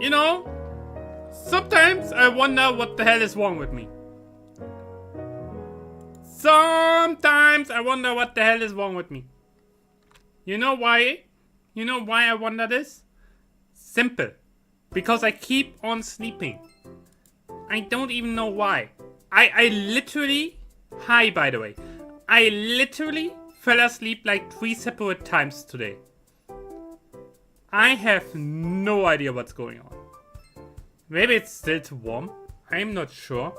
You know, sometimes I wonder what the hell is wrong with me. Sometimes I wonder what the hell is wrong with me. You know why? You know why I wonder this? Simple. Because I keep on sleeping. I don't even know why. I literally... Hi, by the way. I literally fell asleep like 3 separate times today. I have no idea what's going on. Maybe it's still too warm. I'm not sure.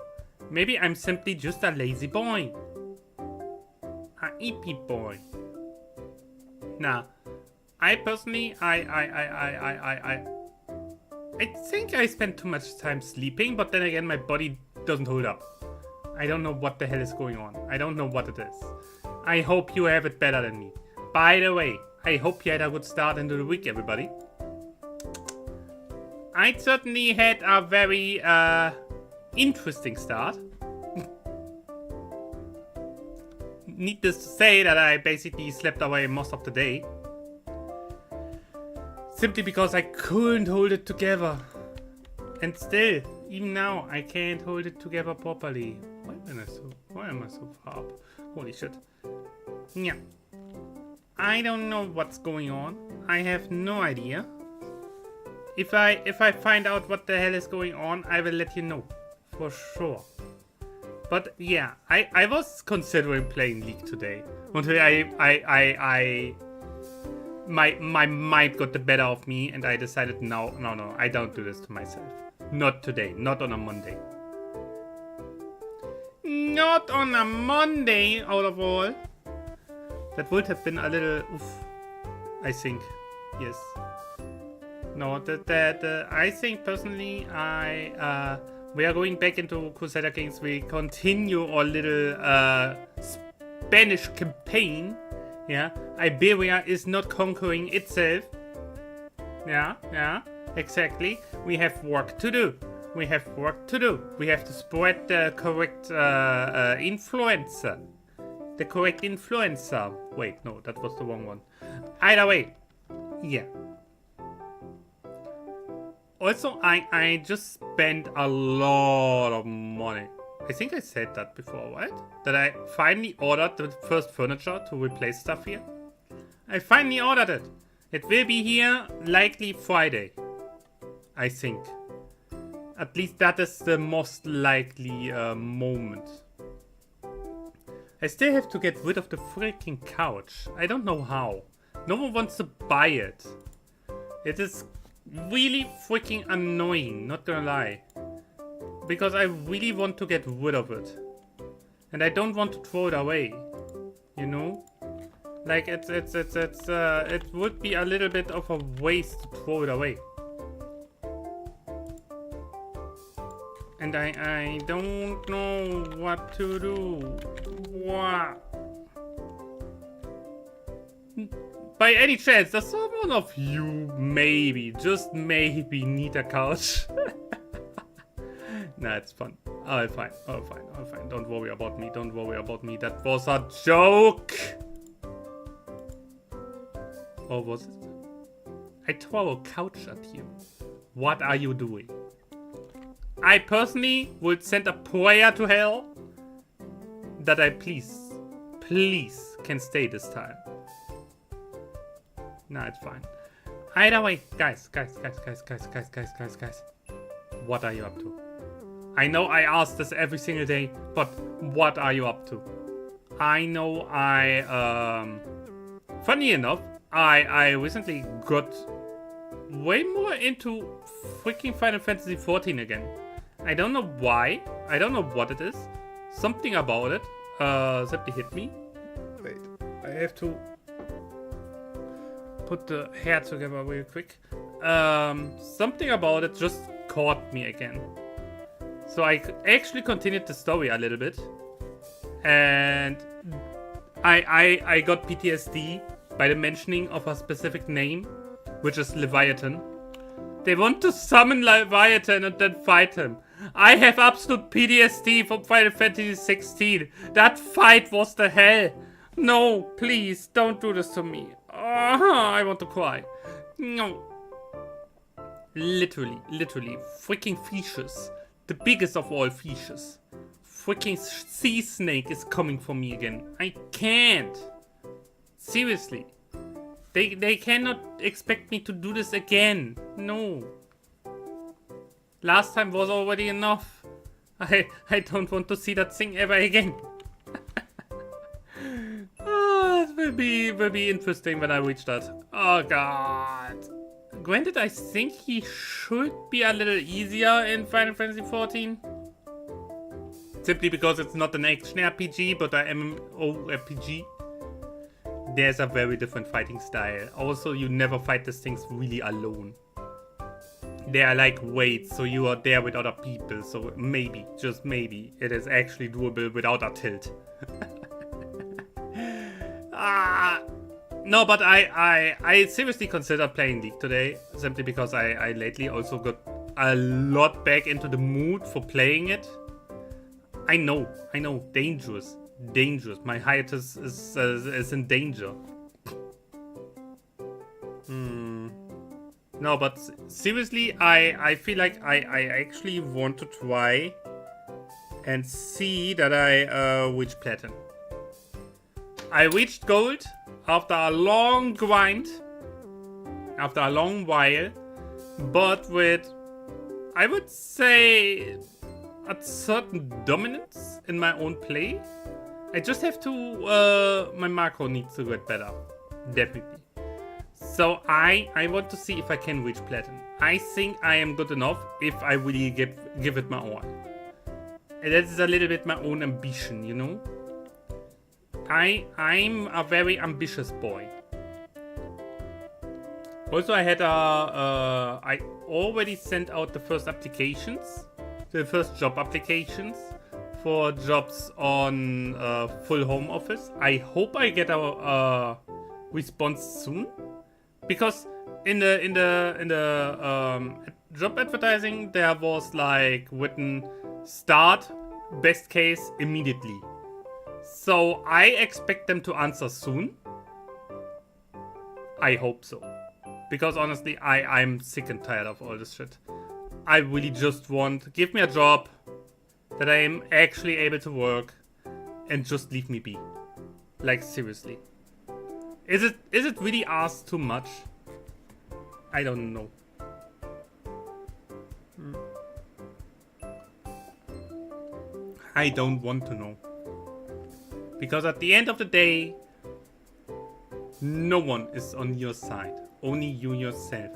Maybe I'm simply just a lazy boy. A hippie boy. Nah. I personally, I think I spend too much time sleeping, but then again my body doesn't hold up. I don't know what the hell is going on. I don't know what it is. I hope you have it better than me. By the way, I hope you had a good start into the week, everybody. I certainly had a very interesting start. Needless to say that I basically slept away most of the day. Simply because I couldn't hold it together. And still, even now, I can't hold it together properly. Why am I so far up? Holy shit. Yeah. I don't know what's going on. I have no idea. If I find out what the hell is going on, I will let you know. For sure. But yeah, I was considering playing League today. Until my mind got the better of me and I decided no, I don't do this to myself. Not today, not on a Monday. Not on a Monday, out of all. That would have been a little oof, I think. Yes. No, I think personally, we are going back into Crusader Kings. We continue our little Spanish campaign. Yeah, Iberia is not conquering itself. Yeah, exactly. We have work to do. We have to spread the correct influencer. The correct influencer. Wait, no, that was the wrong one. Either way, yeah. Also, I just spent a lot of money. I think I said that before, right? That I finally ordered the first furniture to replace stuff here. I finally ordered it. It will be here likely Friday. I think. At least that is the most likely moment. I still have to get rid of the freaking couch. I don't know how. No one wants to buy it. It is really freaking annoying, not gonna lie. Because I really want to get rid of it. And I don't want to throw it away. You know? Like it would be a little bit of a waste to throw it away. And I don't know what to do. What? By any chance, does someone of you maybe, just maybe, need a couch? Nah, it's fun. I'll fine. Don't worry about me. That was a joke. Or was it? I throw a couch at you. What are you doing? I personally would send a prayer to hell that I please can stay this time. Nah, it's fine. Either way, guys. What are you up to? I know I ask this every single day, but what are you up to? I know funny enough, I recently got way more into freaking Final Fantasy XIV again. I don't know why. I don't know what it is. Something about it simply hit me. Wait, I have to put the hair together real quick. Something about it just caught me again. So I actually continued the story a little bit. And I got PTSD by the mentioning of a specific name, which is Leviathan. They want to summon Leviathan and then fight him. I have absolute PTSD from Final Fantasy 16. That fight was the hell. No, please, don't do this to me. I want to cry. No. Literally, freaking fishes. The biggest of all fishes. Freaking sea snake is coming for me again. I can't. Seriously. They cannot expect me to do this again. No. Last time was already enough. I don't want to see that thing ever again. It will be interesting when I reach that. Oh god. Granted, I think he should be a little easier in Final Fantasy XIV. Simply because it's not an action RPG, but an MMORPG. There's a very different fighting style. Also, you never fight these things really alone. They are like weights, so you are there with other people. So maybe, just maybe, it is actually doable without a tilt. No, but I seriously considered playing League today, simply because I lately also got a lot back into the mood for playing it. I know, dangerous. My hiatus is in danger. No, but seriously, I feel like I actually want to try and see that I reach platinum. I reached gold after a long grind, after a long while, but with, I would say, a certain dominance in my own play. I just have to, my macro needs to get better, definitely. So I want to see if I can reach platinum. I think I am good enough if I really give it my all. And that is a little bit my own ambition, you know? I'm a very ambitious boy. Also, I had I already sent out the first applications, the first job applications for jobs on full home office. I hope I get a response soon, because in the job advertising there was like written start best case immediately. So I expect them to answer soon. I hope so. Because honestly, I'm sick and tired of all this shit. I really just want, give me a job that I am actually able to work and just leave me be. Like seriously. Is it really asked too much? I don't know. I don't want to know. Because at the end of the day, no one is on your side. Only you yourself.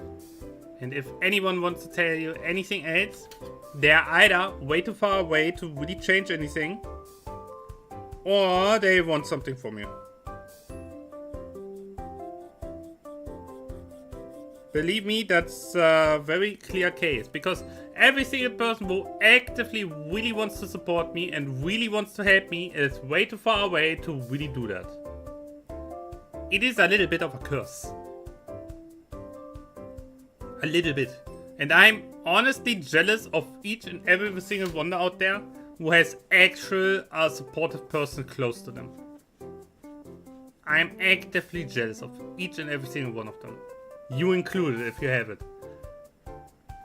And if anyone wants to tell you anything else, they're either way too far away to really change anything, or they want something from you. Believe me, that's a very clear case, because every single person who actively really wants to support me and really wants to help me is way too far away to really do that. It is a little bit of a curse. A little bit. And I'm honestly jealous of each and every single one out there who has actual supportive person close to them. I'm actively jealous of each and every single one of them. You included, if you have it.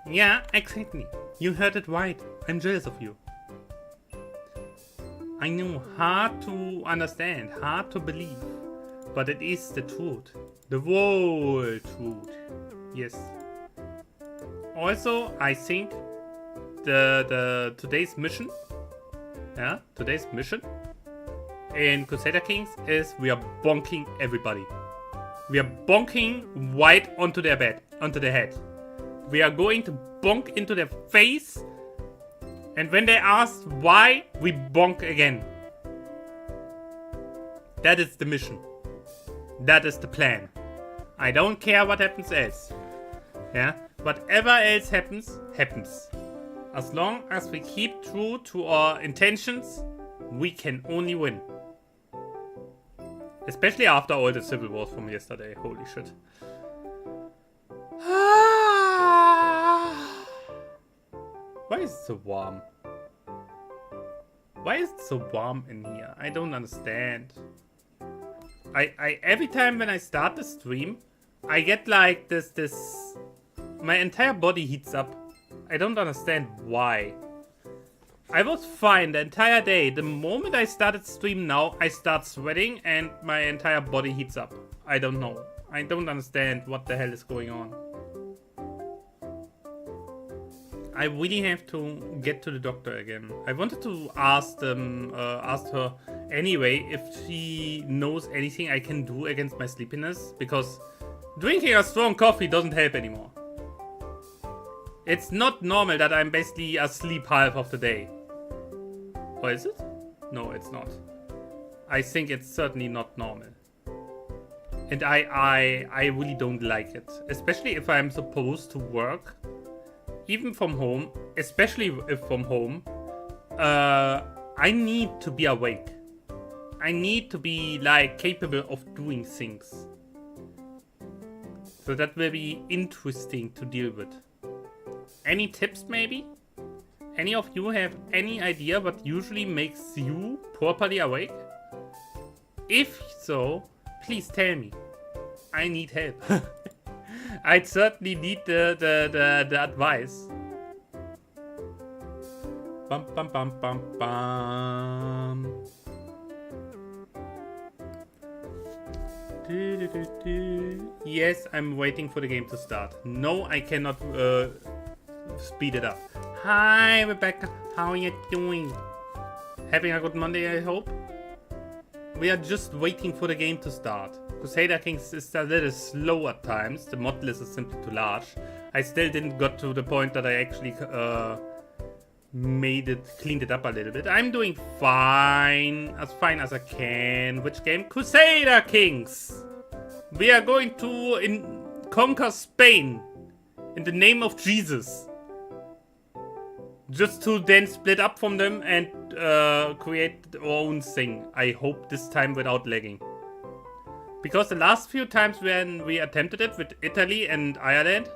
Yeah, exactly. You heard it right. I'm jealous of you. I know, hard to understand, hard to believe. But it is the truth. The whole truth. Yes. Also, I think today's mission in Crusader Kings is we are bonking everybody. We are bonking right onto their head. We are going to bonk into their face, and when they ask why, we bonk again. That is the mission. That is the plan. I don't care what happens else. Yeah? Whatever else happens, happens. As long as we keep true to our intentions, we can only win. Especially after all the civil wars from yesterday. Holy shit. Why is it so warm? Why is it so warm in here? I don't understand. I every time when I start the stream, I get like this My entire body heats up. I don't understand why. I was fine the entire day. The moment I started stream now, I start sweating and my entire body heats up. I don't know. I don't understand what the hell is going on. I really have to get to the doctor again. I wanted to ask her anyway if she knows anything I can do against my sleepiness, because drinking a strong coffee doesn't help anymore. It's not normal that I'm basically asleep half of the day. Or is it? No, it's not. I think it's certainly not normal. And I really don't like it. Especially if I'm supposed to work. Even from home. Especially if from home. I need to be awake. I need to be like capable of doing things. So that will be interesting to deal with. Any tips maybe? Any of you have any idea what usually makes you properly awake? If so, please tell me. I need help. I'd certainly need the advice. Bum bum bum bum bum. Yes, I'm waiting for the game to start. No, I cannot speed it up. Hi, Rebecca. How are you doing? Having a good Monday, I hope? We are just waiting for the game to start. Crusader Kings is a little slow at times. The mod list is simply too large. I still didn't got to the point that I actually cleaned it up a little bit. I'm doing fine as I can. Which game? Crusader Kings! We are going to conquer Spain in the name of Jesus. Just to then split up from them and create our own thing. I hope this time without lagging. Because the last few times when we attempted it with Italy and Ireland,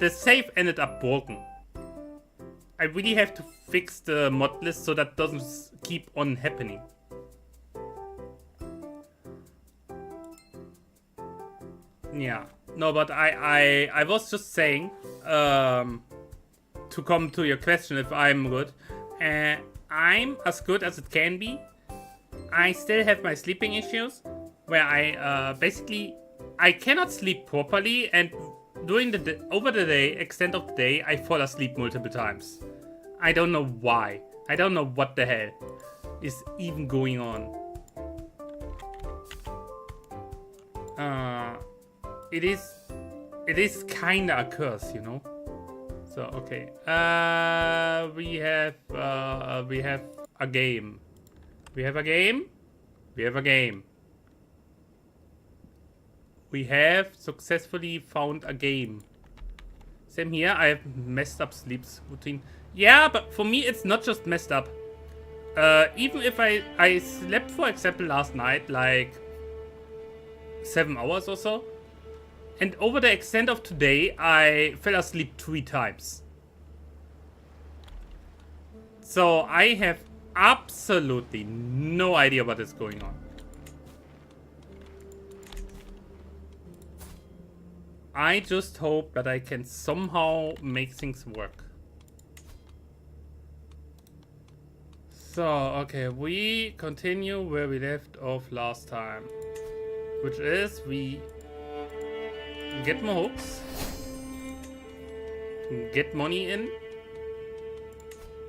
the save ended up broken. I really have to fix the mod list so that doesn't keep on happening. Yeah. No, but I was just saying, to come to your question if I'm good. I'm as good as it can be. I still have my sleeping issues, where I basically I cannot sleep properly, and during over the day, extent of the day, I fall asleep multiple times. I don't know why. I don't know what the hell is even going on. It is kinda a curse, you know. So okay, we have a game. We have a game. We have a game. We have successfully found a game. Same here. I have messed up sleep routine. Yeah, but for me it's not just messed up. Even if I slept, for example, last night like 7 hours or so. And over the extent of today, I fell asleep 3 times. So I have absolutely no idea what is going on. I just hope that I can somehow make things work. So, okay, we continue where we left off last time. Which is, we get more hooks, get money in,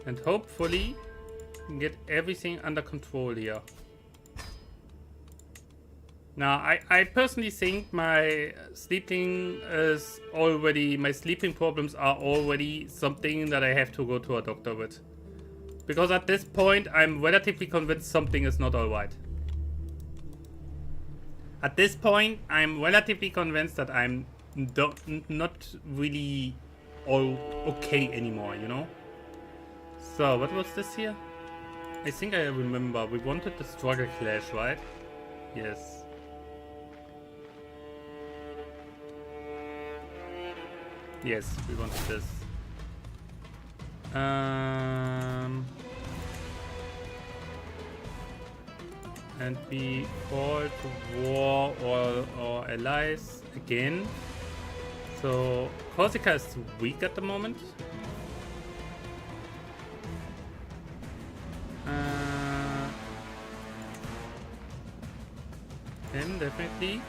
and hopefully get everything under control here. Now, I personally think my sleeping problems are already something that I have to go to a doctor with. Because at this point, I'm relatively convinced something is not alright. At this point, I'm relatively convinced that I'm not really all okay anymore, you know? So, what was this here? I think I remember. We wanted the struggle clash, right? Yes. Yes, we wanted this. And we call to war or allies again. So Corsica is weak at the moment. Him definitely.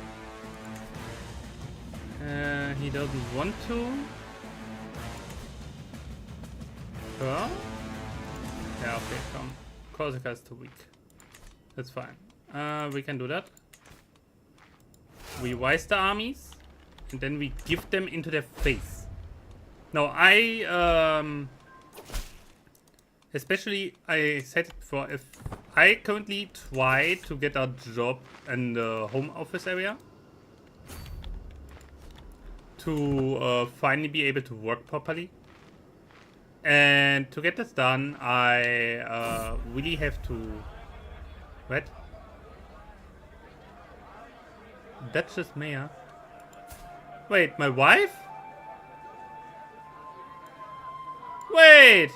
He doesn't want to. Her? Yeah, okay, come. Corsica is too weak. That's fine. We can do that. We wise the armies, and then we give them into their face. No, especially, I said it before, if I currently try to get a job in the home office area, to finally be able to work properly. And to get this done, I really have to... What? That's just Maya. Wait, my wife? Wait!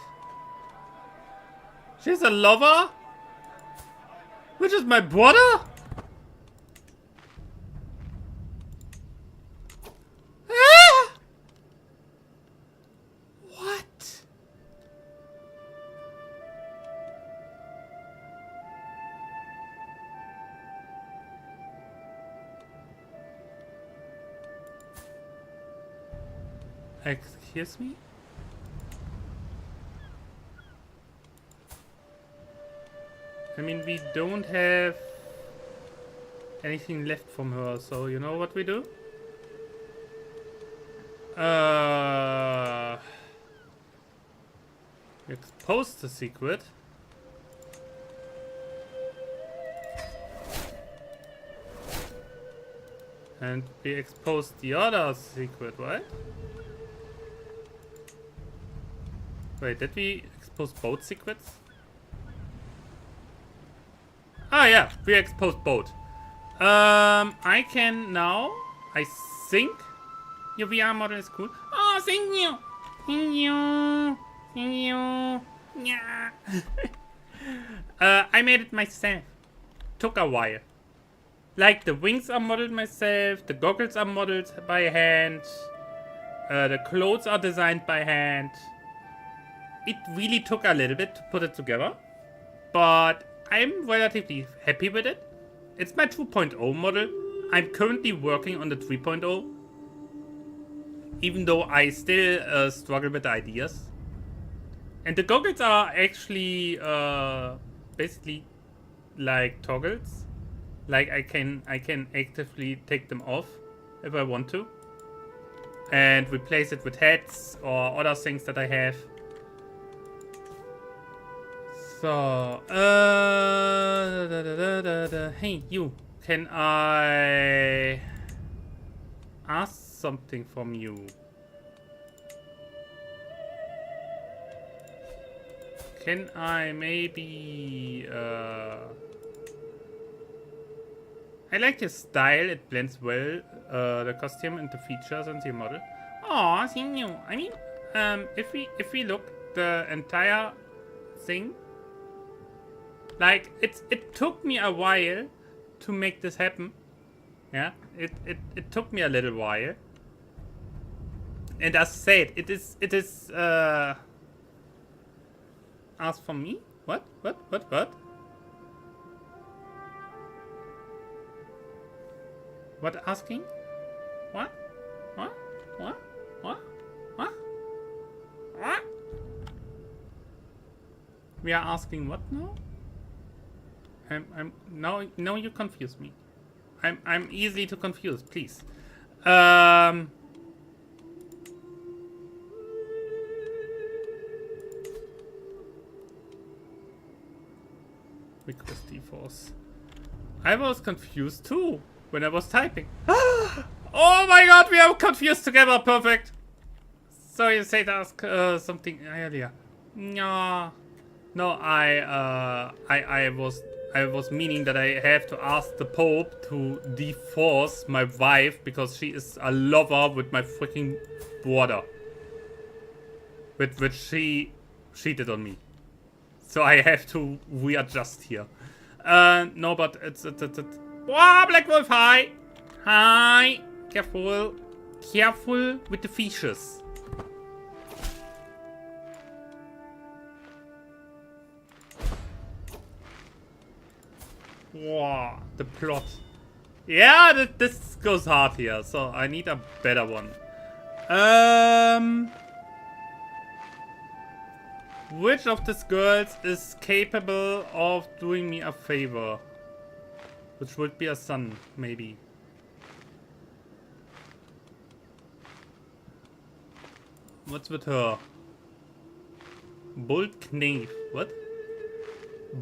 She's a lover? Which is my brother? Ah! What? Excuse me? I mean, we don't have anything left from her, so you know what we do? We expose the secret. And we expose the other secret, right? Wait, did we expose both secrets? Ah, yeah, we exposed both. I can now, I think, your VR model is cool. Oh, thank you! Thank you! Thank you! Yeah! I made it myself. Took a while. Like, the wings are modeled myself, the goggles are modeled by hand, the clothes are designed by hand. It really took a little bit to put it together, but I'm relatively happy with it. It's my 2.0 model. I'm currently working on the 3.0, even though I still struggle with the ideas. And the goggles are actually basically like toggles. Like I can actively take them off if I want to, and replace it with hats or other things that I have. So, hey, you. Can I ask something from you? Can I maybe, I like your style. It blends well, the costume and the features and the model. Oh, thank you. I mean, if we look the entire thing, like, it took me a while to make this happen. Yeah, it took me a little while. And as said, it is ask for me? What? What asking? What? We are asking what now? Now you confuse me. I'm easily to confuse, please. Request defaults. I was confused too when I was typing. Oh my god, we are confused together. Perfect. So you said ask something earlier. No, I was meaning that I have to ask the Pope to divorce my wife because she is a lover with my freaking brother, with which she cheated on me. So I have to readjust here. No, but it's. Wow, Black Wolf, hi! Hi! Careful. careful with the fishes. Wow, the plot. Yeah, this goes hard here, so I need a better one. Which of these girls is capable of doing me a favor? Which would be a son, maybe. What's with her? Bold Knave. What?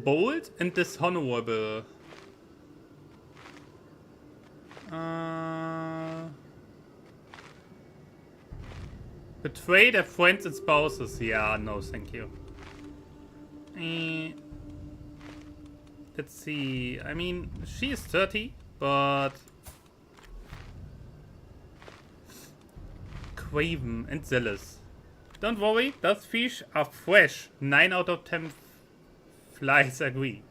Bold and dishonorable. Betray their friends and spouses. Yeah, no, thank you. Let's see. I mean, she is 30, but craven and zealous. Don't worry, those fish are fresh. 9 out of 10 flies agree.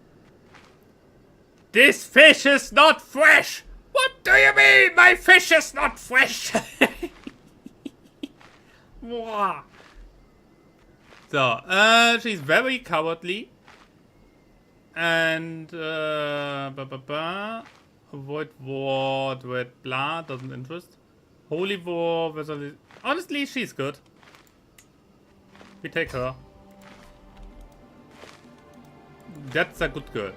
This fish is not fresh! What do you mean my fish is not fresh? So, she's very cowardly. And, avoid war, dread blah, doesn't interest. Holy war, honestly, she's good. We take her. That's a good girl.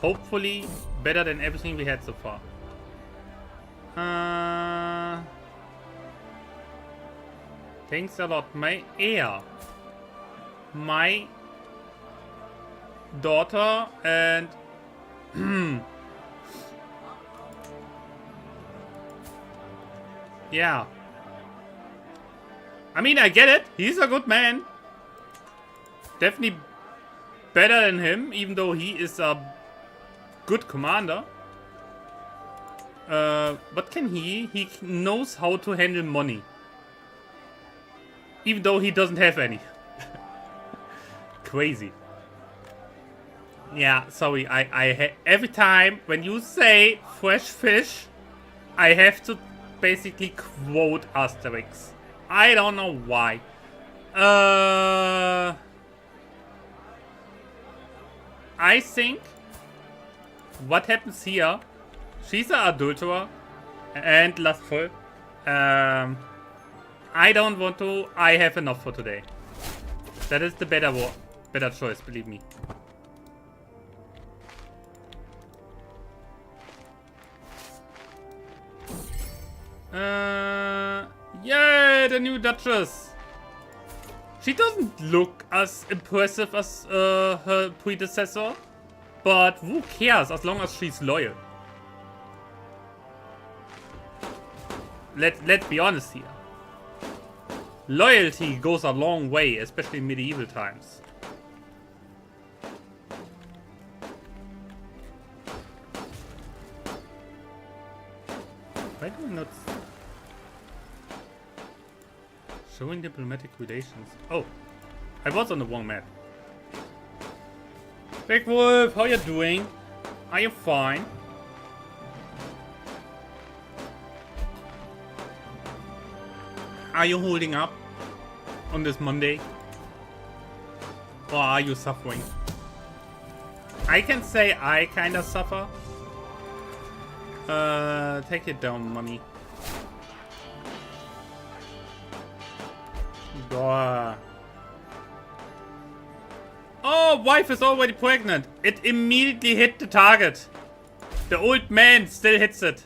Hopefully, better than everything we had so far. Thanks a lot. My heir. My daughter and... yeah. I mean, I get it. He's a good man. Definitely better than him, even though he is a good commander. What can he? He knows how to handle money. Even though he doesn't have any. Crazy. Yeah, sorry. Every time when you say fresh fish, I have to basically quote Asterix. I don't know why. I think what happens here, she's an adulterer and lustful. I don't want to. I have enough for today. That is the better choice, believe me. Yeah, the new Duchess. She doesn't look as impressive as her predecessor, but who cares as long as she's loyal? Let's be honest here. Loyalty goes a long way, especially in medieval times. Why do I not... Showing diplomatic relations. Oh, I was on the wrong map. Big Wolf, how you doing? Are you fine? Are you holding up on this Monday? Or are you suffering? I can say I kinda suffer. Take it down, mommy. Duh. Oh, wife is already pregnant. It immediately hit the target. The old man still hits it.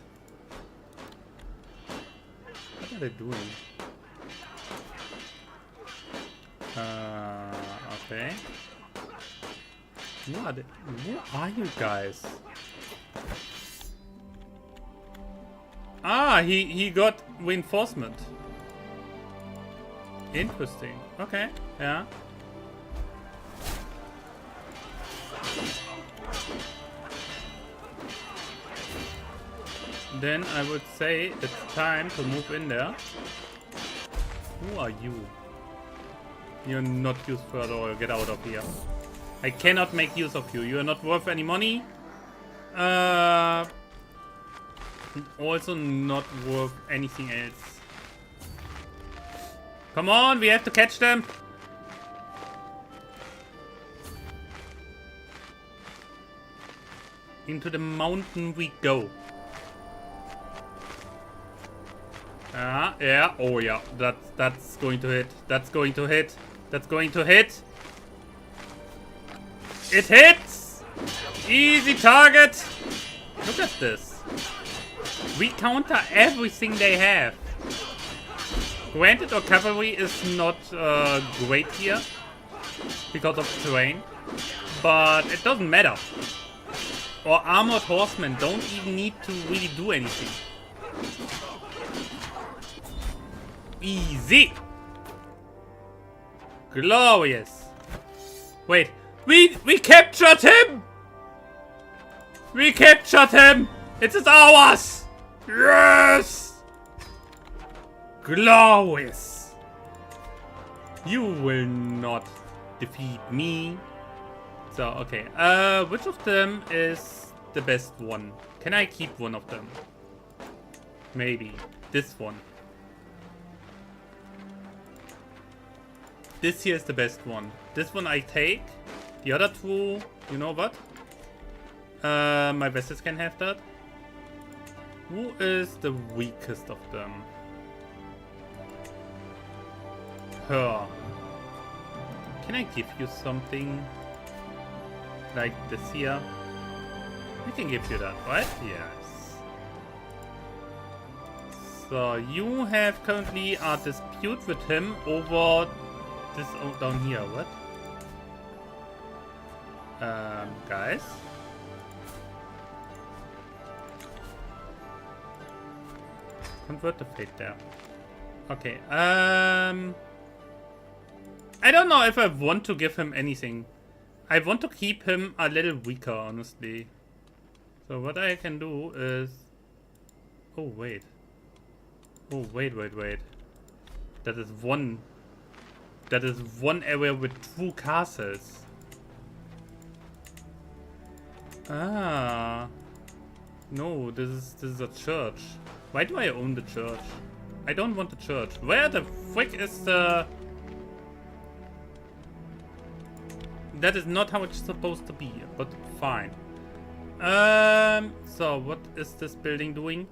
What are they doing? Okay. Who are you guys? Ah, he got reinforcement. Interesting. Okay, yeah. Then I would say it's time to move in there. Who are you? You're not useful at all. Get out of here. I cannot make use of you. You are not worth any money. Also not worth anything else. Come on, we have to catch them. Into the mountain we go. Yeah. Oh yeah, that's going to hit. That's going to hit. That's going to hit. It hits! Easy target! Look at this. We counter everything they have. Granted, our cavalry is not great here because of terrain, but it doesn't matter. Our armored horsemen don't even need to really do anything. Easy! Glorious! Wait, we captured him! We captured him! It is ours! Yes! Glorious! You will not defeat me. So, okay. Which of them is the best one? Can I keep one of them? Maybe. This one. This here is the best one. This one I take. The other two, you know what? My vessels can have that. Who is the weakest of them? Her. Can I give you something? Like this here? I can give you that, right? Yes. So you have currently a dispute with him over this down here. What? Guys? Convert the fate there. Okay, I don't know if I want to give him anything. I want to keep him a little weaker, honestly. So what I can do is... Oh, wait. Oh, wait. That is one area with 2 castles. Ah. No, this is a church. Why do I own the church? I don't want the church. Where the frick is the... That is not how it's supposed to be, but fine. So what is this building doing?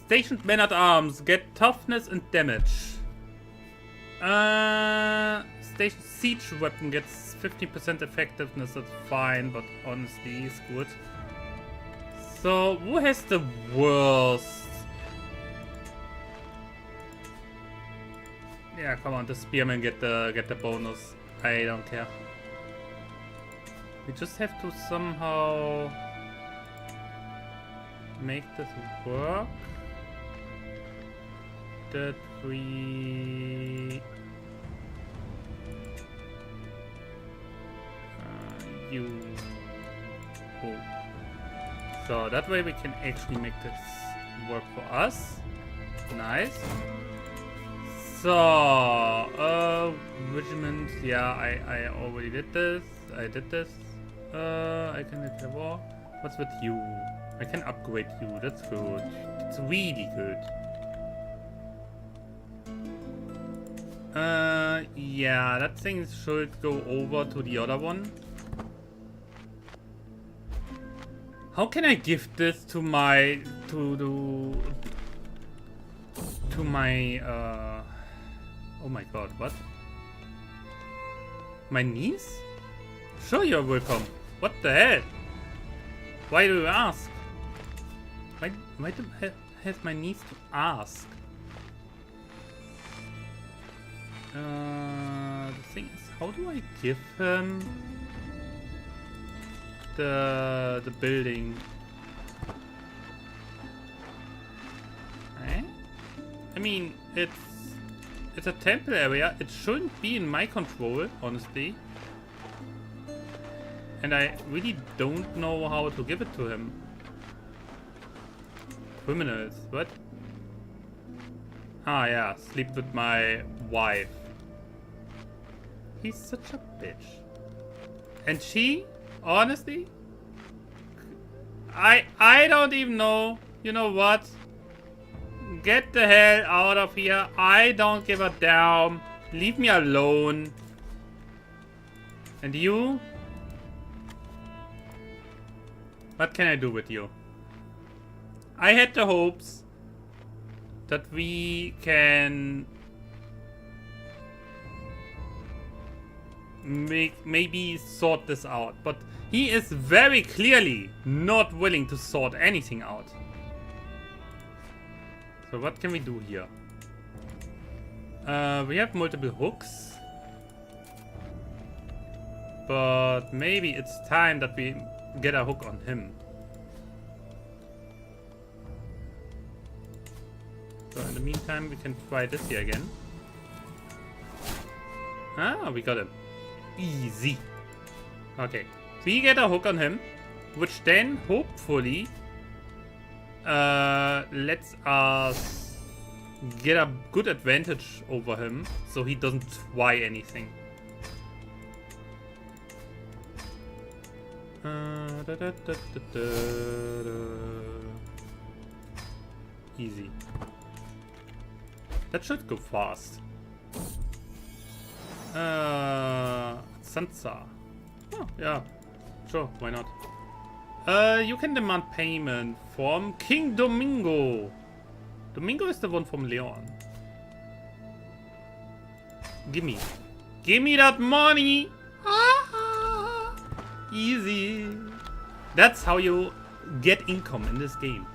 Stationed men-at-arms get toughness and damage. Station siege weapon gets 50% effectiveness. That's fine, but honestly, it's good. So who has the worst? Yeah, come on, the spearmen get the bonus. I don't care. We just have to somehow make this work. That we... Oh. So that way we can actually make this work for us. Nice. So, regiment, yeah, I already did this. I did this. I can hit the war. What's with you? I can upgrade you. That's good. It's really good. Yeah, that thing should go over to the other one. How can I give this to my to my oh my god, what? My niece? Sure, you're welcome. What the hell? Why do you ask? Why do I have my niece to ask? The thing is, how do I give him the building? Eh? I mean, it's a temple area. It shouldn't be in my control, honestly. And I really don't know how to give it to him. Criminals, what? Ah yeah, sleep with my wife. He's such a bitch. And she, honestly, I don't even know You know what? Get the hell out of here. I don't give a damn. Leave me alone. And you? What can I do with you? I had the hopes that we can maybe sort this out, but he is very clearly not willing to sort anything out. So what can we do here? We have multiple hooks, but maybe it's time that we get a hook on him. So in the meantime, we can try this here again. Ah, we got him. Easy. Okay, we get a hook on him, which then hopefully lets us get a good advantage over him, so he doesn't try anything. Easy. That should go fast. Sansa. Oh, yeah. Sure, why not? You can demand payment from King Domingo. Domingo is the one from Leon. Gimme. Gimme that money! Ah, easy. That's how you get income in this game.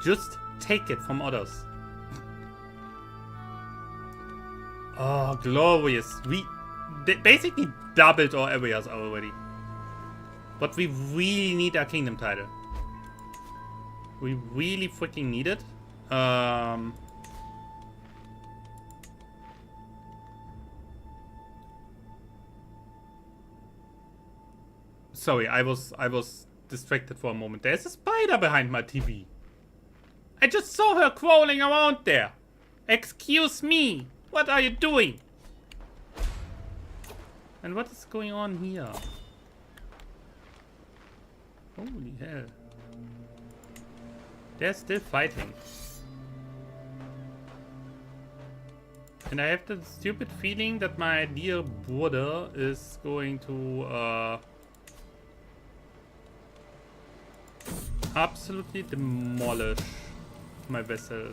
Just take it from others. Oh, glorious. We basically doubled our areas already. But we really need our kingdom title. We really freaking need it. Sorry, I was distracted for a moment. There's a spider behind my TV. I just saw her crawling around there. Excuse me. What are you doing? And what is going on here? Holy hell. They're still fighting. And I have the stupid feeling that my dear brother is going to absolutely demolish my vessel.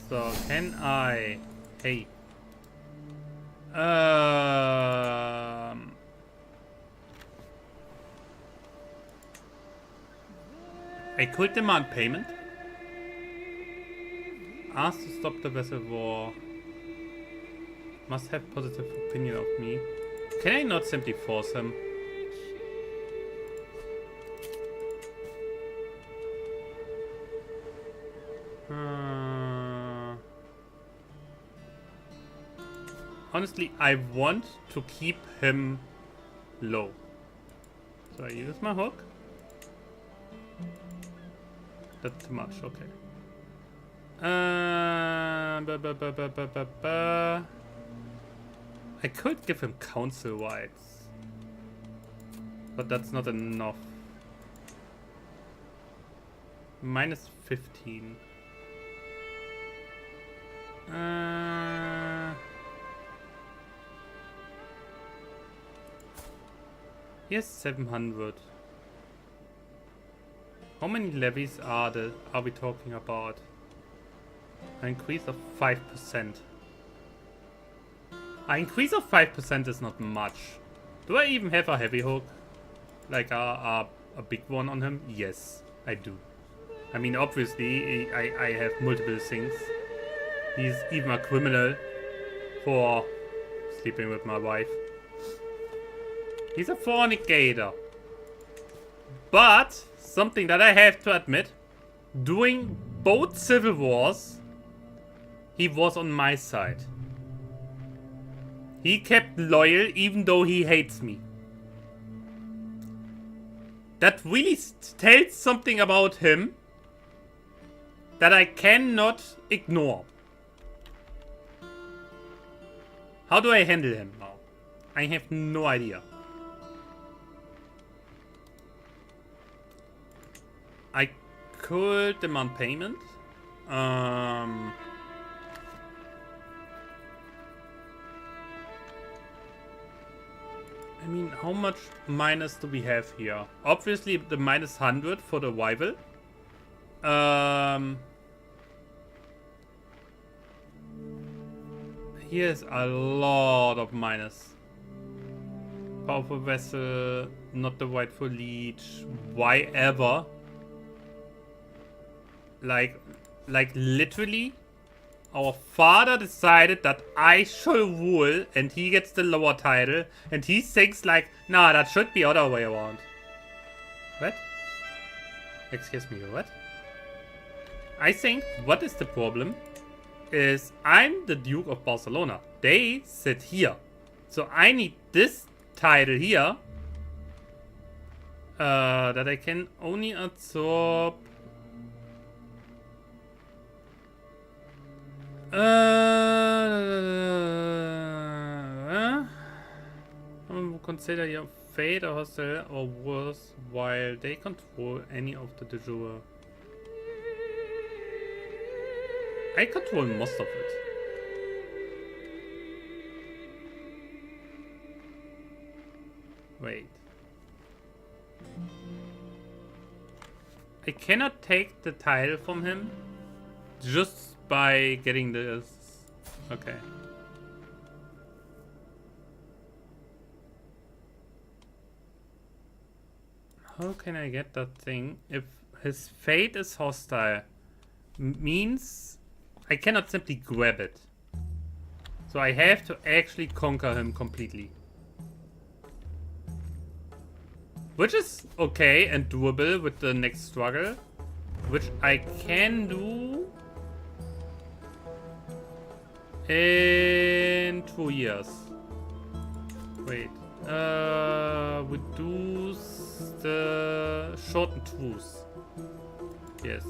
So can I... Hey. I could demand payment. Ask to stop the vessel war. Must have positive opinion of me. Can I not simply force him? Honestly, I want to keep him low. So I use my hook. That's too much, okay. I could give him council rights, but that's not enough. Minus 15. Here's 700. How many levies are we talking about? An increase of 5%. An increase of 5% is not much. Do I even have a heavy hook? Like a big one on him? Yes, I do. I mean, obviously, I have multiple things. He's even a criminal for sleeping with my wife. He's a fornicator. But, something that I have to admit, during both civil wars, he was on my side. He kept loyal even though he hates me. That really tells something about him that I cannot ignore. How do I handle him now? I have no idea. I could demand payment. I mean, how much minus do we have here? Obviously, the minus 100 for the rival. Here's a lot of minus. Powerful vessel, not the rightful leech. Why ever? Like literally, our father decided that I shall rule, and he gets the lower title, and he thinks like, nah, that should be other way around. What? Excuse me, what? I think what is the problem is I'm the Duke of Barcelona. They sit here. So I need this title here that I can only absorb. Consider your fate or hostile or worse while they control any of the de jure. I control most of it. Wait. I cannot take the title from him just by getting this. Okay. How can I get that thing if his fate is hostile? Means I cannot simply grab it. So I have to actually conquer him completely. Which is okay and doable with the next struggle. Which I can do in 2 years. Wait. Reduce the shortened truce. Yes.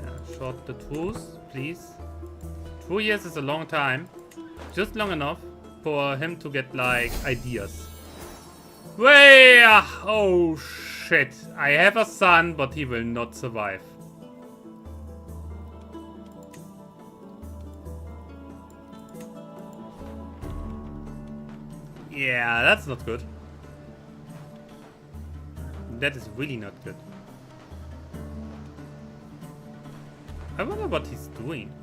Yeah, short the truce, please. 2 years is a long time. Just long enough for him to get, like, ideas. Wait! Oh, shit. I have a son, but he will not survive. Yeah, that's not good. That is really not good. I wonder what he's doing.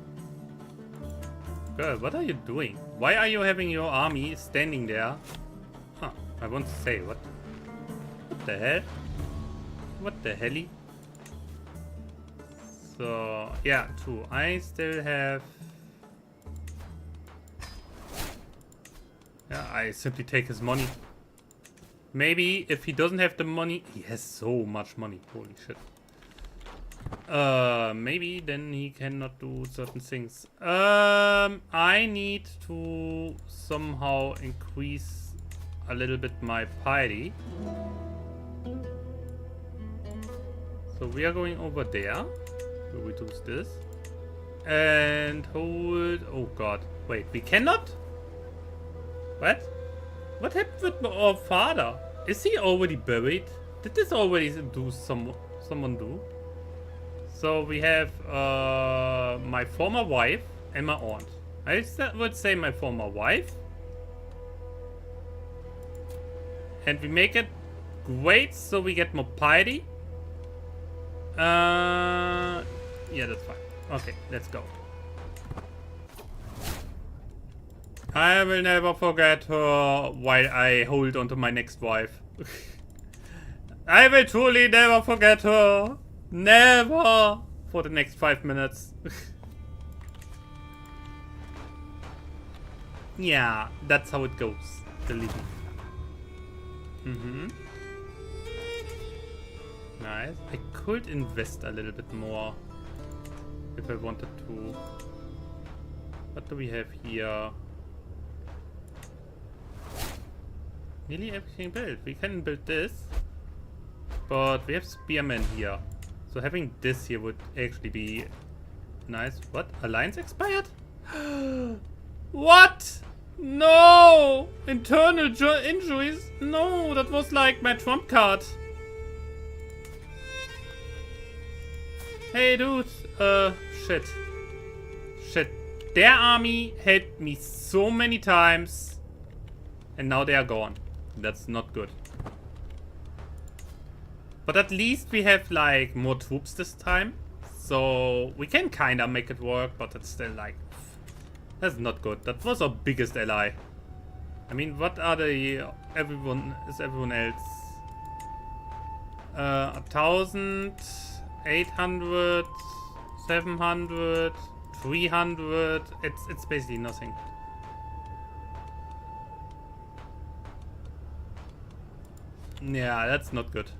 Girl, what are you doing? Why are you having your army standing there? Huh, I want to say, what the hell? What the helly? So, yeah, true. I still have... Yeah, I simply take his money. Maybe if he doesn't have the money... He has so much money. Holy shit. Maybe then he cannot do certain things. I need to somehow increase a little bit my piety. So we are going over there. We'll reduce this. And hold... Oh god. Wait, we cannot? What? What happened with our father? Is he already buried? Did this already do someone do? So we have my former wife and my aunt. I would say my former wife. And we make it great so we get more piety. Yeah, that's fine. Okay, let's go. I will never forget her while I hold on to my next wife. I will truly never forget her. Never! For the next 5 minutes. Yeah, that's how it goes. The living. Nice. I could invest a little bit more if I wanted to. What do we have here? Nearly everything built. We can build this. But we have spearmen here. So having this here would actually be nice. What? Alliance expired? What? No! Internal injuries? No, that was like my trump card. Hey dude, shit. Shit. Their army helped me so many times. And now they are gone. That's not good. But at least we have like more troops this time. So we can kinda make it work, but it's still like... That's not good. That was our biggest ally. I mean, what are the... Everyone else? 1,000... 800, 700, 300. It's basically nothing. Yeah, that's not good.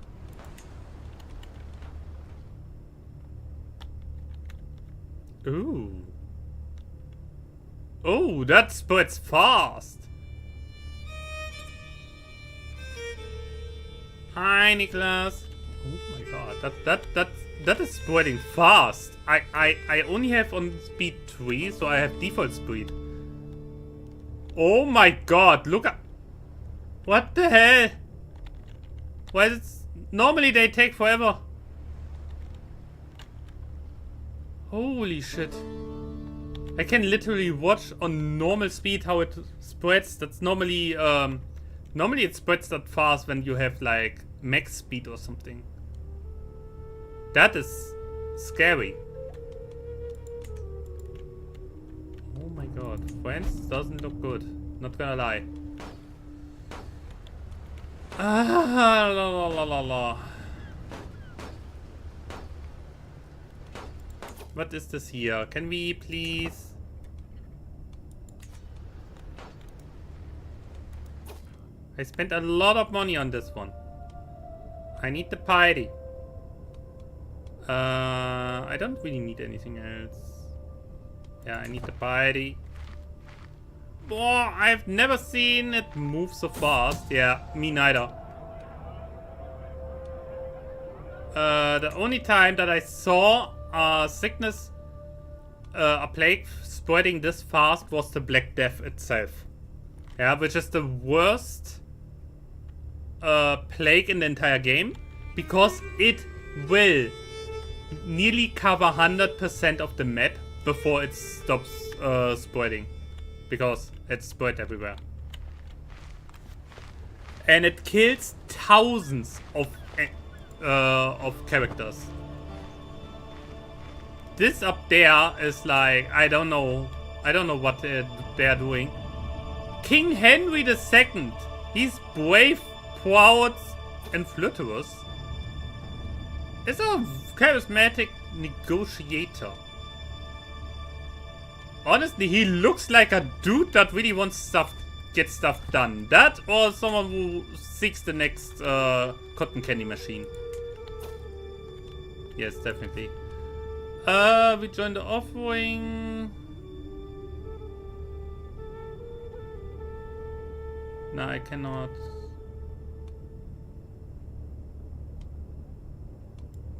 Ooh. Oh, that spreads fast. Hi, Niklas. Oh my god, that is spreading fast. I only have on speed 3, so I have default speed. Oh my god, look at... What the hell? Why is it... Normally they take forever. Holy shit. I can literally watch on normal speed how it spreads. That's normally... normally it spreads that fast when you have like max speed or something. That is scary. Oh my god. France doesn't look good. Not gonna lie. Ah, la la la la la. What is this here? Can we please... I spent a lot of money on this one. I need the piety. I don't really need anything else. Yeah, I need the piety. Boah, I've never seen it move so fast. Yeah, me neither. The only time that I saw a sickness, a plague spreading this fast was the Black Death itself. Yeah, which is the worst plague in the entire game. Because it will nearly cover 100% of the map before it stops spreading. Because it's spread everywhere. And it kills thousands of characters. This up there is like, I don't know what they're doing. King Henry II. He's brave, proud, and flirtatious. Is a charismatic negotiator. Honestly, he looks like a dude that really wants get stuff done. That or someone who seeks the next cotton candy machine. Yes, definitely. We joined the offering. No, I cannot.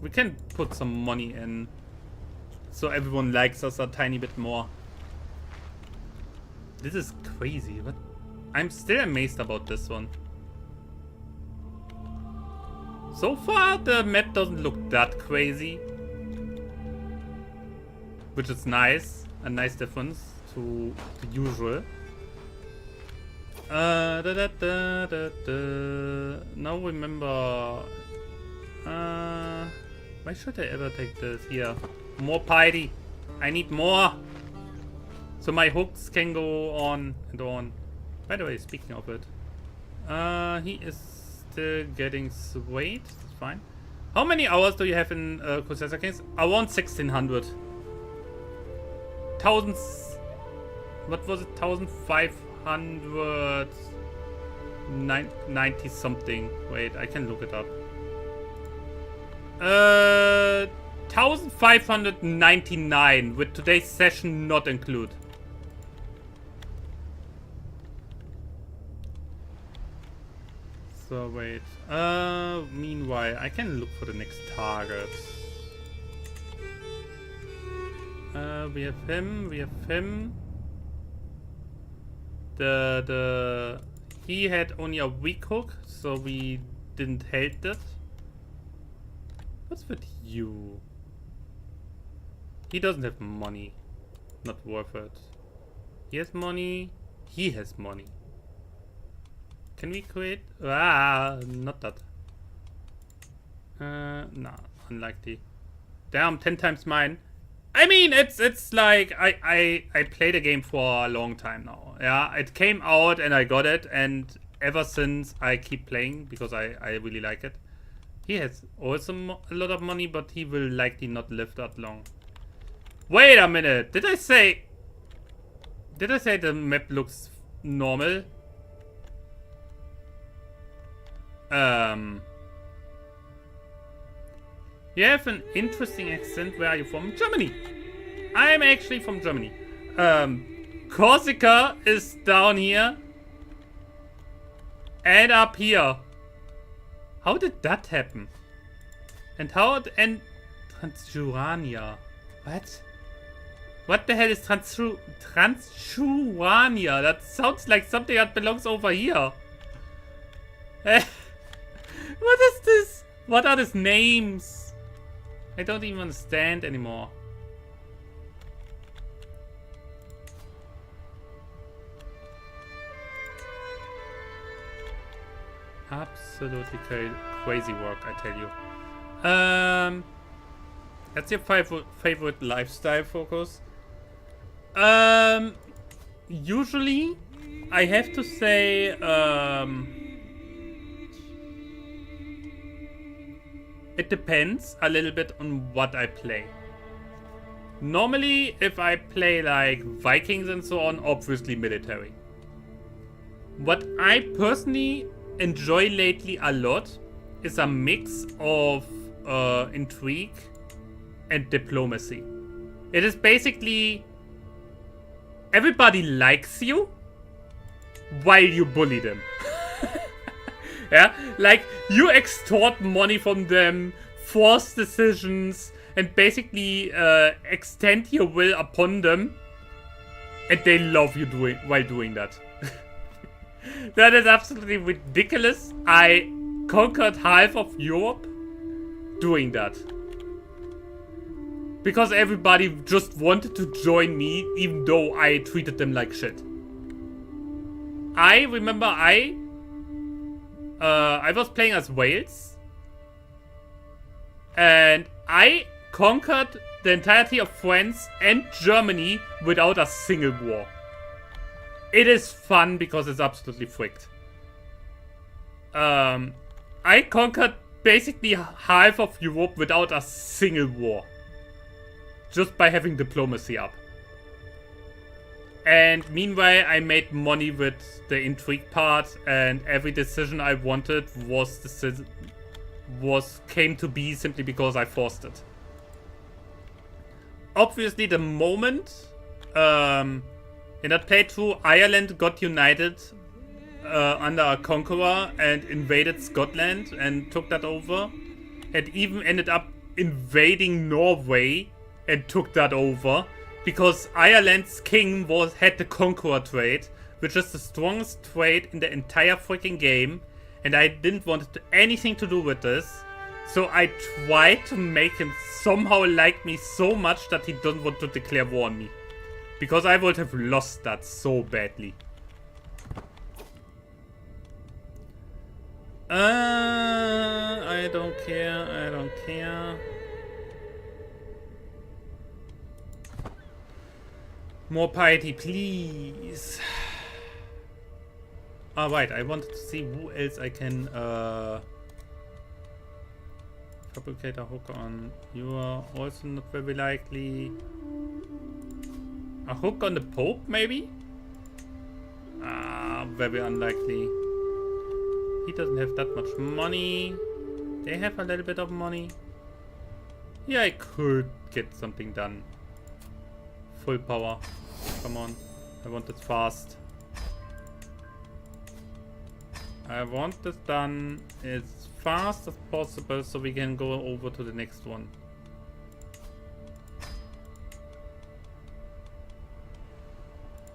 We can put some money in, so everyone likes us a tiny bit more. This is crazy. What? I'm still amazed about this one. So far, the map doesn't look that crazy, which is nice. A nice difference to the usual. Now remember. Why should I ever take this? Here. More piety. I need more. So my hooks can go on and on. By the way, speaking of it. He is still getting swayed. That's fine. How many hours do you have in Crusader Kings? I want 1600. Thousands. What was it? 1590 something. Wait, I can look it up. 1599 with today's session not include. So wait. Meanwhile, I can look for the next target. We have him. We have him. he had only a weak hook, so we didn't hate that. What's with you? He doesn't have money. Not worth it. He has money. He has money. Can we create? Ah, not that. Nah, unlikely. Damn, 10 times mine. I mean, it's like I played the game for a long time now. Yeah, it came out and I got it, and ever since I keep playing because I really like it. He has also a lot of money, but he will likely not live that long. Wait a minute. Did I say the map looks normal? You have an interesting accent. Where are you from? Germany. I'm actually from Germany. Corsica is down here. And up here. How did that happen? And Transjurania. What? What the hell is Transjurania? That sounds like something that belongs over here. What is this? What are these names? I don't even understand anymore. Absolutely crazy work, I tell you. That's your favorite lifestyle focus? Usually, I have to say, it depends a little bit on what I play. Normally, if I play like Vikings and so on, obviously military. What I personally enjoy lately a lot is a mix of intrigue and diplomacy. It is basically everybody likes you while you bully them. Yeah, like you extort money from them, force decisions, and basically extend your will upon them, and they love you while doing that. That is absolutely ridiculous. I conquered half of Europe doing that. Because everybody just wanted to join me, even though I treated them like shit. I remember I was playing as Wales. And I conquered the entirety of France and Germany without a single war. It is fun because it's absolutely fricked. I conquered basically half of Europe without a single war. Just by having diplomacy up. And meanwhile, I made money with the intrigue part, and every decision I wanted came to be simply because I forced it. Obviously, the moment in that playthrough, Ireland got united under a conqueror and invaded Scotland and took that over. And even ended up invading Norway and took that over. Because Ireland's king had the conqueror trait, which is the strongest trait in the entire freaking game. And I didn't want anything to do with this. So I tried to make him somehow like me so much that he doesn't want to declare war on me. Because I would have lost that so badly. I don't care. I don't care. More piety, please. Alright, I wanted to see who else I can fabricate a hook on. You are also not very likely. A hook on the Pope, maybe? Very unlikely. He doesn't have that much money. They have a little bit of money. Yeah, I could get something done. Full power. Come on. I want it fast. I want this done as fast as possible so we can go over to the next one.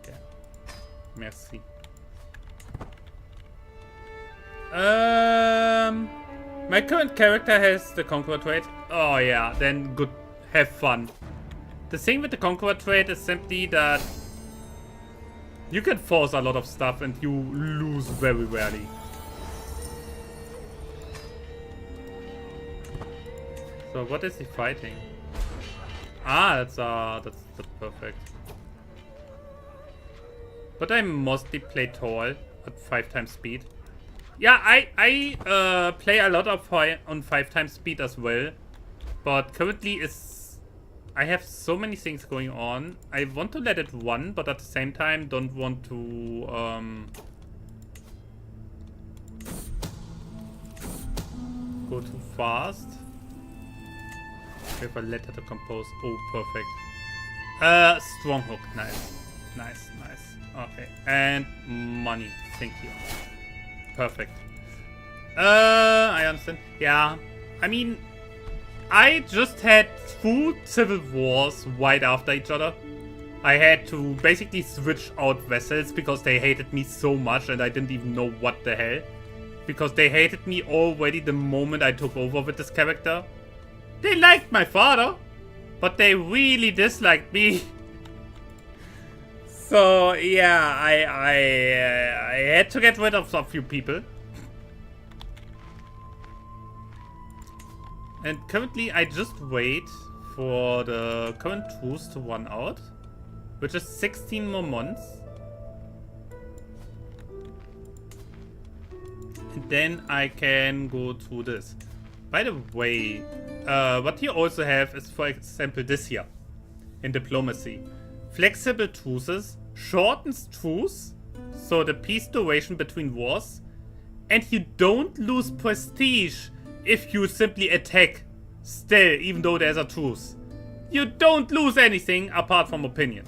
Yeah. Merci. My current character has the Conqueror trait. Oh yeah, then good. Have fun. The thing with the Conqueror trait is simply that you can force a lot of stuff and you lose very rarely. So what is he fighting? Ah, that's perfect. But I mostly play tall at 5 times speed. Yeah, I play a lot of on 5 times speed as well. But currently I have so many things going on. I want to let it run, but at the same time don't want to go too fast. We have a letter to compose. Oh, perfect. Strong hook. Nice. Nice, nice. Okay. And money. Thank you. Perfect. I understand. Yeah. I mean, I just had 2 civil wars right after each other. I had to basically switch out vessels because they hated me so much and I didn't even know what the hell. Because they hated me already the moment I took over with this character. They liked my father, but they really disliked me. So yeah, I had to get rid of a few people. And currently I just wait for the current truce to run out, which is 16 more months. And then I can go through this. By the way, what you also have is, for example, this here in diplomacy. Flexible truces, shortens truce, so the peace duration between wars, and you don't lose prestige if you simply attack still, even though there's a truce. You don't lose anything apart from opinion.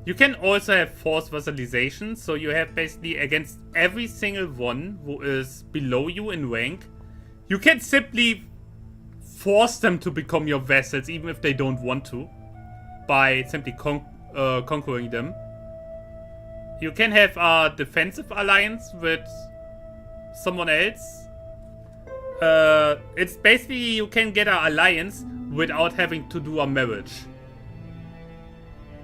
You can also have forced vassalization, so you have basically against every single one who is below you in rank, you can simply force them to become your vassals even if they don't want to, by simply conquering them. You can have a defensive alliance with someone else. It's basically you can get an alliance without having to do a marriage.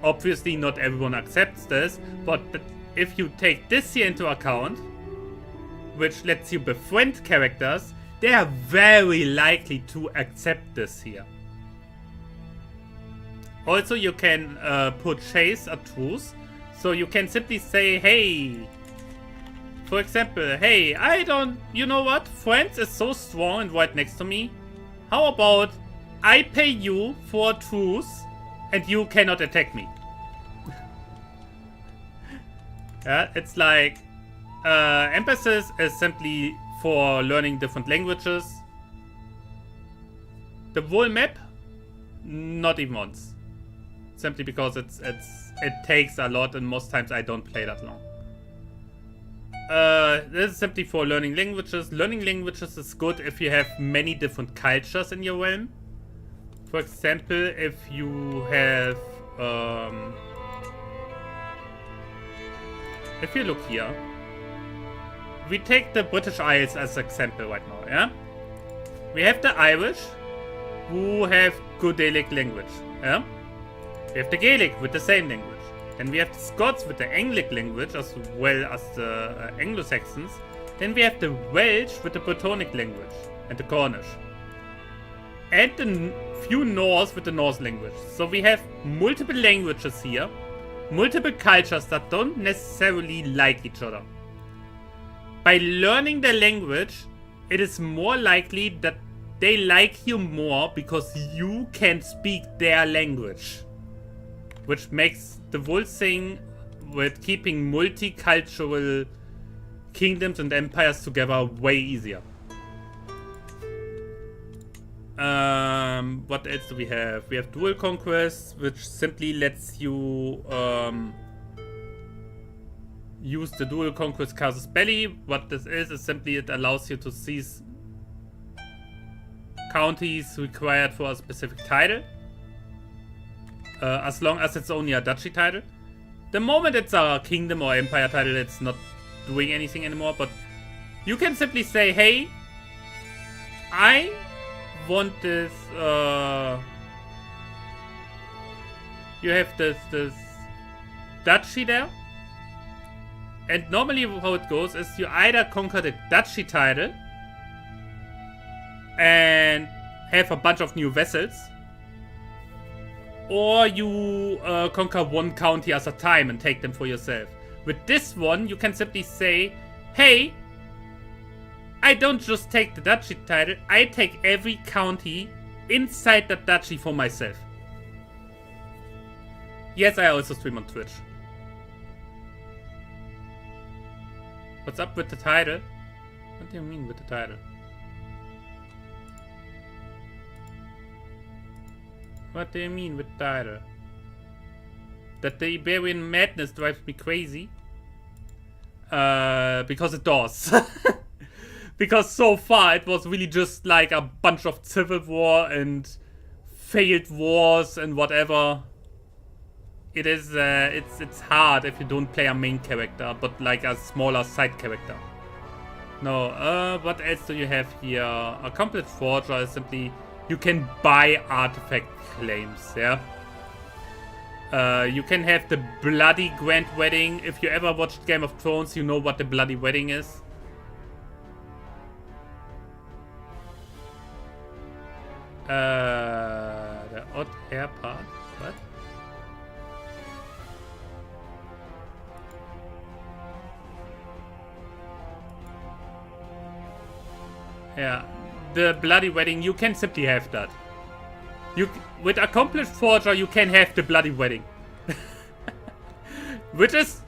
Obviously not everyone accepts this, but if you take this here into account, which lets you befriend characters, they are very likely to accept this here. Also, you can purchase a truce, so you can simply say, hey, for example, hey, you know what, France is so strong and right next to me, how about I pay you for a truce and you cannot attack me? Yeah, it's like, emphasis is simply for learning different languages. The whole map, not even once. Simply because it takes a lot and most times I don't play that long. This is simply for learning languages. Learning languages is good if you have many different cultures in your realm. For example, if you have, if you look here, we take the British Isles as an example right now, yeah? We have the Irish, who have good Gaelic language, yeah? We have the Gaelic with the same language. Then we have the Scots with the Anglic language as well as the Anglo-Saxons. Then we have the Welsh with the Brittonic language and the Cornish. And the few Norse with the Norse language. So we have multiple languages here. Multiple cultures that don't necessarily like each other. By learning the language, it is more likely that they like you more because you can speak their language. Which makes the whole thing with keeping multicultural kingdoms and empires together way easier. What else do we have? We have dual conquest, which simply lets you use the dual conquest casus belli. What this is simply it allows you to seize counties required for a specific title. As long as it's only a duchy title. The moment it's a kingdom or empire title, it's not doing anything anymore, but You can simply say, hey, I want this, you have this duchy there. And normally how it goes is you either conquer the duchy title and have a bunch of new vessels, or you conquer one county at a time and take them for yourself. With this one, you can simply say, hey, I don't just take the duchy title, I take every county inside that duchy for myself. Yes, I also stream on Twitch. What's up with the title? What do you mean with the title? What do you mean with the title? That the Iberian Madness drives me crazy? Because it does. Because so far it was really just like a bunch of civil war and failed wars and whatever. It is, it's hard if you don't play a main character, but like a smaller side character. No, what else do you have here? A complete forger is simply, you can buy artifact claims, yeah? You can have the bloody grand wedding. If you ever watched Game of Thrones, you know what the bloody wedding is. The odd hair part, what? Yeah, the bloody wedding, you can simply have that. With accomplished forger, you can have the bloody wedding. Which is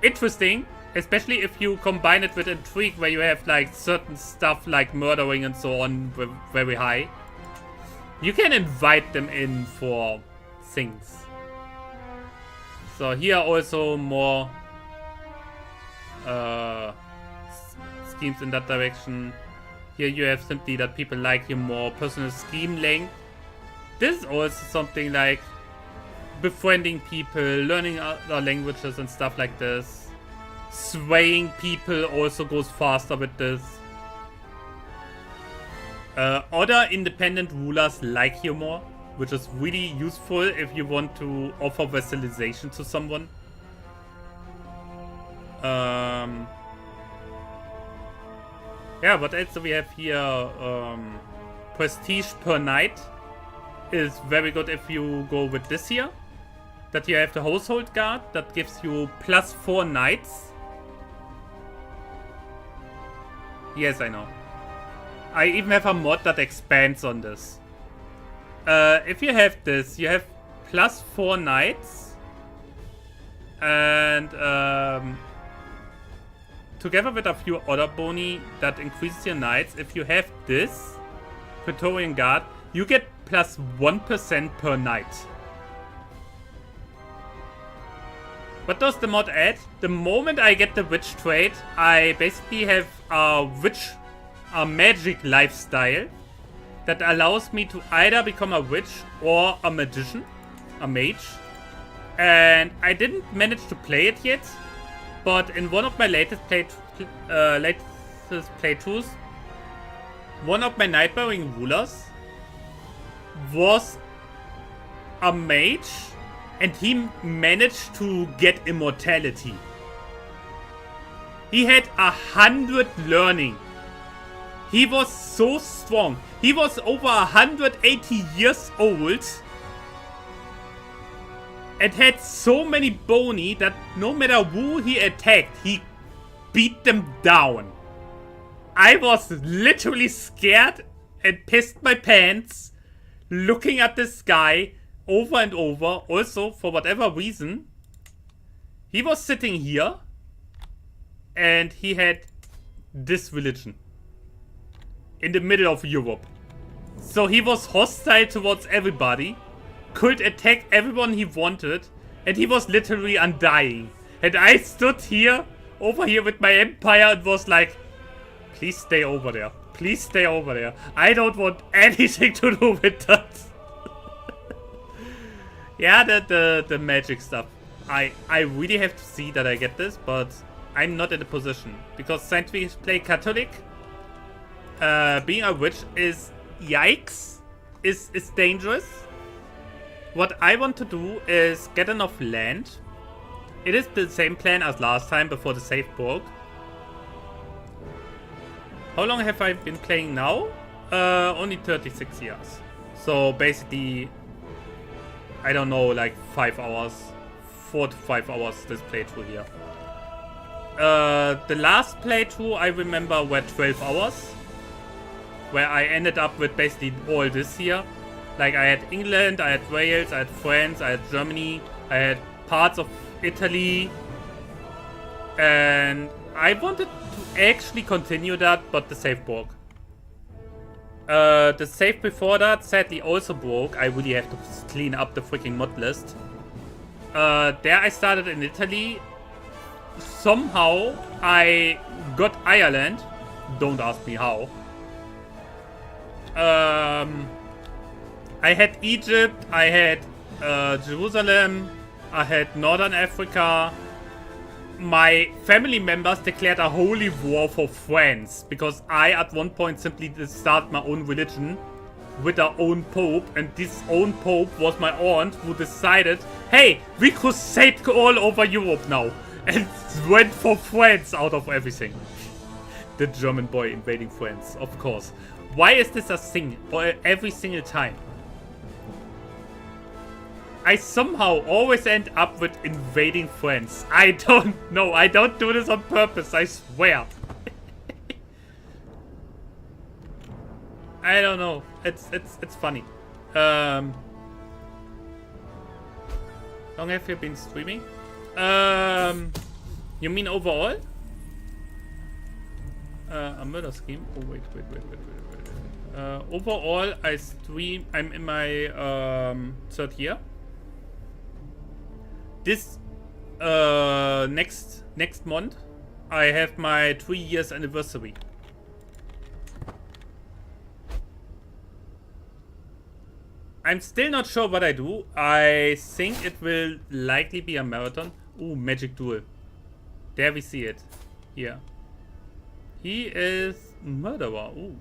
interesting, especially if you combine it with intrigue, where you have like certain stuff like murdering and so on very high. You can invite them in for things. So here also more schemes in that direction. Here you have simply that people like your more personal scheme length. This is also something like befriending people, learning other languages and stuff like this. Swaying people also goes faster with this. Other independent rulers like humor, which is really useful if you want to offer vassalization to someone. Yeah, what else do we have here? Prestige per knight is very good if you go with this here. That you have the household guard, that gives you +4 knights. Yes, I know. I even have a mod that expands on this. If you have this, you have +4 knights. And together with a few other boni that increases your knights, if you have this Praetorian Guard, you get +1% per knight. What does the mod add? The moment I get the witch trait, I basically have a magic lifestyle that allows me to either become a witch or a magician, a mage. And I didn't manage to play it yet, but in one of my latest playthroughs, one of my Nightbearing rulers was a mage, and he managed to get immortality. He had 100 learning. He was so strong. He was over 180 years old and had so many boni that no matter who he attacked, he beat them down. I was literally scared and pissed my pants looking at this guy over and over. Also, for whatever reason, he was sitting here and he had this religion in the middle of Europe. So he was hostile towards everybody, could attack everyone he wanted, and he was literally undying. And I stood here, over here with my empire, and was like, please stay over there. Please stay over there. I don't want anything to do with that. Yeah, the magic stuff. I really have to see that I get this, but I'm not in a position. Because scientists play Catholic. Being a witch is yikes. Is dangerous. What I want to do is get enough land. It is the same plan as last time before the save broke. How long have I been playing now? Only 36 years. So basically, I don't know, like 5 hours. 4 to 5 hours this playthrough here. The last playthrough I remember were 12 hours. Where I ended up with basically all this here. Like I had England, I had Wales, I had France, I had Germany, I had parts of Italy. And I wanted to actually continue that, but the save broke. The save before that sadly also broke. I really have to clean up the freaking mod list. There I started in Italy. Somehow I got Ireland. Don't ask me how. I had Egypt, I had Jerusalem, I had Northern Africa. My family members declared a holy war for France because I at one point simply started my own religion with our own pope, and this own pope was my aunt who decided, hey, we crusade all over Europe now, and went for France out of everything. The German boy invading France, of course. Why is this a thing every single time? I somehow always end up with invading France. I don't know. I don't do this on purpose, I swear. I don't know. It's funny. Long have you been streaming? You mean overall? A murder scheme? Oh wait. Overall, I stream. I'm in my 3rd year. This next month, I have my 3 years anniversary. I'm still not sure what I do. I think it will likely be a marathon. Ooh, magic duel. There we see it. Here. He is murderer. Ooh.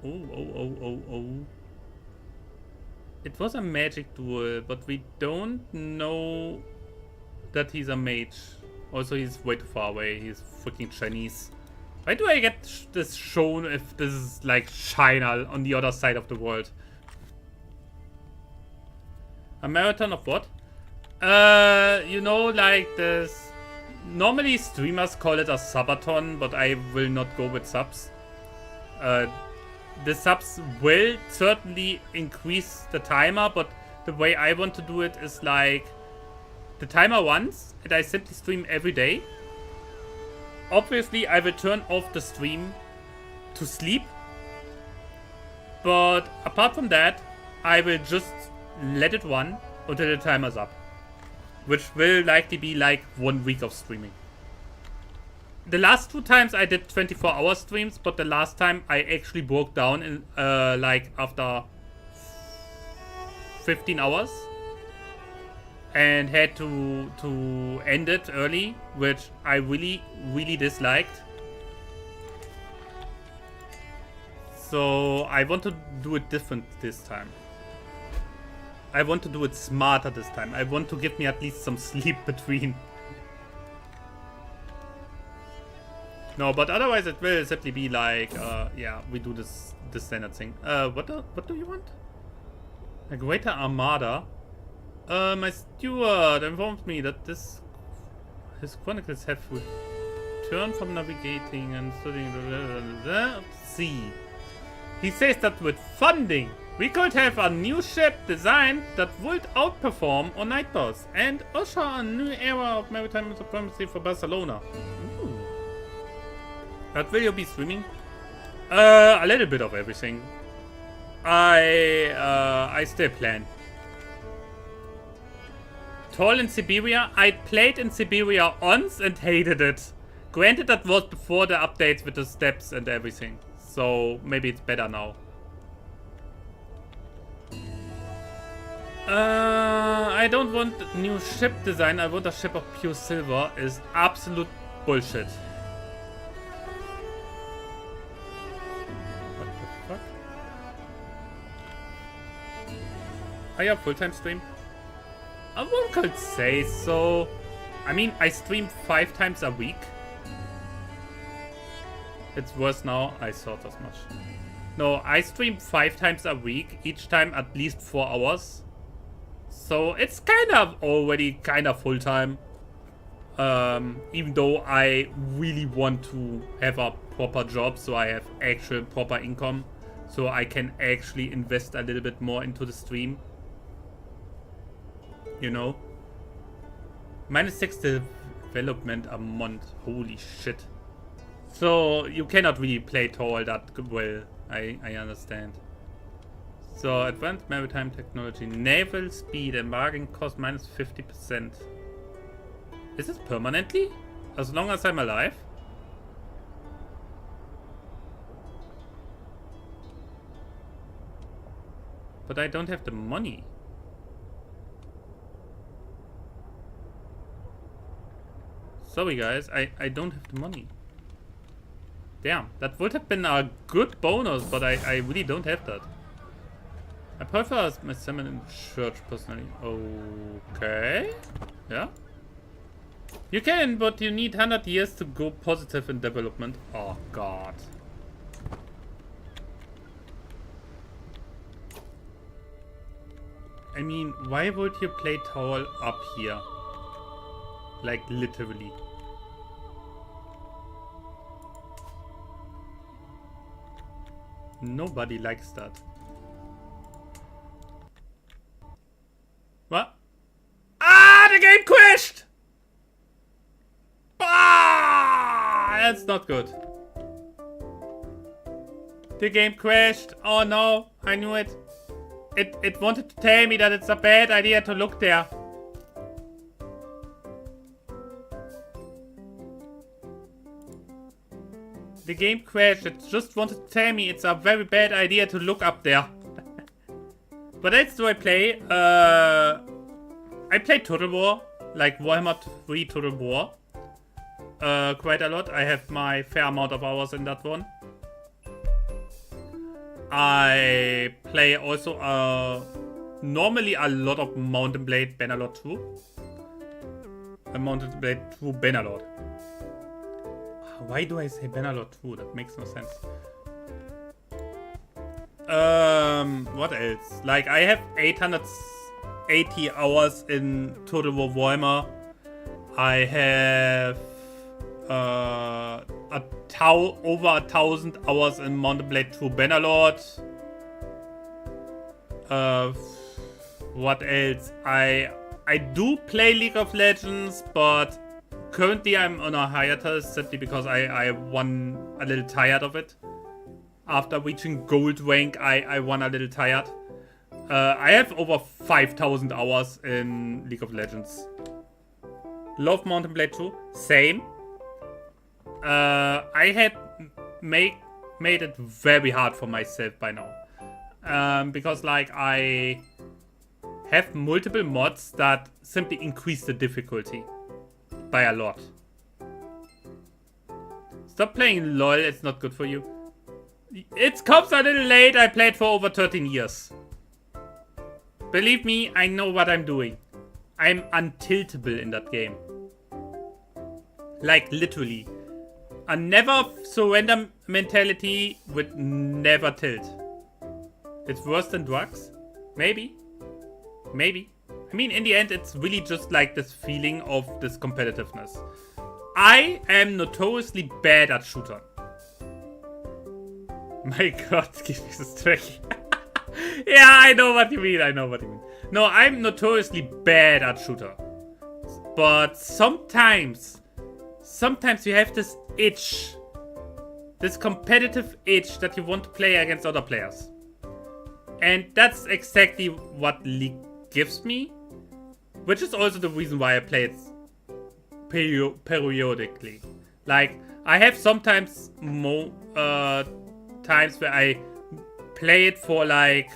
Oh. It was a magic duel, but we don't know that he's a mage. Also, he's way too far away. He's freaking Chinese. Why do I get this shown if this is like China on the other side of the world? A marathon of what? You know, like this. Normally streamers call it a subathon, but I will not go with subs. The subs will certainly increase the timer, but the way I want to do it is like the timer once, and I simply stream every day. Obviously, I will turn off the stream to sleep, but apart from that, I will just let it run until the timer's up, which will likely be like 1 week of streaming. The last 2 times I did 24-hour streams, but the last time I actually broke down in like after 15 hours and had to end it early, which I really disliked. So I want to do it different this time. I want to do it smarter this time. I want to give me at least some sleep between. No, but otherwise it will simply be like, yeah, we do this standard thing. What do you want? A greater armada? My steward informs me that his chronicles have returned from navigating and studying the sea. He says that with funding, we could have a new ship designed that would outperform our night boss and usher a new era of maritime supremacy for Barcelona. Ooh. But will you be streaming? A little bit of everything. I still plan. Tall in Siberia? I played in Siberia once and hated it. Granted, that was before the updates with the steps and everything. So maybe it's better now. I don't want new ship design. I want a ship of pure silver. Is absolute bullshit. What the fuck? Oh yeah, full-time stream? One could say so. I mean, I stream 5 times a week. It's worse now, I thought as much. No, I stream 5 times a week, each time at least 4 hours. So it's kind of already kind of full-time. Even though I really want to have a proper job, so I have actual proper income. So I can actually invest a little bit more into the stream. You know? -6 development a month. Holy shit. So you cannot really play tall that well. I understand. So advanced maritime technology, naval speed and bargain cost -50%. Is this permanently? As long as I'm alive? But I don't have the money. Sorry guys, I don't have the money. Damn, that would have been a good bonus, but I really don't have that. I prefer my salmon in church personally. Okay. Yeah. You can, but you need 100 years to go positive in development. Oh god. I mean, why would you play tall up here? Like, literally. Nobody likes that. What? Ah, the game crashed! Ah, that's not good. The game crashed. Oh no, I knew it. It wanted to tell me that it's a bad idea to look there. The game crashed. It just wanted to tell me it's a very bad idea to look up there. What else do I play? I play Total War. Like Warhammer 3 Total War. Quite a lot. I have my fair amount of hours in that one. I play also normally a lot of Mountain Blade Bannerlord 2. Mountain Blade 2 Bannerlord. Why do I say Bannerlord 2? That makes no sense. What else? Like, I have 880 hours in Total War Warhammer. I have over 1,000 hours in Mountain Blade 2 Bannerlord. What else? I do play League of Legends, but currently I'm on a hiatus simply because I won a little tired of it. After reaching gold rank, I won a little tired. I have over 5,000 hours in League of Legends. Love Mountain Blade 2, same. I had made it very hard for myself by now. Because like I have multiple mods that simply increase the difficulty by a lot. Stop playing LOL, it's not good for you. It comes a little late, I played for over 13 years. Believe me, I know what I'm doing. I'm untiltable in that game. Like, literally. A never surrender mentality would never tilt. It's worse than drugs? Maybe. Maybe. I mean, in the end, it's really just like this feeling of this competitiveness. I am notoriously bad at shooter. My god, give me this trick. Yeah, I know what you mean, I know what you mean. No, I'm notoriously bad at shooter. But sometimes you have this itch. This competitive itch that you want to play against other players. And that's exactly what League gives me. Which is also the reason why I play it periodically. Like, I have sometimes more times where I play it for like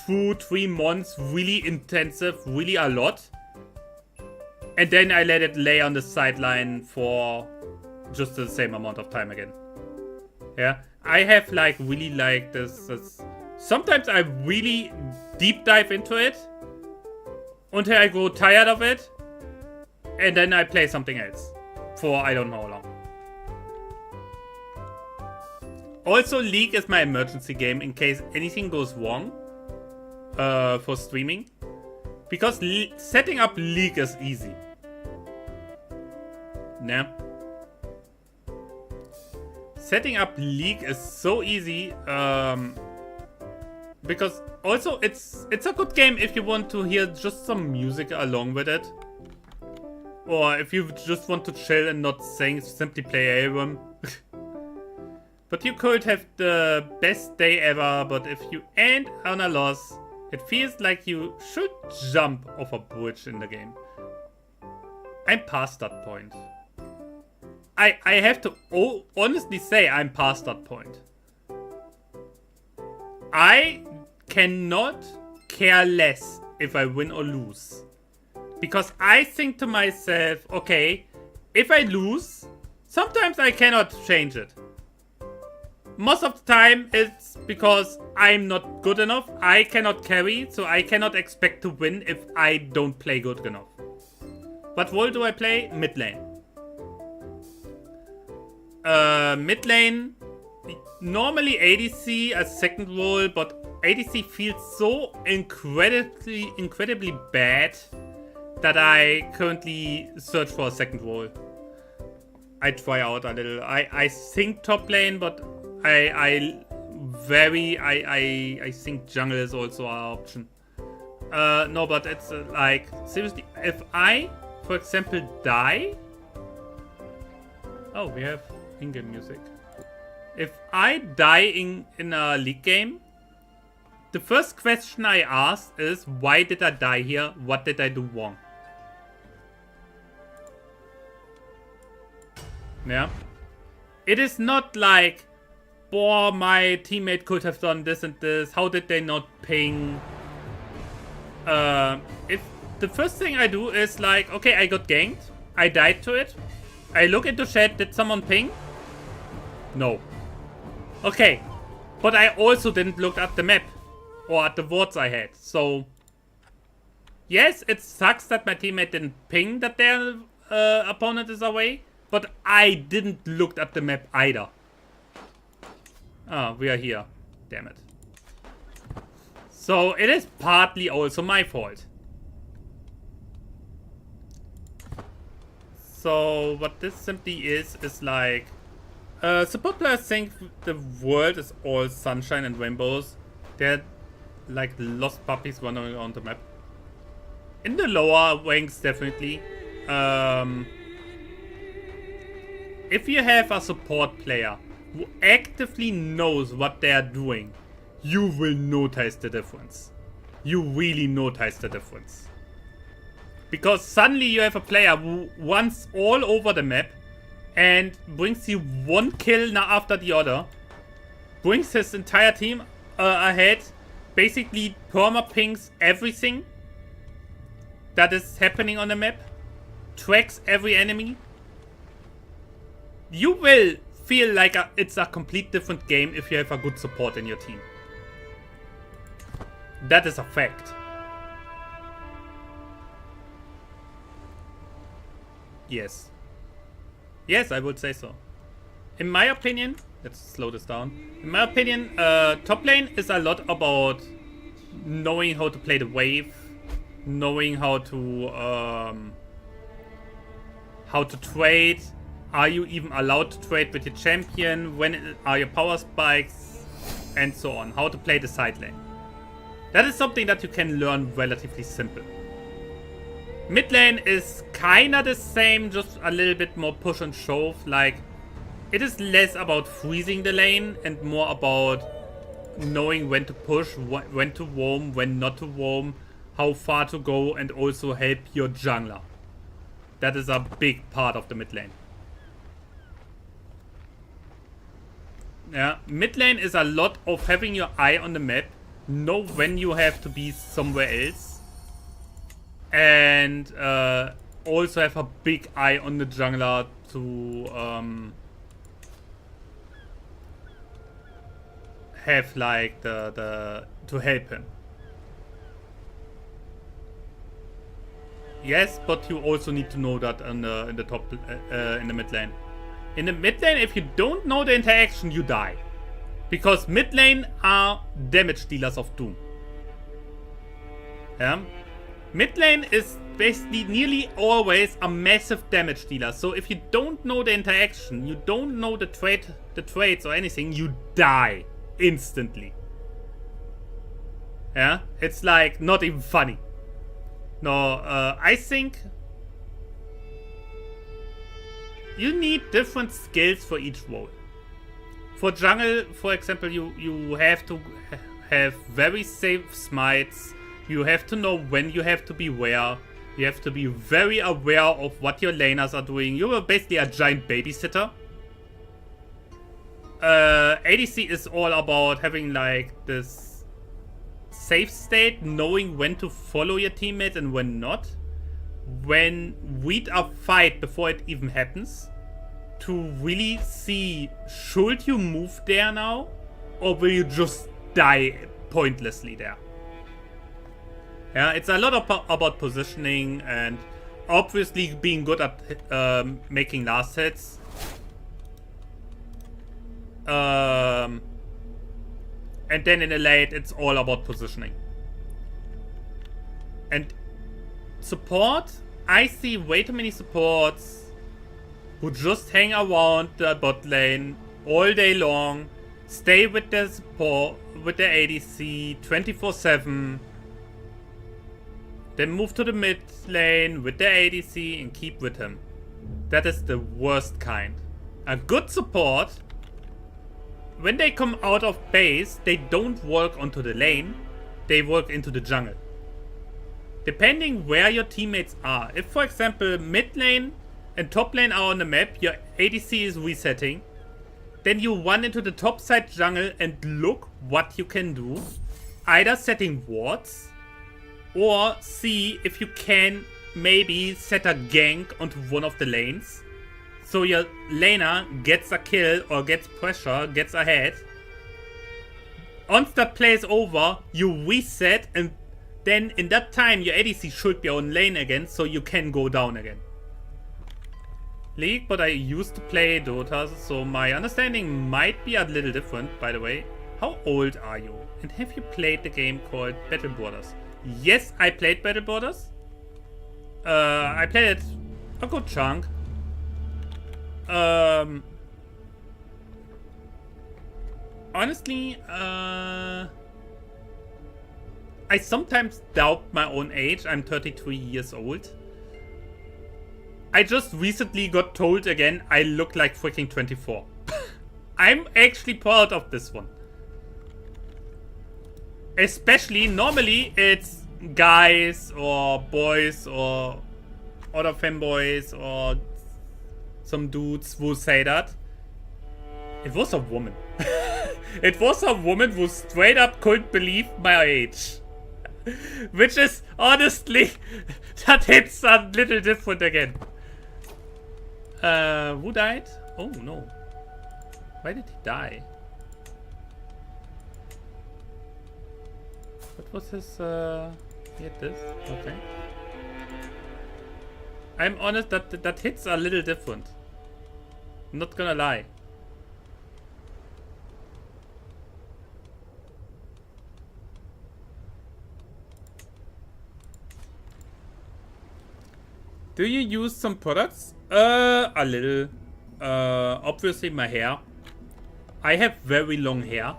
2-3 months, really intensive, really a lot. And then I let it lay on the sideline for just the same amount of time again. Yeah, I have like really like this. Sometimes I really deep dive into it until I grow tired of it, and then I play something else for I don't know how long. Also, League is my emergency game in case anything goes wrong for streaming. Because setting up League is easy. Yeah. Setting up League is so easy. Because also it's a good game if you want to hear just some music along with it. Or if you just want to chill and not sing, simply play album. But you could have the best day ever, but if you end on a loss, it feels like you should jump off a bridge in the game. I'm past that point. I have to honestly say I'm past that point. I cannot care less if I win or lose. Because I think to myself, okay, if I lose, sometimes I cannot change it. Most of the time it's because I'm not good enough. I cannot carry, so I cannot expect to win if I don't play good enough. What role do I play? Mid lane. Mid lane, normally ADC as second role, but ADC feels so incredibly bad that I currently search for a second role. I try out a little. I think top lane, but I think jungle is also an option. No, but it's like, seriously, if I, for example, die... Oh, we have in-game music. If I die in a League game, the first question I ask is, why did I die here? What did I do wrong? Yeah. It is not like, boah, my teammate could have done this and this. How did they not ping? If the first thing I do is like, okay, I got ganked. I died to it. I look into chat. Did someone ping? No. Okay. But I also didn't look at the map. Or at the wards I had. So, yes, it sucks that my teammate didn't ping that their opponent is away. But I didn't look at the map either. Ah, we are here. Damn it. So, it is partly also my fault. So, what this simply is like... support players think the world is all sunshine and rainbows. They're like lost puppies running around the map. In the lower ranks, definitely. If you have a support player who actively knows what they are doing, you will notice the difference. You really notice the difference. Because suddenly you have a player who runs all over the map and brings you one kill after the other, brings his entire team ahead, basically perma-pings everything that is happening on the map, tracks every enemy. You will feel like it's a complete different game if you have a good support in your team. That is a fact. Yes. Yes, I would say so. In my opinion, let's slow this down. In my opinion, top lane is a lot about knowing how to play the wave, knowing how to trade. Are you even allowed to trade with your champion? When are your power spikes? And so on. How to play the side lane. That is something that you can learn relatively simple. Mid lane is kinda the same, just a little bit more push and shove. Like, it is less about freezing the lane and more about knowing when to push, when to roam, when not to roam, how far to go, and also help your jungler. That is a big part of the mid lane. Yeah, mid lane is a lot of having your eye on the map, know when you have to be somewhere else, and also have a big eye on the jungler to have like the to help him. Yes, but you also need to know that in the top in the mid lane. In the mid lane, if you don't know the interaction, you die, because mid lane are damage dealers of doom. Yeah, mid lane is basically nearly always a massive damage dealer. So if you don't know the interaction, you don't know the traits or anything, you die instantly. Yeah, it's like not even funny. No, I think you need different skills for each role. For jungle, for example, you have to have very safe smites. You have to know when you have to be where. You have to be very aware of what your laners are doing. You're basically a giant babysitter. ADC is all about having like this safe state, knowing when to follow your teammates and when not. When read a fight before it even happens. To really see, should you move there now? Or will you just die pointlessly there? Yeah, it's a lot about positioning and obviously being good at making last hits. And then in the late, it's all about positioning. And support, I see way too many supports who just hang around the bot lane all day long, stay with their support, with their ADC 24/7, then move to the mid lane with their ADC and keep with him. That is the worst kind. A good support, when they come out of base, they don't walk onto the lane, they walk into the jungle. Depending where your teammates are. If, for example, mid lane and top lane are on the map, your ADC is resetting, then you run into the top side jungle and look what you can do. Either setting wards, or see if you can maybe set a gank onto one of the lanes. So your laner gets a kill or gets pressure, gets ahead. Once that play is over, you reset, and then in that time your ADC should be on lane again, so you can go down again. League, but I used to play Dota, so my understanding might be a little different, by the way. How old are you? And have you played the game called Battle Borders? Yes, I played Battle Borders. I played it a good chunk. Honestly, I sometimes doubt my own age. I'm 33 years old. I just recently got told again I look like freaking 24. I'm actually proud of this one. Especially, normally it's guys or boys or other femboys or some dudes who say that. It was a woman. It was a woman who straight up couldn't believe my age. Which is, honestly, that hits a little different again. Who died? Oh no. Why did he die? What was his, he had this? Okay. I'm honest, that hits a little different. I'm not gonna lie. Do you use some products? A little. Obviously my hair. I have very long hair.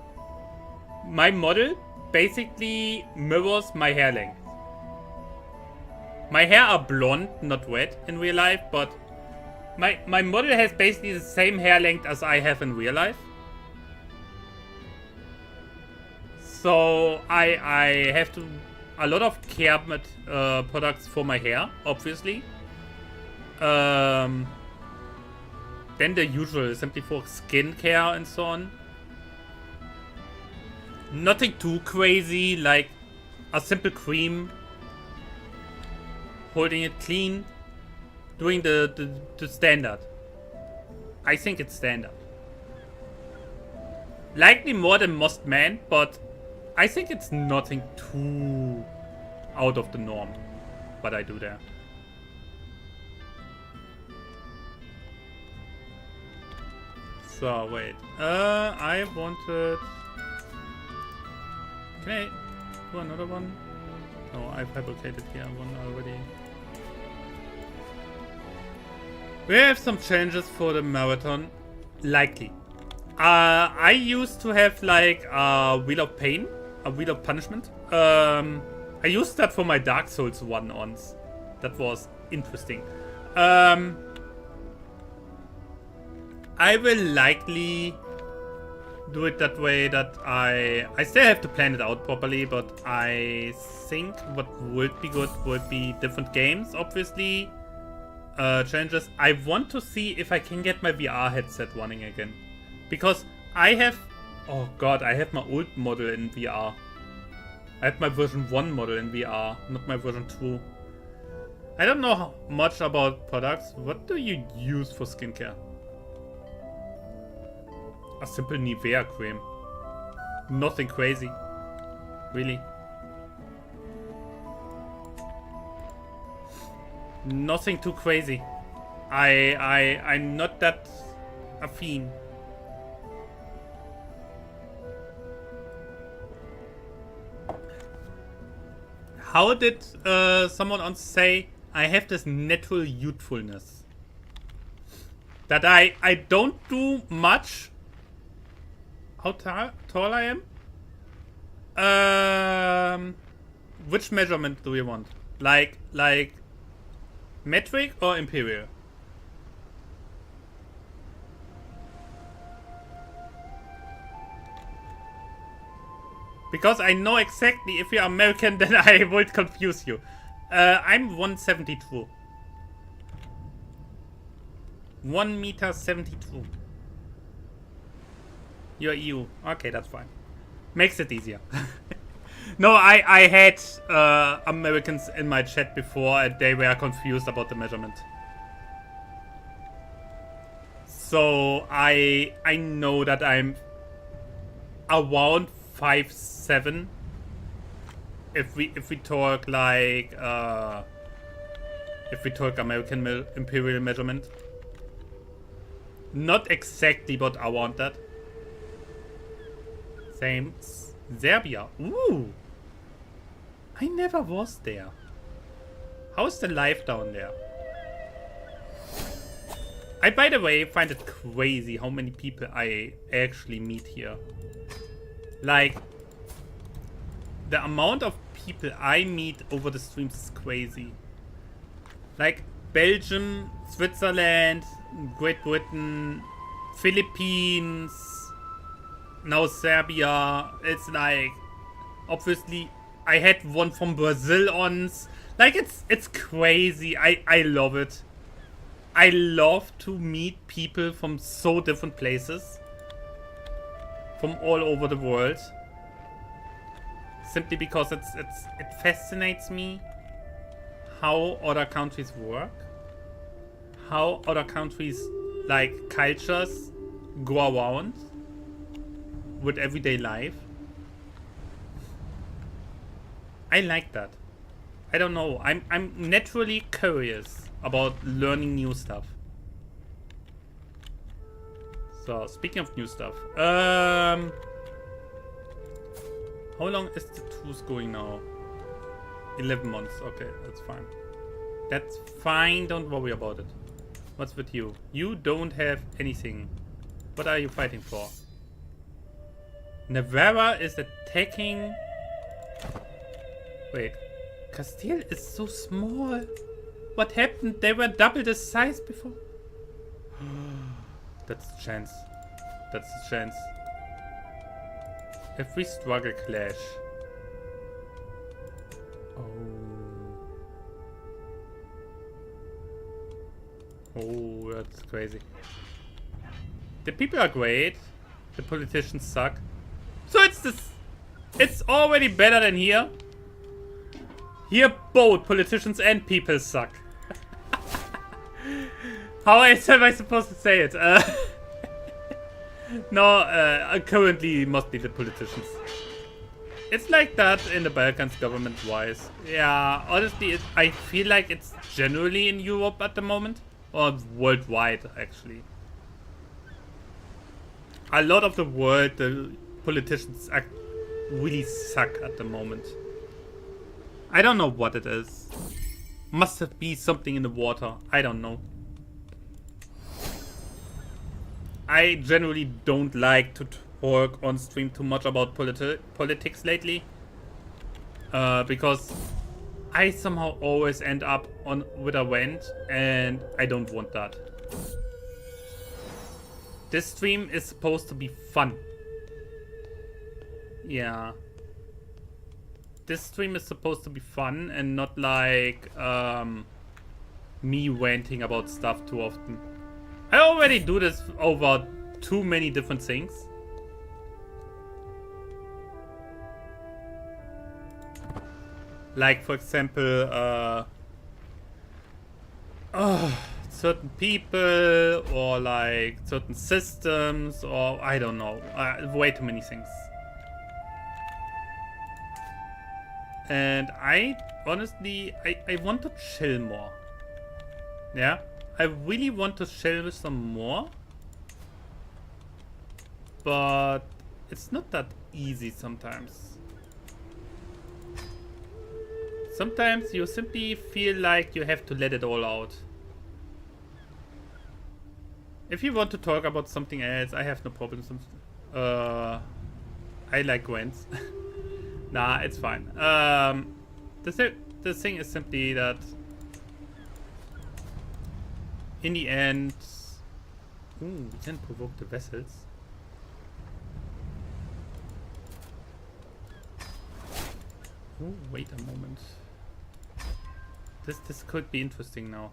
My model basically mirrors my hair length. My hair are blonde, not red in real life, but my model has basically the same hair length as I have in real life. So I have to a lot of care products for my hair, obviously. Then the usual, simply for skin care and so on. Nothing too crazy, like a simple cream, holding it clean. doing the standard. I think it's standard. Likely more than most men, but I think it's nothing too out of the norm what I do there. So wait, I wanted. Can I do another one? No, I fabricated here one already. We have some changes for the marathon, likely. I used to have like a Wheel of Pain, a Wheel of Punishment. I used that for my Dark Souls 1 ons. That was interesting. I will likely do it that way that I still have to plan it out properly, but I think what would be good would be different games, obviously. Changes. I want to see if I can get my VR headset running again. Because I have... Oh god, I have my old model in VR. I have my version 1 model in VR, not my version 2. I don't know much about products. What do you use for skincare? A simple Nivea cream. Nothing crazy. Really. Nothing too crazy. I'm not that affine. How did someone else say I have this natural youthfulness? That I don't do much. How tall I am? Which measurement do you want? Like metric or imperial? Because I know exactly if you're American, then I would confuse you. I'm 172. 1m72. You're EU. Okay, that's fine. Makes it easier. No, I had Americans in my chat before and they were confused about the measurement. So I know that I'm around 5'7". If we talk like if we talk American imperial measurement. Not exactly, but around that. Same. Serbia. Ooh. I never was there. How's the life down there? I, by the way, find it crazy how many people I actually meet here. Like, the amount of people I meet over the streams is crazy. Like, Belgium, Switzerland, Great Britain, Philippines, now Serbia. It's like, obviously, I had one from Brazil ons. Like, it's crazy. I love it. I love to meet people from so different places. From all over the world. Simply because it fascinates me how other countries work. How other countries, like, cultures go around with everyday life. I like that. I don't know. I'm naturally curious about learning new stuff. So, speaking of new stuff, how long is the truce going now? 11 months. Okay, that's fine. That's fine. Don't worry about it. What's with you? You don't have anything. What are you fighting for? Navarra is attacking. Wait, Castile is so small. What happened? They were double the size before. That's the chance. That's the chance. If we struggle clash. Oh, that's crazy. The people are great. The politicians suck. So it's already better than here. Here both politicians and people suck. How am I supposed to say it? No, currently mostly the politicians. It's like that in the Balkans government-wise. Yeah, honestly, I feel like it's generally in Europe at the moment. Or worldwide, actually. A lot of the world, the politicians really suck at the moment. I don't know what it is. Must be something in the water. I don't know. I generally don't like to talk on stream too much about politics lately. Because I somehow always end up with a rant, and I don't want that. This stream is supposed to be fun. Yeah. This stream is supposed to be fun and not like me ranting about stuff too often. I already do this over too many different things. Like, for example, certain people, or like certain systems, or I don't know. Way too many things. And I honestly, I want to chill more. Yeah, I really want to chill some more. But it's not that easy sometimes. Sometimes you simply feel like you have to let it all out. If you want to talk about something else, I have no problems. I like rants. Nah, it's fine. The thing is simply that in the end... Ooh, we can provoke the vessels. Oh, wait a moment. This could be interesting now.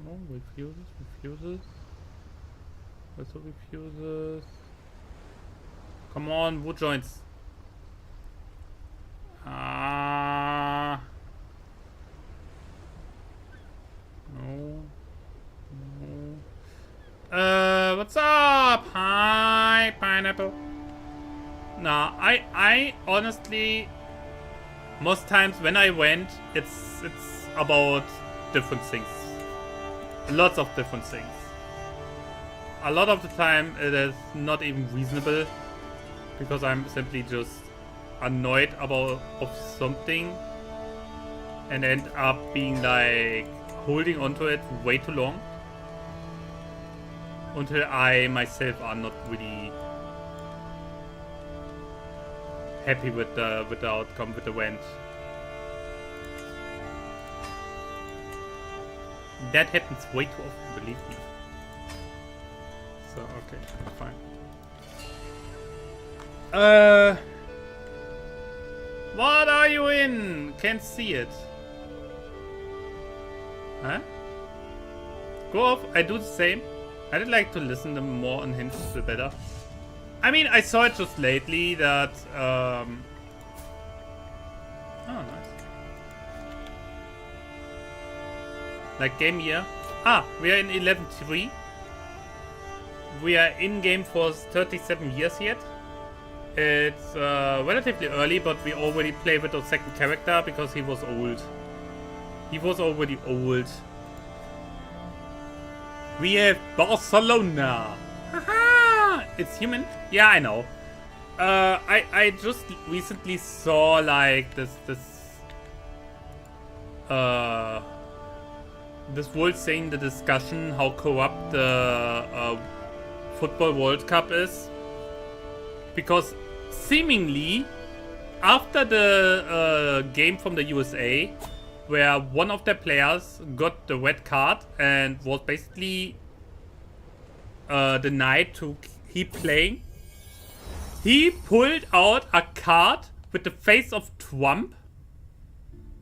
Oh, refuses. Also refuses. Come on, wood joints. Ah. No. No. What's up? Hi, pineapple. Nah, I honestly, most times when I went, it's about different things. Lots of different things. A lot of the time it is not even reasonable, because I'm simply just annoyed of something and end up being like holding onto it way too long until I myself are not really happy with the outcome, with the event. That happens way too often, believe me. So, okay, fine. What are you in? Can't see it. Huh? Go off. I do the same. I'd like to listen to more on hints, the better. I mean, I saw it just lately that, oh, nice. Like game year. Ah, we are in 11.3. We are in game for 37 years yet. It's relatively early, but we already play with our second character because he was old. He was already old. We have Barcelona. Haha! It's human? Yeah, I know. I just recently saw like this world saying the discussion how corrupt the Football World Cup is, because seemingly after the game from the USA, where one of their players got the red card and was basically denied to keep playing, he pulled out a card with the face of Trump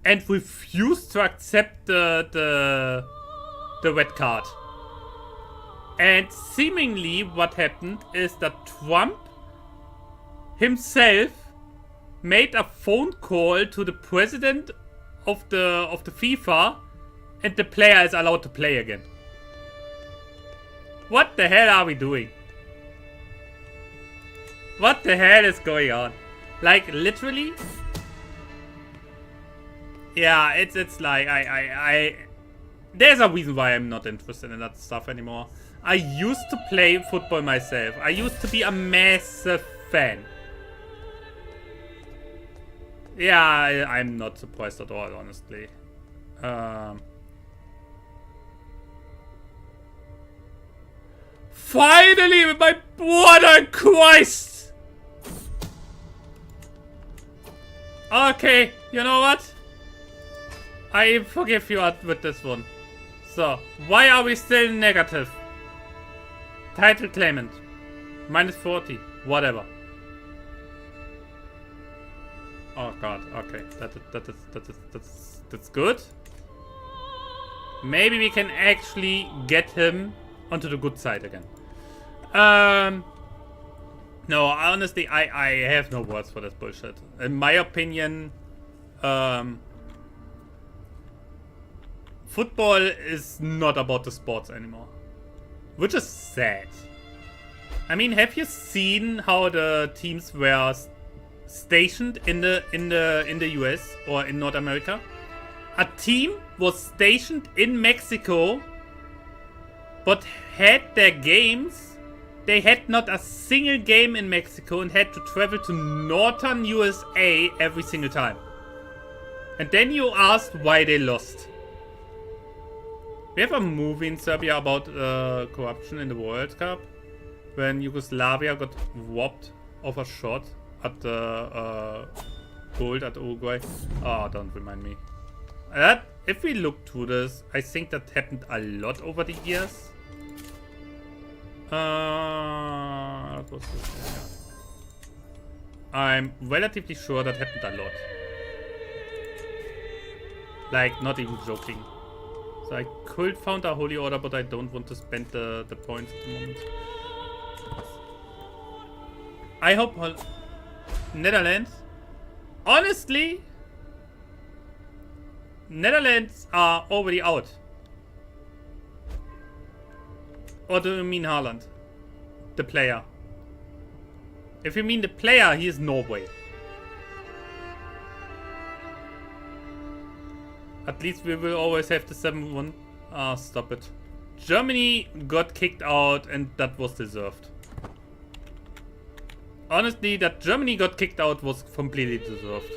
and refused to accept the red card. And seemingly what happened is that Trump himself made a phone call to the president of the FIFA, and the player is allowed to play again. What the hell are we doing? What the hell is going on? Like, literally? Yeah, it's like, there's a reason why I'm not interested in that stuff anymore. I used to play football myself. I used to be a massive fan. Yeah, I'm not surprised at all, honestly. Finally, my brother Christ! Okay, you know what? I forgive you with this one. So, why are we still negative? Title claimant. -40. Whatever. Oh god, okay. That's good. Maybe we can actually get him onto the good side again. No, honestly, I have no words for this bullshit. In my opinion, football is not about the sports anymore. Which is sad. I mean, have you seen how the teams were stationed in the US or in North America? A team was stationed in Mexico, but had their games. They had not a single game in Mexico and had to travel to northern USA every single time. And then you asked why they lost. We have a movie in Serbia about corruption in the World Cup, when Yugoslavia got robbed of a shot at the gold at Uruguay. Oh, don't remind me. If we look through this, I think that happened a lot over the years. What was this? Yeah. I'm relatively sure that happened a lot. Like, not even joking. So I could found a holy order, but I don't want to spend the points at the moment. I hope Netherlands. Honestly, Netherlands are already out. Or do you mean Haaland? The player. If you mean the player, he is Norway. At least we will always have the 7-1. Ah, stop it. Germany got kicked out and that was deserved. Honestly, that Germany got kicked out was completely deserved.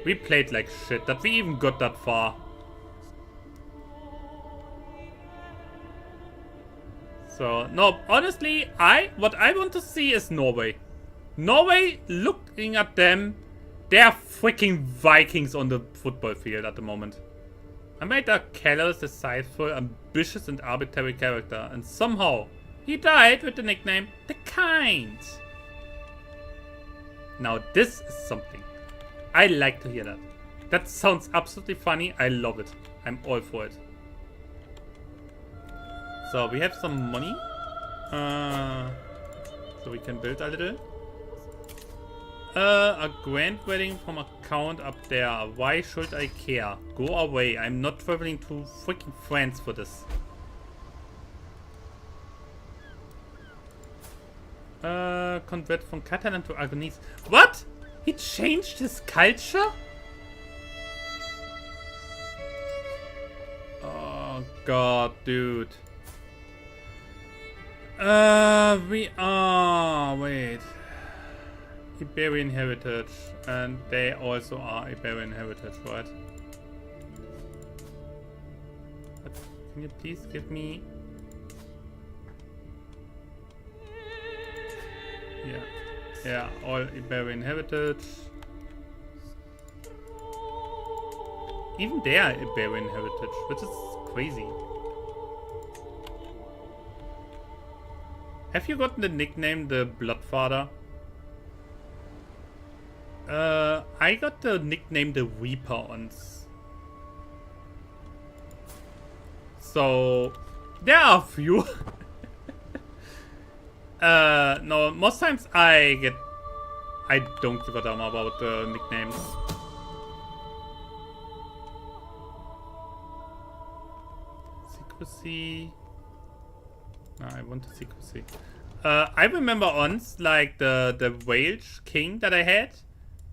We played like shit, that we even got that far. So, no, honestly, what I want to see is Norway. Norway, looking at them, they are freaking Vikings on the football field at the moment. I made a callous, deceitful, ambitious, and arbitrary character, and somehow he died with the nickname The Kind. Now this is something. I like to hear that. That sounds absolutely funny. I love it. I'm all for it. So we have some money. So we can build a little. A grand wedding from a count up there. Why should I care? Go away. I'm not traveling to freaking France for this. Convert from Catalan to Aragonese. What? He changed his culture? Oh god, dude. We are... wait. Iberian heritage, and they also are Iberian heritage, right? But can you please give me... yeah, all Iberian heritage. Even they are Iberian heritage, which is crazy. Have you gotten the nickname the Bloodfather? I got the nickname the Reaper once. So, there are a few. No, most times I I don't give a damn about the nicknames. Secrecy. No, I want the secrecy. I remember once, like, the Welsh king that I had,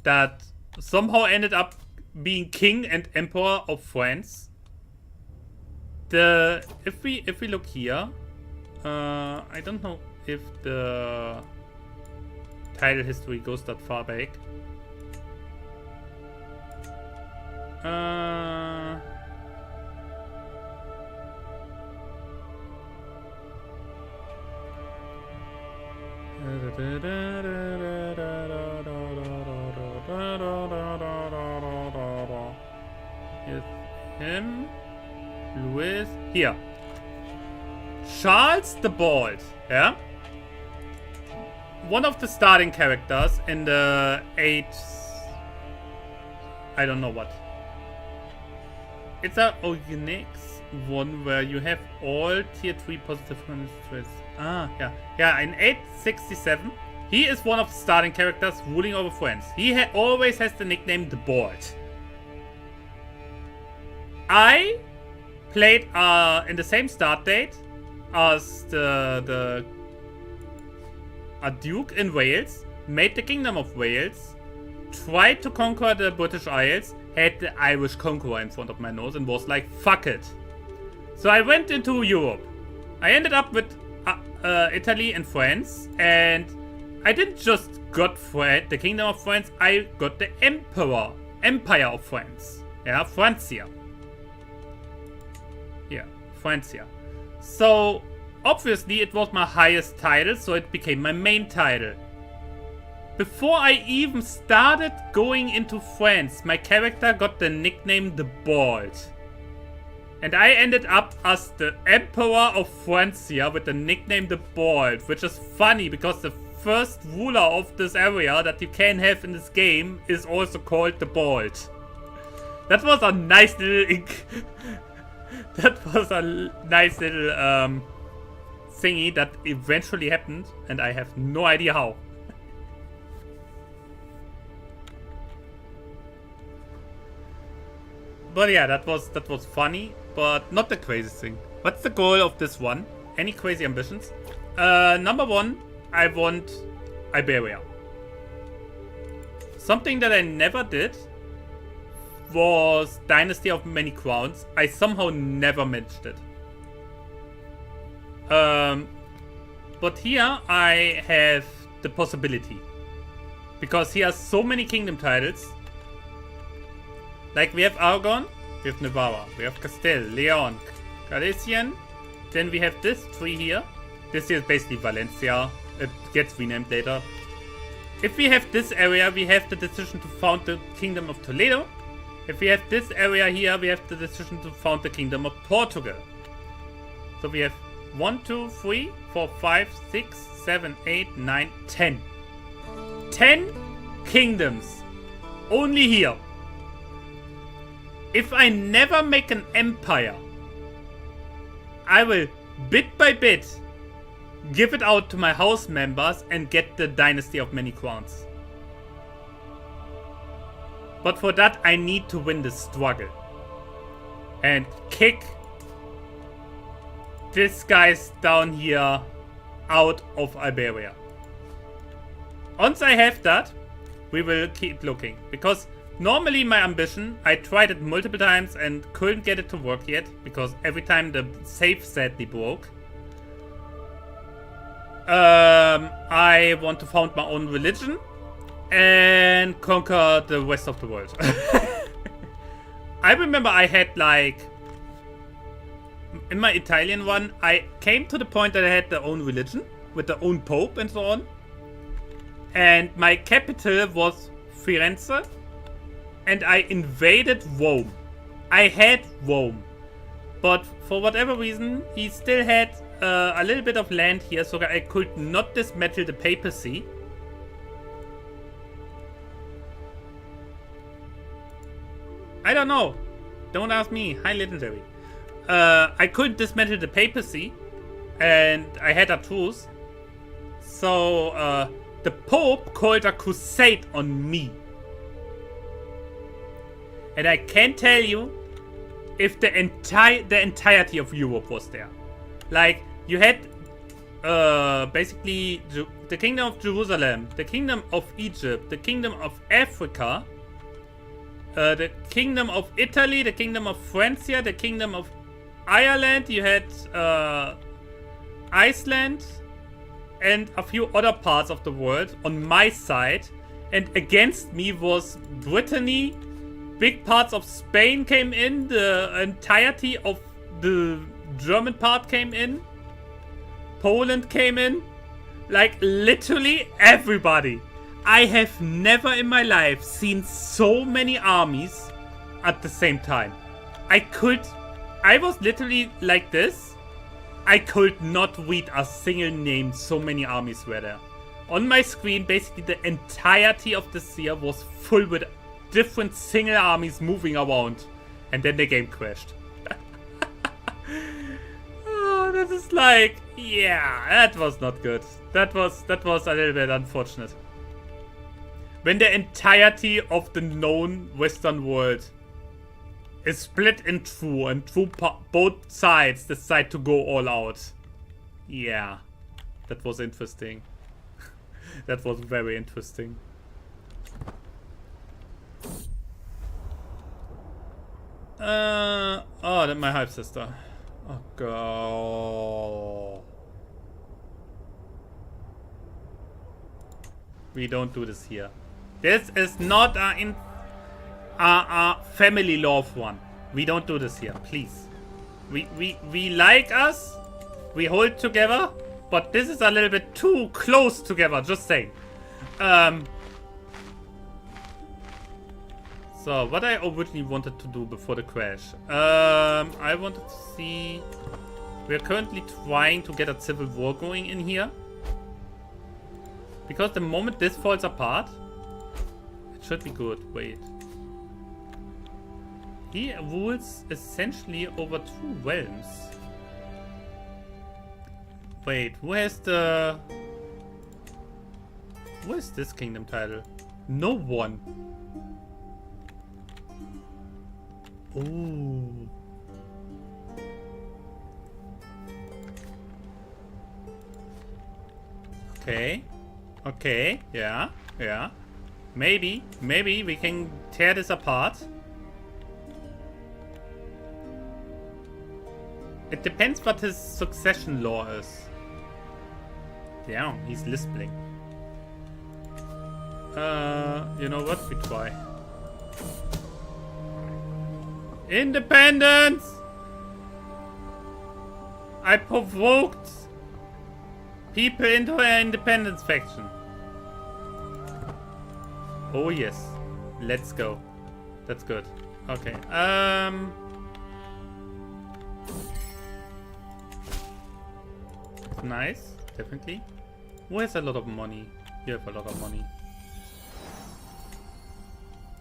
that somehow ended up being king and emperor of France. If we look here, I don't know if the title history goes that far back. Here's him. Louis. Here. Charles the Bald. Yeah? One of the starting characters in the 8th... I don't know what. It's a Organics one where you have all tier 3 positive stress. Ah, yeah. Yeah, in 867, he is one of the starting characters ruling over France. He always has the nickname the Bald. I played in the same start date as a duke in Wales, made the Kingdom of Wales, tried to conquer the British Isles, had the Irish conqueror in front of my nose and was like, fuck it. So I went into Europe. I ended up with Italy and France, and I didn't just got the Kingdom of France, I got the Empire of France. Yeah, Francia. Yeah, Francia. So, obviously it was my highest title, so it became my main title. Before I even started going into France, my character got the nickname the Bald. And I ended up as the Emperor of Francia with the nickname the Bald, which is funny because the first ruler of this area that you can have in this game is also called the Bald. That was a nice little... that was a nice little thingy that eventually happened, and I have no idea how. But yeah, that was funny, but not the craziest thing. What's the goal of this one? Any crazy ambitions? Number one, I want Iberia. Something that I never did was Dynasty of Many Crowns. I somehow never managed it. But here I have the possibility. Because he has so many kingdom titles. Like we have Aragon, we have Navarra, we have Castile, Leon, Galician. Then we have this tree here. This here is basically Valencia. It gets renamed later. If we have this area, we have the decision to found the Kingdom of Toledo. If we have this area here, we have the decision to found the Kingdom of Portugal. So we have 1, 2, 3, 4, 5, 6, 7, 8, 9, 10. 10 kingdoms. Only here. If I never make an empire, I will, bit by bit, give it out to my house members and get the Dynasty of Many Crowns. But for that, I need to win the struggle. And kick these guys down here out of Iberia. Once I have that, we will keep looking. Because normally my ambition, I tried it multiple times and couldn't get it to work yet. Because every time the save sadly broke. I want to found my own religion and conquer the rest of the world. I remember I had like, in my Italian one, I came to the point that I had their own religion with their own pope and so on. And my capital was Firenze. And I invaded Rome. I had Rome. But for whatever reason, he still had a little bit of land here, so I could not dismantle the papacy. I don't know. Don't ask me. Hi, Legendary. I couldn't dismantle the papacy, and I had a truce. So the Pope called a crusade on me. And I can't tell you if the entirety of Europe was there. Like, you had basically the Kingdom of Jerusalem, the Kingdom of Egypt, the Kingdom of Africa, the Kingdom of Italy, the Kingdom of Francia, the Kingdom of Ireland, you had Iceland, and a few other parts of the world on my side. And against me was Brittany, big parts of Spain came in, the entirety of the German part came in, Poland came in, like literally everybody. I have never in my life seen so many armies at the same time. I was literally like this. I could not read a single name, so many armies were there. On my screen, basically the entirety of the sphere was full with different single armies moving around. And then the game crashed. Oh, that is like, yeah, that was not good. That was a little bit unfortunate. When the entirety of the known Western world is split in two, and both sides decide to go all out. Yeah, that was interesting. That was very interesting. Oh, that's my half sister. Oh god. We don't do this here. This is not a family love one. We don't do this here, please. We like us. We hold together, but this is a little bit too close together, just saying. So, what I originally wanted to do before the crash. I wanted to see... We're currently trying to get a civil war going in here. Because the moment this falls apart, it should be good. Wait. He rules essentially over 2 realms. Wait, who has the... Who is this kingdom title? No one. Ooh. Okay. Okay, yeah, yeah. Maybe we can tear this apart. It depends what his succession law is. Damn, he's lisping. You know what? We try. Independence! I provoked people into an independence faction. Oh yes. Let's go. That's good. Okay. Nice. Definitely. Who has a lot of money? You have a lot of money.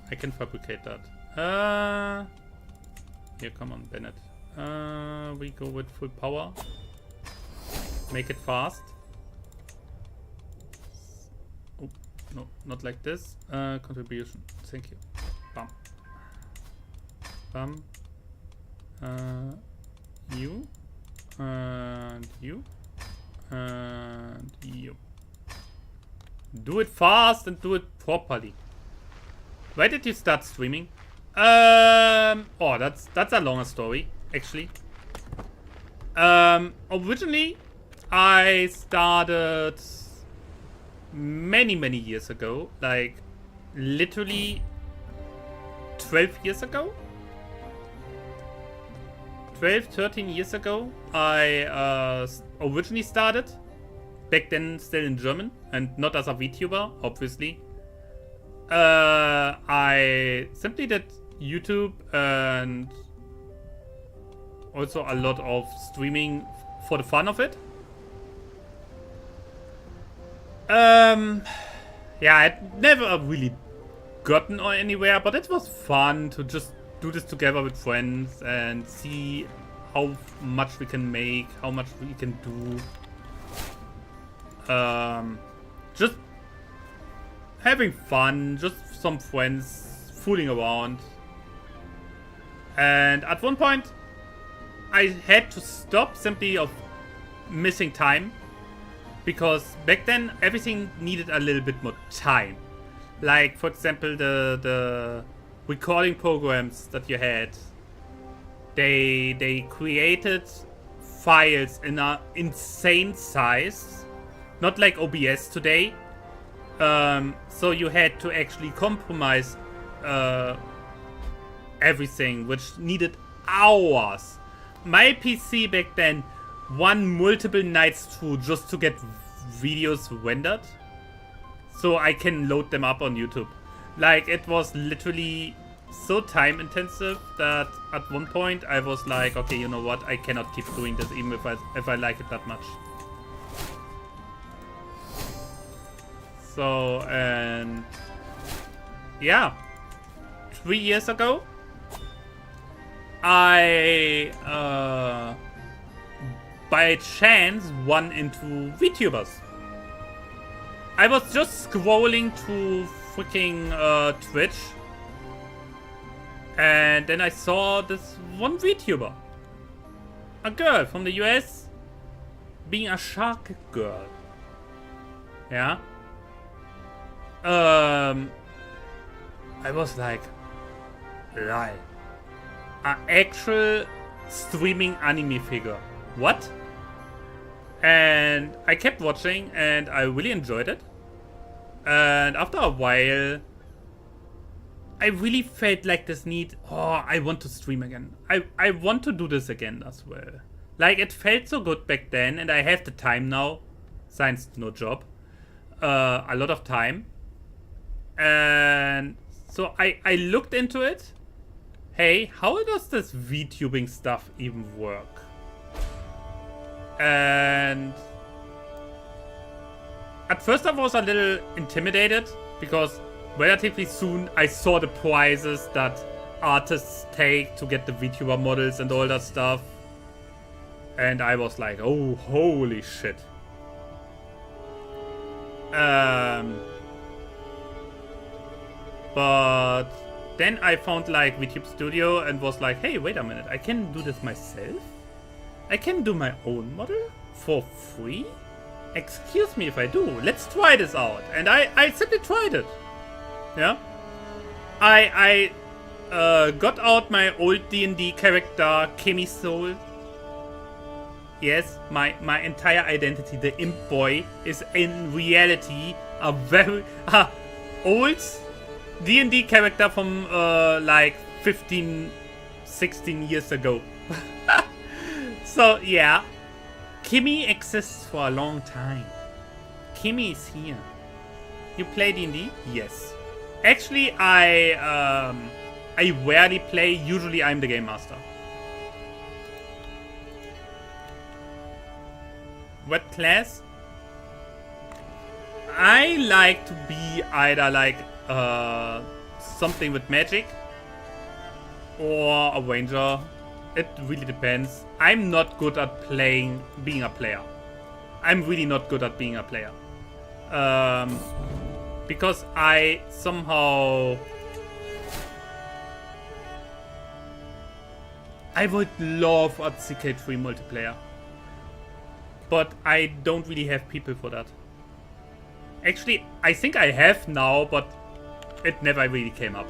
I can fabricate that. Here, come on, Bennett. We go with full power. Make it fast. Oh, no, not like this. Contribution. Thank you. Bam. Bam. You. And you. And you. Do it fast and do it properly. Why did you start streaming? Oh, that's a longer story, actually. Originally, I started many years ago, like literally 12 years ago. 12, 13 years ago, I originally started. Back then, still in German, and not as a VTuber, obviously. I simply did YouTube and also a lot of streaming for the fun of it. Yeah, I'd never really gotten anywhere, but it was fun to just do this together with friends and see how much we can make, how much we can do. Just having fun, just some friends fooling around. And at one point, I had to stop simply of missing time. Because back then, everything needed a little bit more time. Like, for example, the recording programs that you had. They created files in an insane size. Not like OBS today. So you had to actually compromise everything, which needed hours. My PC back then won multiple nights through just to get videos rendered. So I can load them up on YouTube. Like, it was literally so time intensive that at one point I was like, okay, you know what? I cannot keep doing this even if I like it that much. So, and yeah, 3 years ago, I by chance run into VTubers. I was just scrolling through freaking Twitch, and then I saw this one VTuber, a girl from the US, being a shark girl. Yeah. I was like, lol. An actual streaming anime figure. What? And I kept watching and I really enjoyed it. And after a while, I really felt like this need, oh, I want to stream again. I want to do this again as well. Like, it felt so good back then, and I have the time now. Science, no job. A lot of time. And so I looked into it. Hey, how does this VTubing stuff even work? And at first I was a little intimidated because relatively soon I saw the prizes that artists take to get the VTuber models and all that stuff. And I was like, oh, holy shit. But then I found like VTube Studio and was like, hey, wait a minute, I can do this myself? I can do my own model for free? Excuse me if I do. Let's try this out. And I simply tried it. Yeah. I got out my old D&D character, Kimmy Soul. Yes, my entire identity, the imp boy, is in reality a very old D&D character from like 15, 16 years ago. So yeah, Kimmy exists for a long time. Kimmy is here. You play D&D? Yes. Actually, I rarely play. Usually, I'm the game master. What class? I like to be either like something with magic or a ranger. It really depends. I'm not good at being a player. I'm really not good at being a player. Because I somehow... I would love a CK3 multiplayer. But I don't really have people for that. Actually, I think I have now, but it never really came up.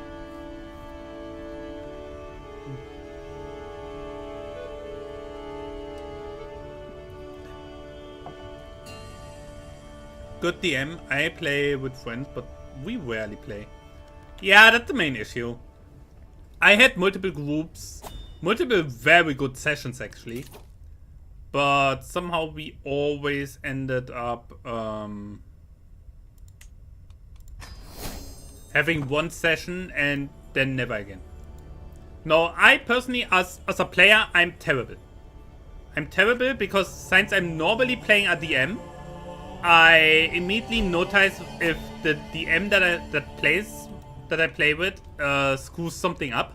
Good DM, I play with friends, but we rarely play. Yeah, that's the main issue. I had multiple groups, multiple very good sessions actually. But somehow we always ended up having one session and then never again. No, I personally, as a player, I'm terrible. I'm terrible because since I'm normally playing a DM, I immediately notice if the DM that I play with screws something up.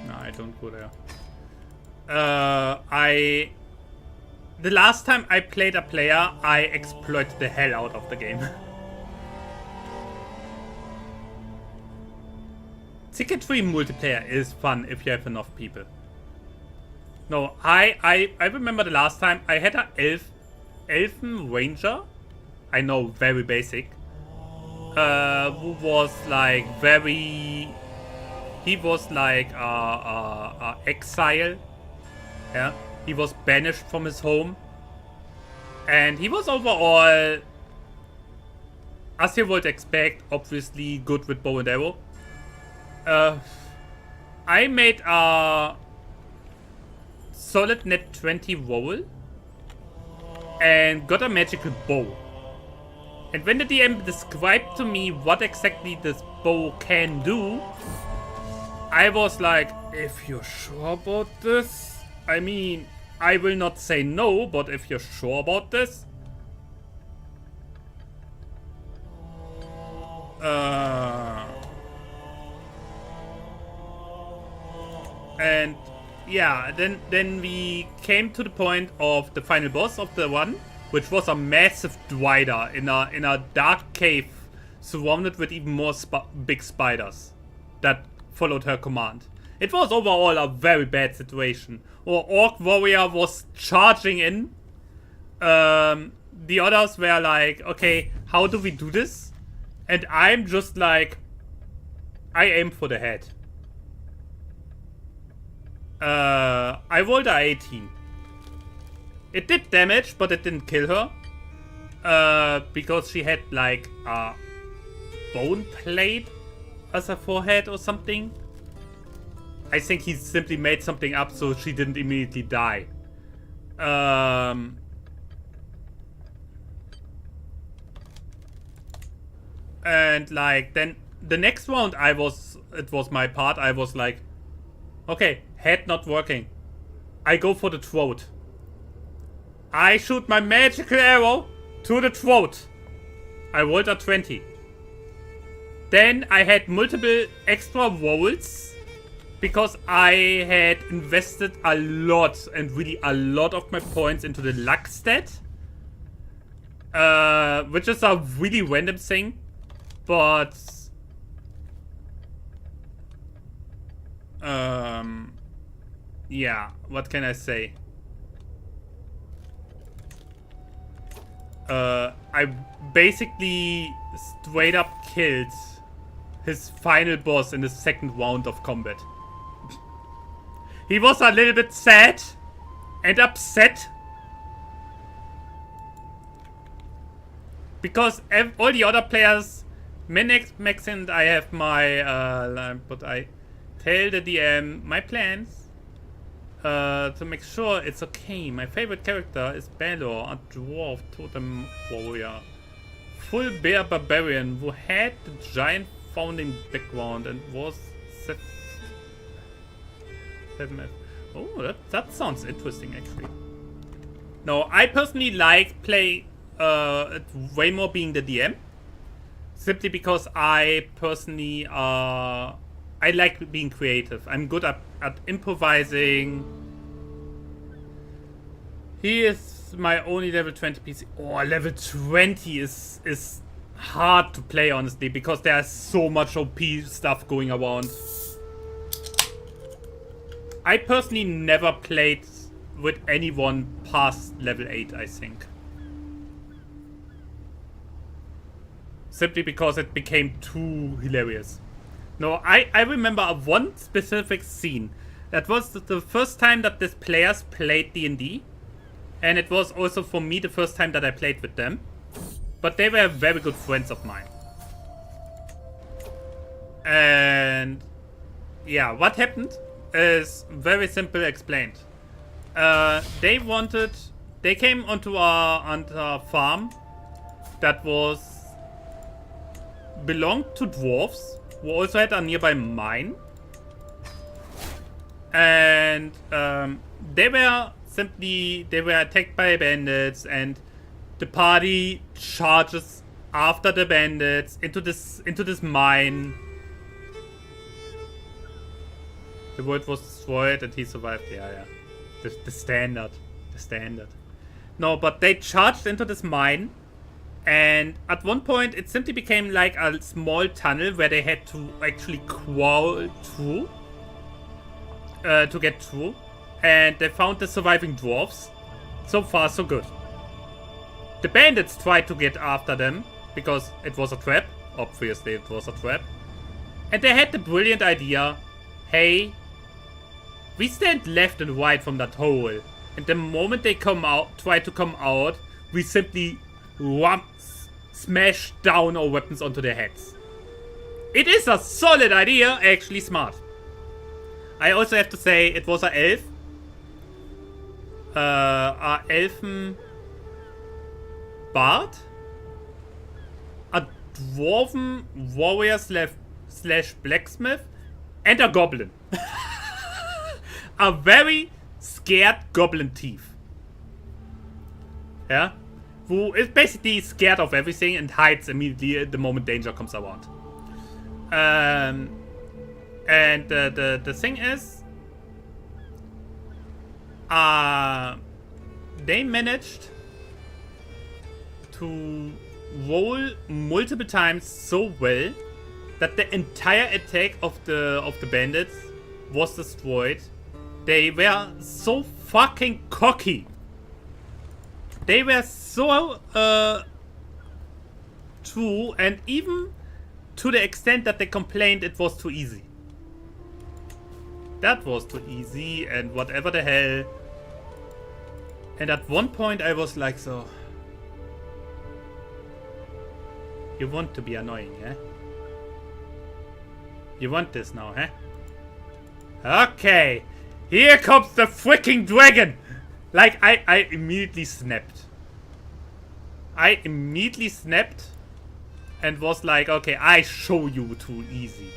No, I don't go there. The last time I played a player, I exploited the hell out of the game. CK3 multiplayer is fun if you have enough people. No, I remember the last time I had a elfen ranger. I know, very basic. Who was like very... He was like a exile. Yeah, he was banished from his home. And he was overall, as you would expect, obviously good with bow and arrow. I made a solid net 20 roll and got a magical bow. And when the DM described to me what exactly this bow can do, I was like, if you're sure about this, I mean, I will not say no, but if you're sure about this, and yeah, then we came to the point of the final boss of the one, which was a massive drider in a dark cave surrounded with even more big spiders that followed her command. It was overall a very bad situation. Our orc warrior was charging in. The others were like, okay, how do we do this? And I'm just like, I aim for the head. I rolled a 18. It did damage, but it didn't kill her. Because she had like a bone plate as a forehead or something. I think he simply made something up so she didn't immediately die. And like then the next round it was my part. I was like, okay, head not working. I go for the throat. I shoot my magical arrow to the throat. I rolled a 20. Then I had multiple extra rolls because I had invested a lot, and really a lot of my points into the luck stat. Which is a really random thing. But... yeah, what can I say? I basically straight up killed his final boss in the second round of combat. He was a little bit sad and upset because all the other players, Max and I have my, but I tell the DM my plans to make sure it's okay. My favorite character is Balor, a dwarf totem warrior, full bear barbarian who had the giant founding background and was oh, that sounds interesting actually. No, I personally like play way more being the DM, simply because I personally I like being creative. I'm good at improvising. He is my only level 20 PC. Oh, level 20 is hard to play, honestly, because there's so much OP stuff going around. I personally never played with anyone past level 8, I think. Simply because it became too hilarious. No, I remember one specific scene. That was the first time that these players played D&D. And it was also for me the first time that I played with them. But they were very good friends of mine. And yeah, what happened is very simple explained. They came onto a farm that belonged to dwarves, who also had a nearby mine. And they were attacked by bandits, and the party charges after the bandits into this mine. The world was destroyed and he survived. Yeah. The standard. No, but they charged into this mine, And at one point, it simply became like a small tunnel where they had to actually crawl through to get through. And they found the surviving dwarves. So far, so good. The bandits tried to get after them because it was a trap. Obviously, it was a trap. And they had the brilliant idea, hey, we stand left and right from that hole. And the moment they try to come out, we simply smash down our weapons onto their heads. It is a solid idea, actually smart. I also have to say, it was an elf. A elfen bard. A dwarven warrior slash blacksmith. And a goblin. A very scared goblin thief. Yeah? Who is basically scared of everything and hides immediately the moment danger comes around. And the thing is, they managed to roll multiple times so well that the entire attack of the bandits was destroyed. They were so fucking cocky. They were so true, and even to the extent that they complained it was too easy. That was too easy and whatever the hell. And at one point I was like, so, you want to be annoying, eh? You want this now, huh? Okay, here comes the freaking dragon. Like, I immediately snapped. I immediately snapped and was like, okay, I show you too easy.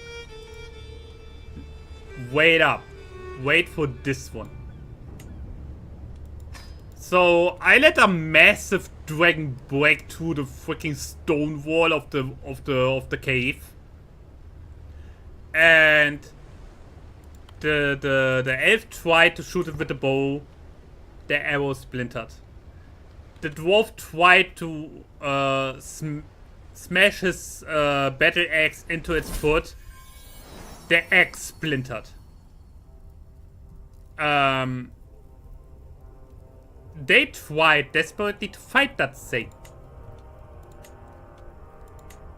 Wait up. Wait for this one. So I let a massive dragon break through the freaking stone wall of the cave. And the elf tried to shoot it with the bow. The arrow splintered. The dwarf tried to smash his battle axe into its foot. The axe splintered. They tried desperately to fight that thing.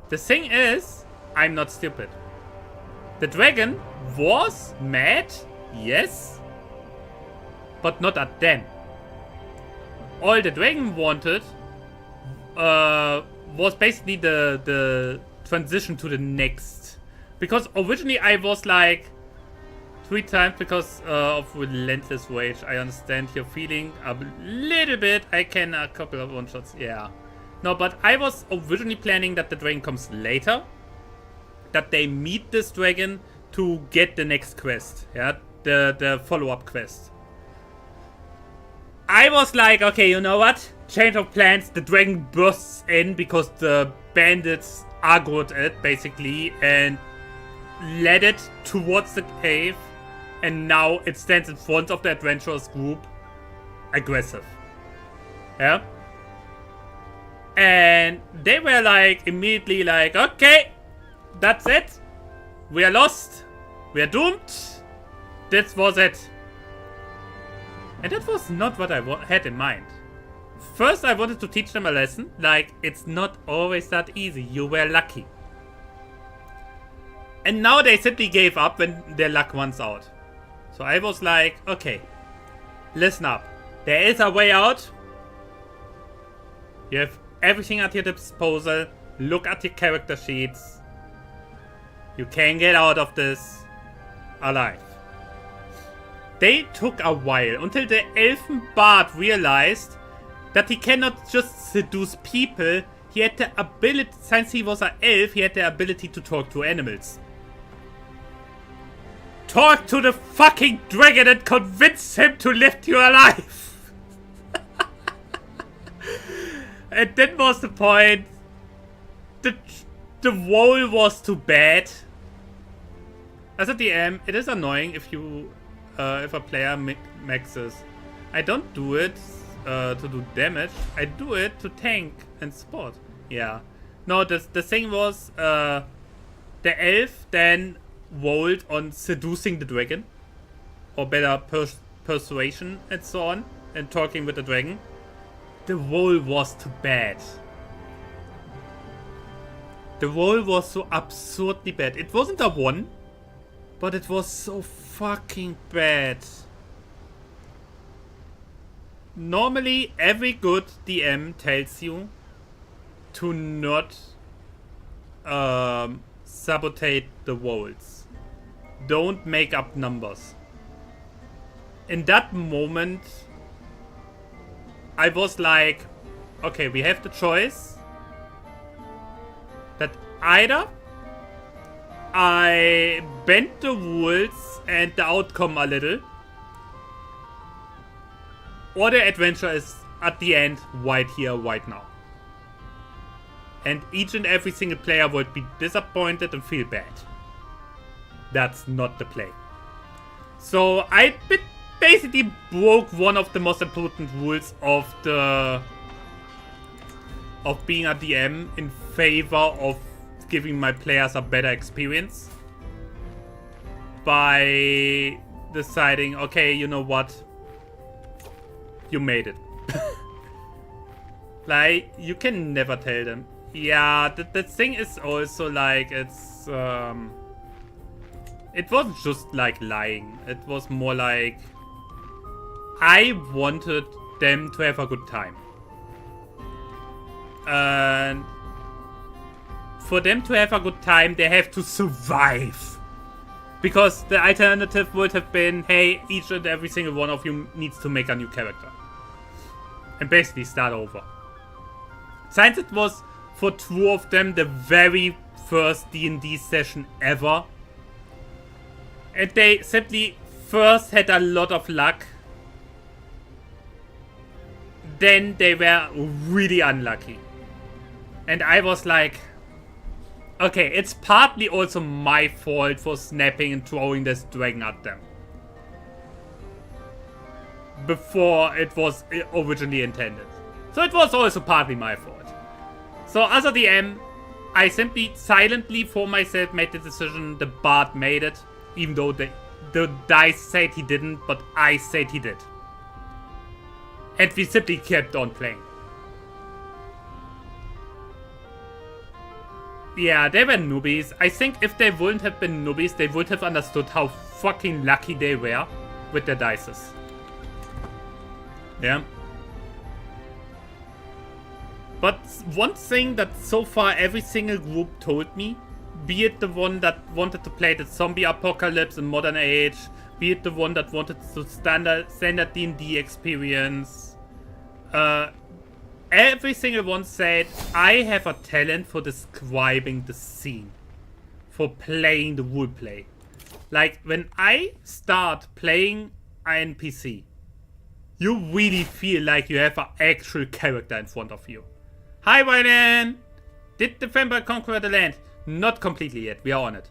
The thing is, I'm not stupid. The dragon was mad, yes, but not at them. All the dragon wanted was basically the transition to the next. Because originally I was like 3 times because of relentless rage. I understand your feeling a little bit. I can a couple of one-shots, yeah. No, but I was originally planning that the dragon comes later. That they meet this dragon to get the next quest, yeah, the follow-up quest. I was like, okay, you know what? Change of plans. The dragon bursts in because the bandits aggroed it, basically, and led it towards the cave. And now it stands in front of the adventurers group, aggressive. Yeah? And they were like, immediately like, okay, that's it. We are lost. We are doomed. This was it. And that was not what I had in mind. First, I wanted to teach them a lesson. Like, it's not always that easy. You were lucky. And now they simply gave up when their luck runs out. So I was like, okay, listen up. There is a way out. You have everything at your disposal. Look at your character sheets. You can get out of this alive. They took a while until the elfen bard realized that he cannot just seduce people. He had the ability, since he was an elf, he had the ability to talk to animals. Talk to the fucking dragon and convince him to lift you alive. And that was the point. The role was too bad. As a DM, it is annoying if you, if a player maxes. I don't do it to do damage. I do it to tank and support. Yeah. No, the thing was, the elf then rolled on seducing the dragon. Or better, persuasion and so on. And talking with the dragon. The roll was too bad. The roll was so absurdly bad. It wasn't a 1. But it was so fucking bad. Normally, every good DM tells you to not sabotage the rolls. Don't make up numbers. In that moment, I was like, okay, we have the choice that either I bend the rules and the outcome a little, or the adventure is at the end right here, right now. And each and every single player would be disappointed and feel bad. That's not the play. So I basically broke one of the most important rules of being a DM in favor of giving my players a better experience. By deciding, okay, you know what? You made it. Like, you can never tell them. Yeah, the thing is also like, it's it wasn't just like lying. It was more like I wanted them to have a good time. And for them to have a good time, they have to survive. Because the alternative would have been, hey, each and every single one of you needs to make a new character. And basically start over. Since it was, for 2 of them, the very first D&D session ever. And they simply first had a lot of luck. Then they were really unlucky. And I was like, okay, it's partly also my fault for snapping and throwing this dragon at them. Before it was originally intended. So it was also partly my fault. So as a DM, I simply silently for myself made the decision the bard made it. Even though the dice said he didn't, but I said he did. And we simply kept on playing. Yeah, they were newbies. I think if they wouldn't have been newbies, they would have understood how fucking lucky they were with their dices. Yeah. But one thing that so far every single group told me, be it the one that wanted to play the zombie apocalypse in modern age, be it the one that wanted to standard D&D experience, every single one said, I have a talent for describing the scene, for playing the roleplay. Like, when I start playing an NPC, you really feel like you have an actual character in front of you. Hi, Wyden! Did the FEMBOY conquer the land? Not completely yet, we are on it.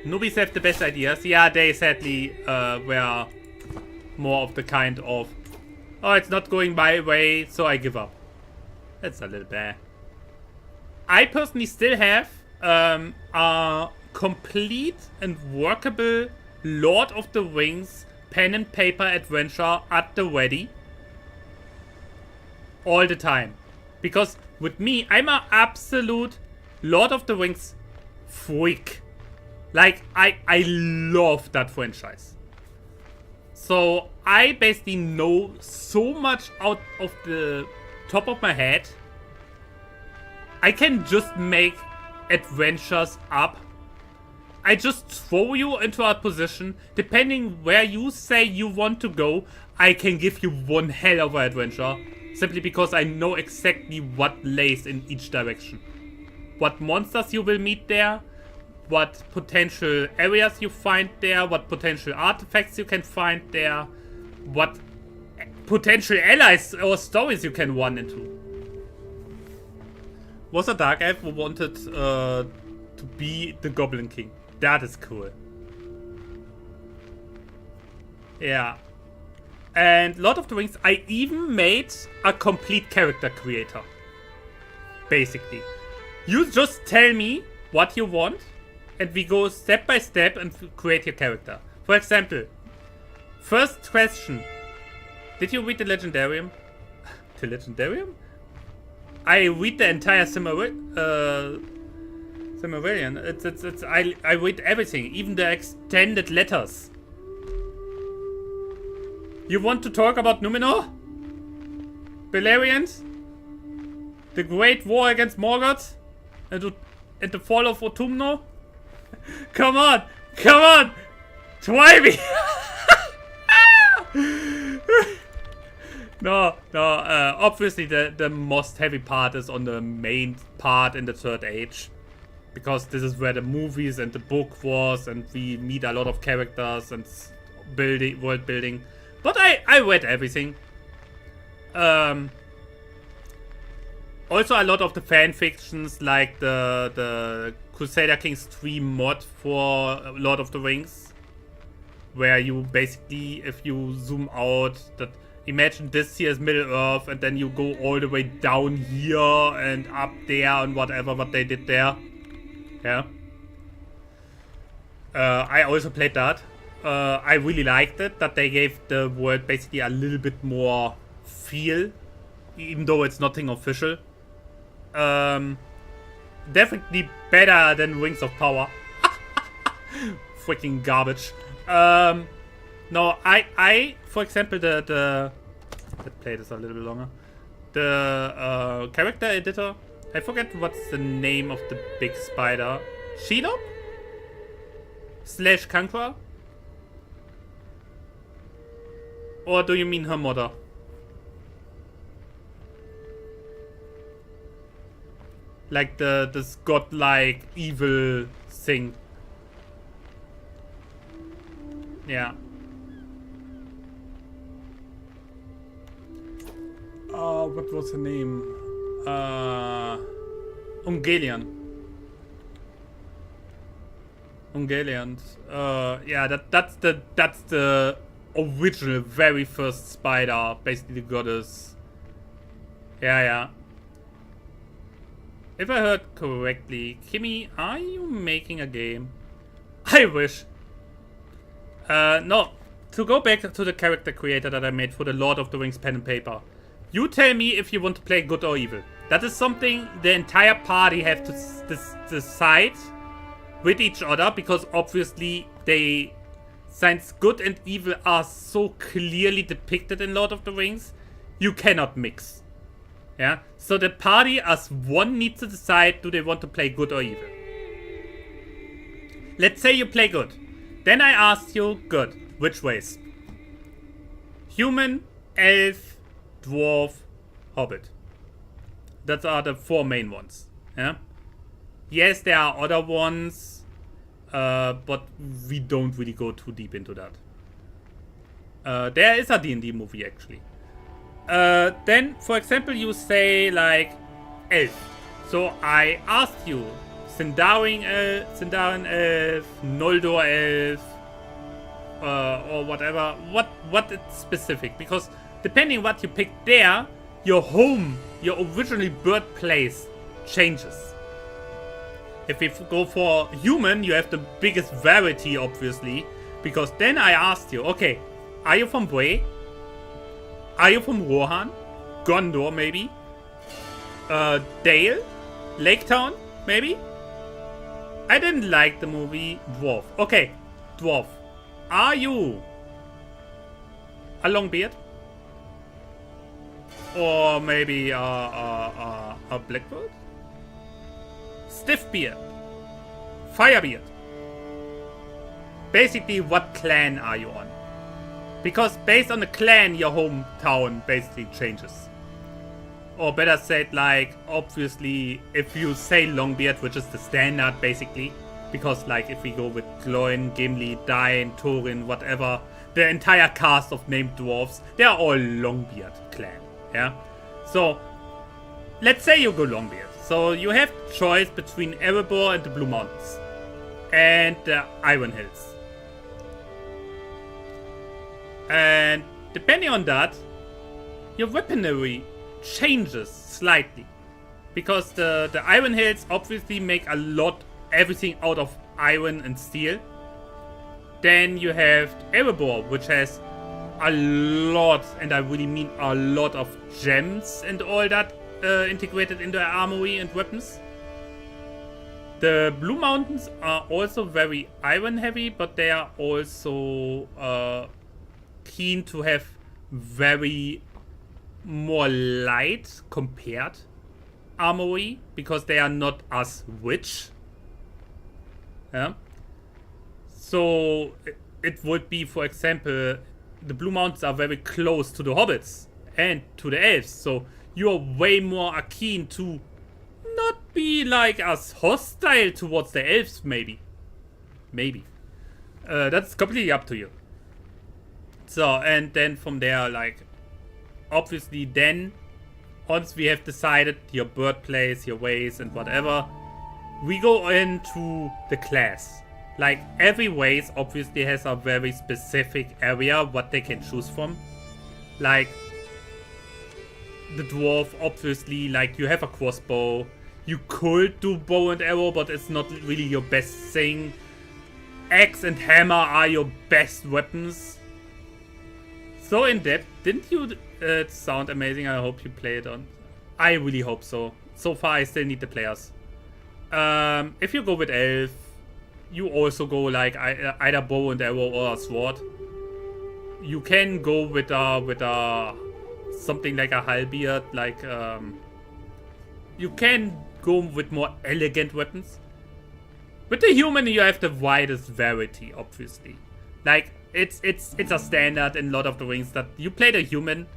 Newbies have the best ideas. Yeah, they sadly were more of the kind of, oh, it's not going my way, so I give up. That's a little bad. I personally still have a complete and workable Lord of the Rings pen and paper adventure at the ready. All the time. Because with me, I'm an absolute Lord of the Rings freak. Like, I love that franchise. So, I basically know so much out of the top of my head. I can just make adventures up. I just throw you into a position. Depending where you say you want to go, I can give you one hell of an adventure. Simply because I know exactly what lays in each direction. What monsters you will meet there. What potential areas you find there. What potential artifacts you can find there. What potential allies or stories you can run into. Was a dark elf who wanted to be the Goblin King. That is cool. Yeah. And Lord of the Rings, I even made a complete character creator. basically. You just tell me what you want, and we go step by step and create your character. For example, first question. Did you read the Legendarium? The Legendarium? I read the entire Silmarillion. I read everything, even the extended letters. You want to talk about Numenor? Beleriand? The Great War against Morgoth? And the fall of Autumno? Come on! Come on! Try me! No, obviously the most heavy part is on the main part in the Third Age. Because this is where the movies and the book was, and we meet a lot of characters and world building. But I read everything. Also a lot of the fan fictions, like the Crusader Kings 3 mod for Lord of the Rings. Where you basically, if you zoom out, that imagine this here is Middle Earth, and then you go all the way down here and up there and whatever what they did there. Yeah. I also played that. I really liked it, that they gave the world basically a little bit more feel, even though it's nothing official. Definitely better than Rings of Power. Freaking garbage. No, I for example, let's play this a little bit longer. The character editor, I forget what's the name of the big spider. Shelob? / Conqueror? Or do you mean her mother? Like this godlike evil thing. Yeah. What was her name? Ungoliant. Yeah, that's the original, very first spider, basically the goddess. Yeah. If I heard correctly, Kimmy, are you making a game? I wish. No. To go back to the character creator that I made for the Lord of the Rings pen and paper. You tell me if you want to play good or evil. That is something the entire party have to decide with each other, because obviously since good and evil are so clearly depicted in Lord of the Rings, you cannot mix. Yeah? So the party as one needs to decide, do they want to play good or evil? Let's say you play good. Then I ask you, good, which ways? Human, elf, dwarf, hobbit. That are the 4 main ones. Yeah. Yes, there are other ones, but we don't really go too deep into that. There is a D&D movie actually. Then, for example, you say like elf. So I ask you, Sindarin elf, Noldor elf, or whatever. What is specific? Because depending what you pick there, your home, your original birthplace changes. If we go for human, you have the biggest variety, obviously, because then I asked you, okay, are you from Bray? Are you from Rohan? Gondor, maybe? Dale? Lake Town, maybe? I didn't like the movie Dwarf. Okay, Dwarf. Are you a long beard? Or maybe a blackbird? Stiff beard. Firebeard. Basically, what clan are you on? Because based on the clan, your hometown basically changes. Or better said, like, obviously, if you say Longbeard, which is the standard, basically, because, like, if we go with Gloin, Gimli, Dain, Thorin, whatever, the entire cast of named dwarves, they are all Longbeard clan, yeah? So, let's say you go Longbeard. So, you have choice between Erebor and the Blue Mountains. And the Iron Hills. And depending on that, your weaponry changes slightly. because the Iron Hills obviously make everything out of iron and steel. Then you have Erebor, which has a lot, and I really mean a lot of gems and all that integrated into their armory and weapons. The Blue Mountains are also very iron heavy, but they are also keen to have very more light compared armory, because they are not as rich. Yeah. So it would be, for example, the Blue Mountains are very close to the hobbits and to the elves, so you're way more keen to not be like as hostile towards the elves, maybe. That's completely up to you. So, and then from there, like, obviously then, once we have decided your birthplace, your ways and whatever, we go into the class. Like, every race obviously has a very specific area what they can choose from. Like, the dwarf, obviously, like, you have a crossbow. You could do bow and arrow, but it's not really your best thing. Axe and hammer are your best weapons. So in depth, didn't you sound amazing? I hope you play it on. I really hope so. So far, I still need the players. If you go with elf, you also go like either bow and arrow or a sword. You can go with something like a halberd, like you can go with more elegant weapons. With the human, you have the widest variety, obviously. Like, it's a standard in Lord of the Rings that you play the human,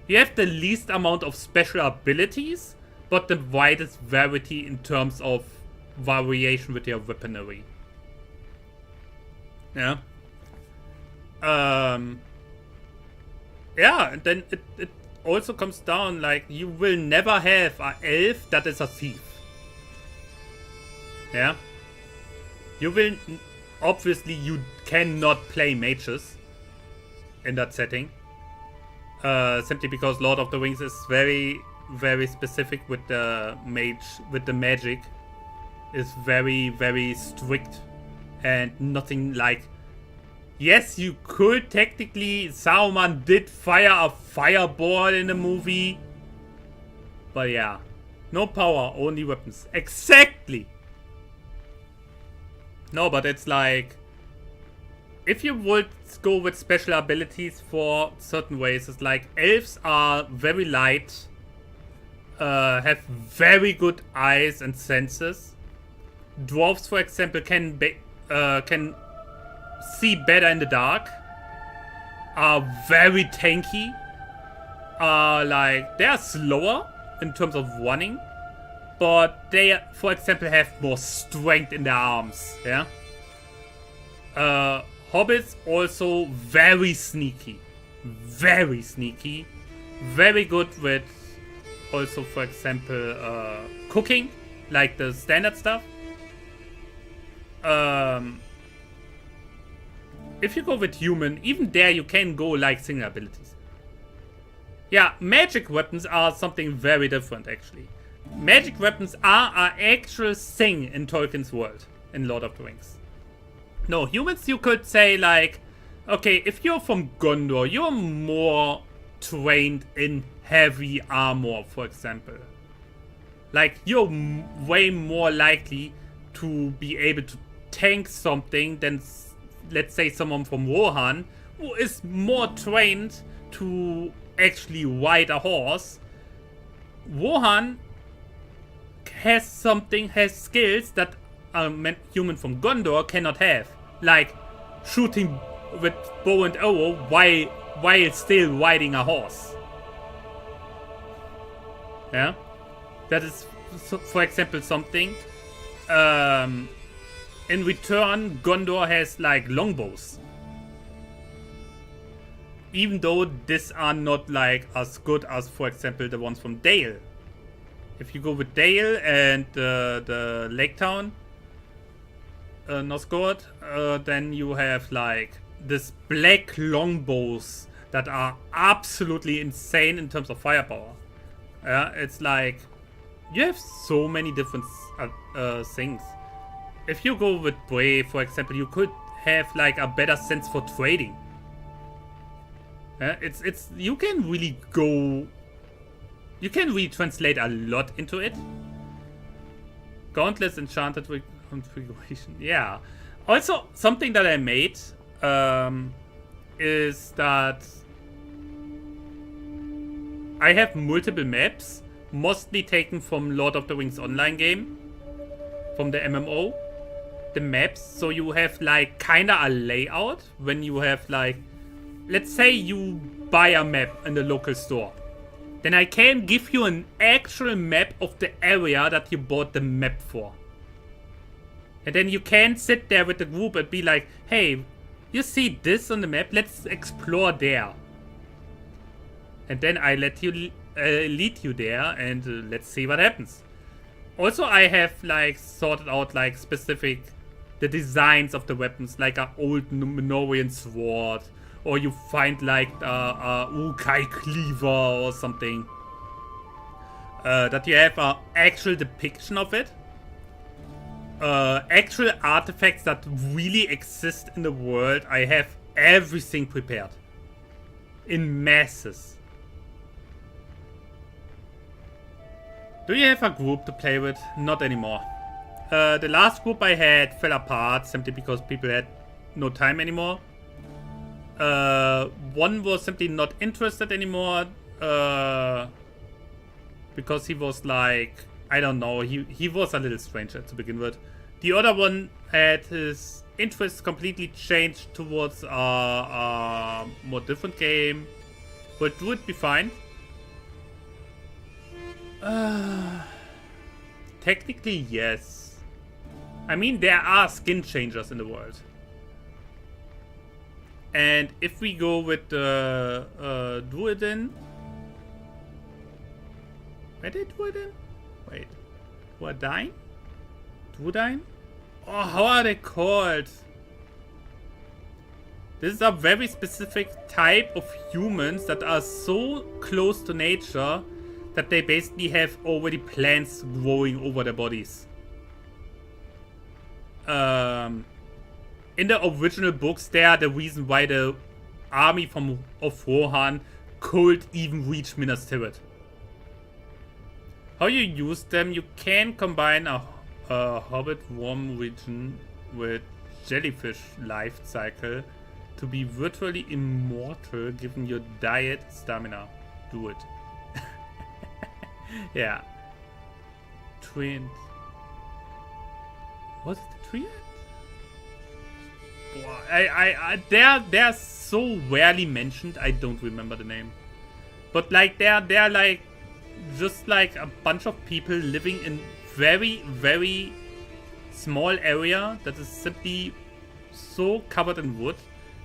you have the least amount of special abilities, but the widest variety in terms of variation with your weaponry. Yeah. Yeah, and then it also comes down, like, you will never have an elf that is a thief. Yeah. You will, obviously, you cannot play mages in that setting. Simply because Lord of the Rings is very, very specific with the magic. Is very, very strict. And nothing like... Yes, you could technically... Saruman did fire a fireball in the movie. But yeah. No power, only weapons. Exactly! No, but it's like... If you would go with special abilities for certain ways, it's like... Elves are very light. Have very good eyes and senses. Dwarves, for example, can see better in the dark. Are very tanky. Like, they are slower in terms of running. But they, for example, have more strength in their arms. Yeah. Hobbits also very sneaky. Very sneaky. Very good with also, for example, cooking. Like the standard stuff. If you go with human, even there you can go like single abilities. Yeah, magic weapons are something very different, actually. Magic weapons are an actual thing in Tolkien's world, in Lord of the Rings. No, humans, you could say, like, okay, if you're from Gondor, you're more trained in heavy armor, for example. Like, you're way more likely to be able to tank something than, let's say, someone from Rohan, who is more trained to actually ride a horse. Rohan has skills that a human from Gondor cannot have. Like shooting with bow and arrow while still riding a horse. Yeah? That is, for example, something. In return, Gondor has like longbows. Even though these are not like as good as, for example, the ones from Dale. If you go with Dale and the Lake Town, Nosgord, then you have like this black longbows that are absolutely insane in terms of firepower. Yeah, it's like you have so many different things. If you go with Brave, for example, you could have like a better sense for trading. It's you can really go. You can really translate a lot into it. Gauntless Enchanted Configuration. Yeah. Also, something that I made is that I have multiple maps, mostly taken from Lord of the Rings online game, from the MMO. The maps, so you have like kinda a layout when you have like, let's say you buy a map in the local store. Then I can give you an actual map of the area that you bought the map for. And then you can sit there with the group and be like, hey, you see this on the map? Let's explore there. And then I let you lead you there and let's see what happens. Also, I have like sorted out like specific the designs of the weapons, like an old Minoan sword, or you find like a Ukai cleaver or something. That you have an actual depiction of it. Actual artifacts that really exist in the world. I have everything prepared. In masses. Do you have a group to play with? Not anymore. The last group I had fell apart simply because people had no time anymore. One was simply not interested anymore. Because he was like, I don't know, he was a little stranger to begin with. The other one had his interests completely changed towards a more different game. But it would be fine. Technically, yes. I mean, there are skin changers in the world. And if we go with the Druidin... Where did Druidin? Wait. Druidine? Druidine? Oh, how are they called? This is a very specific type of humans that are so close to nature that they basically have already plants growing over their bodies. In the original books, they are the reason why the army of Rohan could even reach Minas Tirith. How you use them? You can combine a Hobbit worm region with jellyfish life cycle to be virtually immortal given your diet stamina. Do it. Yeah. Twin. Was it the tree? They're so rarely mentioned. I don't remember the name. But like they're like just like a bunch of people living in very, very small area that is simply so covered in wood,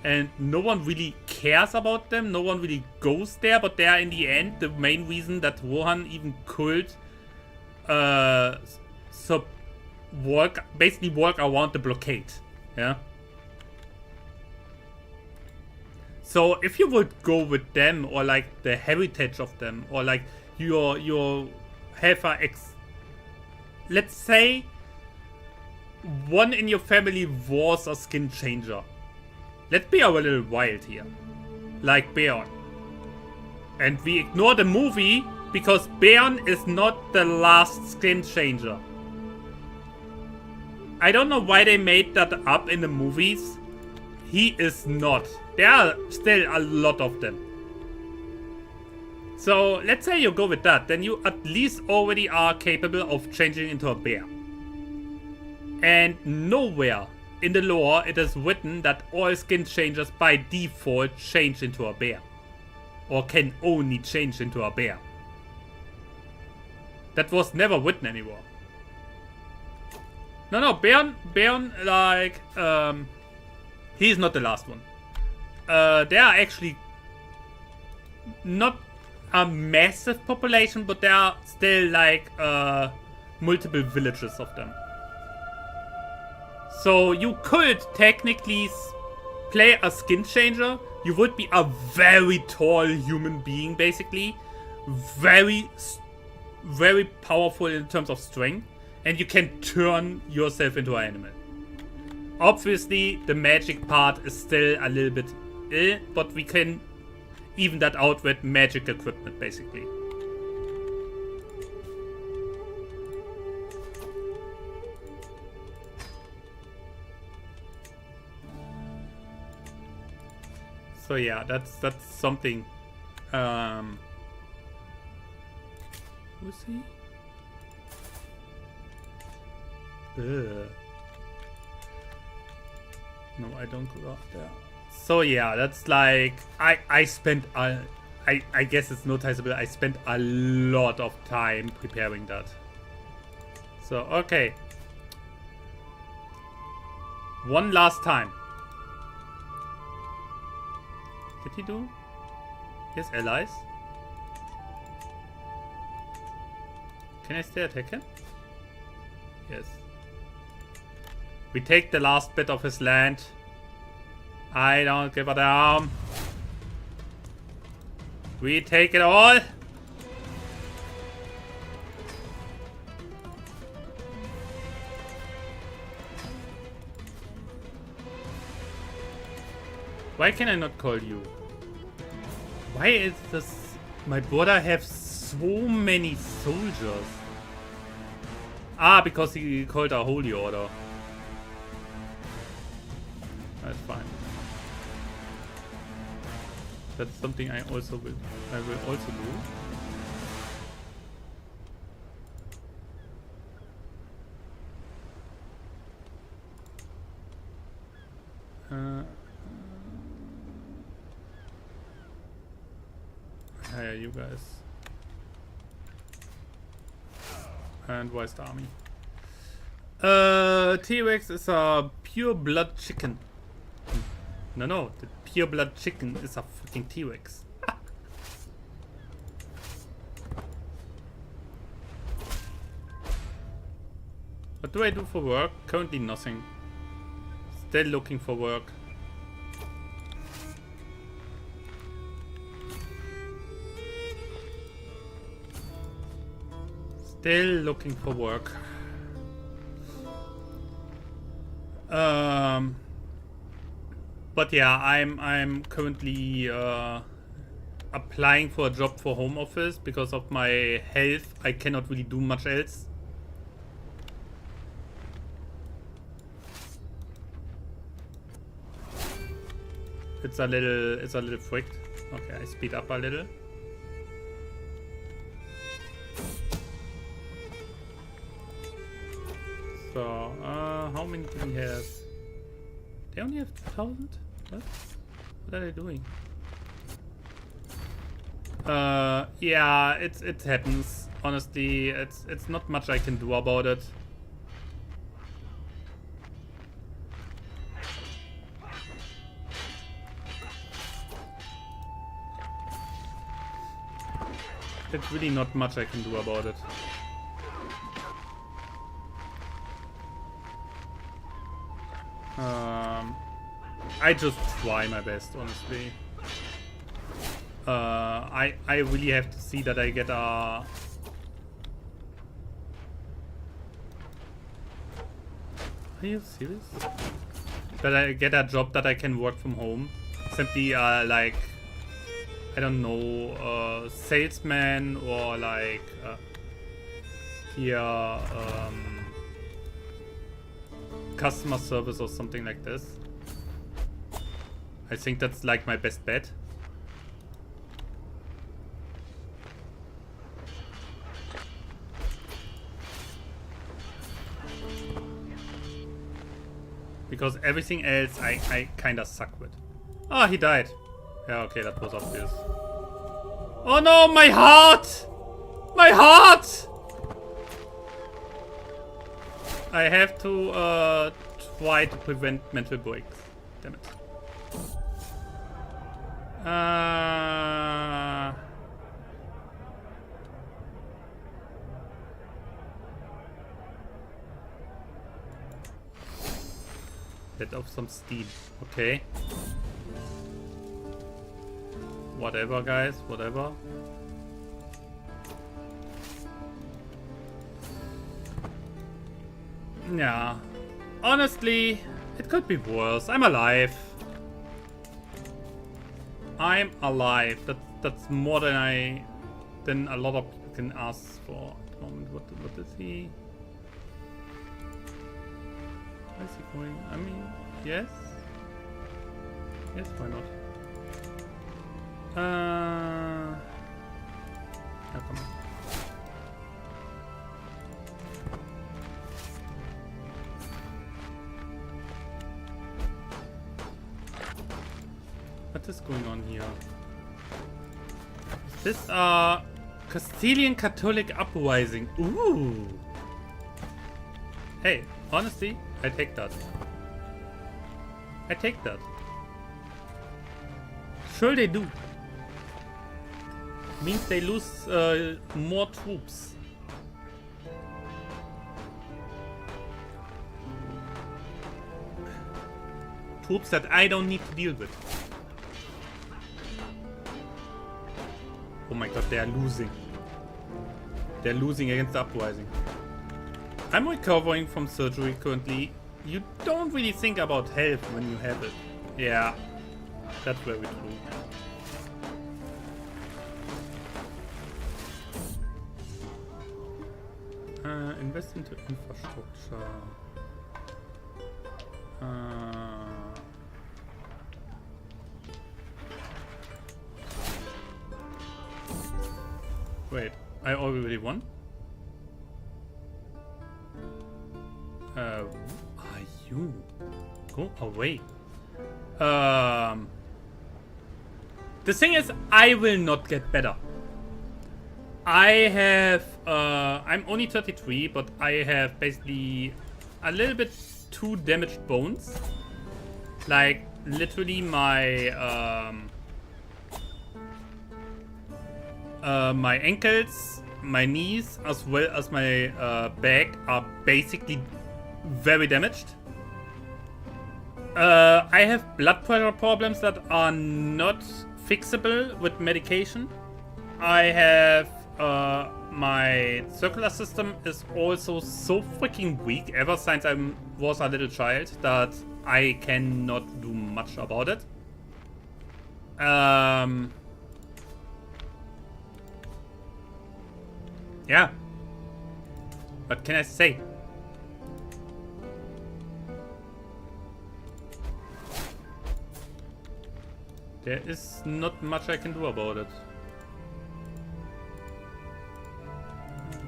and no one really cares about them. No one really goes there, but they are in the end the main reason that Rohan even could basically work around the blockade. Yeah. So if you would go with them, or like the heritage of them, or like your have a let's say one in your family was a skin changer. Let's be a little wild here, like Beorn. And we ignore the movie because Beorn is not the last skin changer. I don't know why they made that up in the movies. He is not. There are still a lot of them. So let's say you go with that, then you at least already are capable of changing into a bear. And nowhere in the lore it is written that all skin changers by default change into a bear. Or can only change into a bear. That was never written anymore. No, Beorn, like, he's not the last one. There are actually not a massive population, but there are still like multiple villages of them. So you could technically play a skin changer. You would be a very tall human being, basically. Very very powerful in terms of strength, and you can turn yourself into an animal. Obviously, the magic part is still a little bit ill, but we can even that out with magic equipment, basically. So yeah, that's something. Who is he? No, I don't go up there. So yeah, that's like I spent I guess it's noticeable. I spent a lot of time preparing that. So okay, one last time. Did he do his allies? Can I still attack him? Yes. We take the last bit of his land. I don't give a damn. We take it all. Why can I not call you? Why is this... My brother have so many soldiers? Ah, because he called a holy order. That's fine. That's something I will also do. Hire you guys. And where's the army? T-Rex is a pure blood chicken. No, the pure blood chicken is a fucking T-Rex. What do I do for work? Currently nothing. Still looking for work. Still looking for work. But yeah, I'm currently applying for a job for home office because of my health. I cannot really do much else. It's a little fricked. Okay, I speed up a little. So, how many do we have? They only have 2,000? What? What are they doing? Yeah, it happens. Honestly, it's not much I can do about it. It's really not much I can do about it. I just try my best, honestly. I really have to see that I get a... Are you serious? That I get a job that I can work from home. Simply, like... I don't know, salesman or like... here, customer service or something like this. I think that's like my best bet. Because everything else I kinda suck with. Ah, he died. Yeah, okay, that was obvious. Oh no, my heart! My heart! I have to try to prevent mental breaks. Damn it. Let off some steam. Okay. Whatever, guys. Whatever. Yeah. Honestly, it could be worse. I'm alive. I'm alive. That's more than a lot of people can ask for at the moment. What is he? Where is he going? I mean, yes. Yes, why not? Yeah, come on. What is going on here? Is this Castilian Catholic uprising? Ooh. Hey, honestly, I take that. I take that. Sure they do. Means they lose more troops. Troops that I don't need to deal with. Oh my god, they are losing. They're losing against the uprising. I'm recovering from surgery currently. You don't really think about health when you have it. Yeah, that's very true. Invest into infrastructure. Wait, I already won? Are you? Go away. The thing is, I will not get better. I have, I'm only 33, but I have basically a little bit too damaged bones. Like, literally my, my ankles, my knees, as well as my back are basically very damaged. I have blood pressure problems that are not fixable with medication. I have my circular system is also so freaking weak ever since I was a little child that I cannot do much about it. Yeah. What can I say? There is not much I can do about it.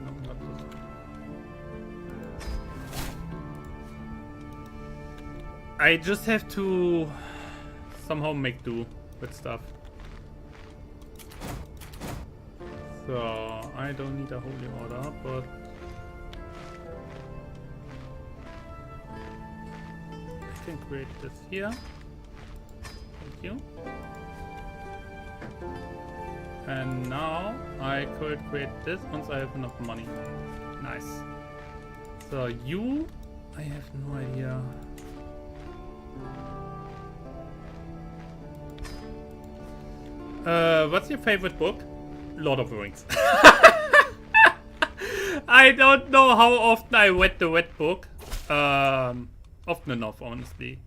No, not this. I just have to somehow make do with stuff. So, I don't need a holy order, but I can create this here. Thank you. And now I could create this once I have enough money. Nice. So you, I have no idea. What's your favorite book? Lord of the Rings. I don't know how often I read the red book. Often enough, honestly.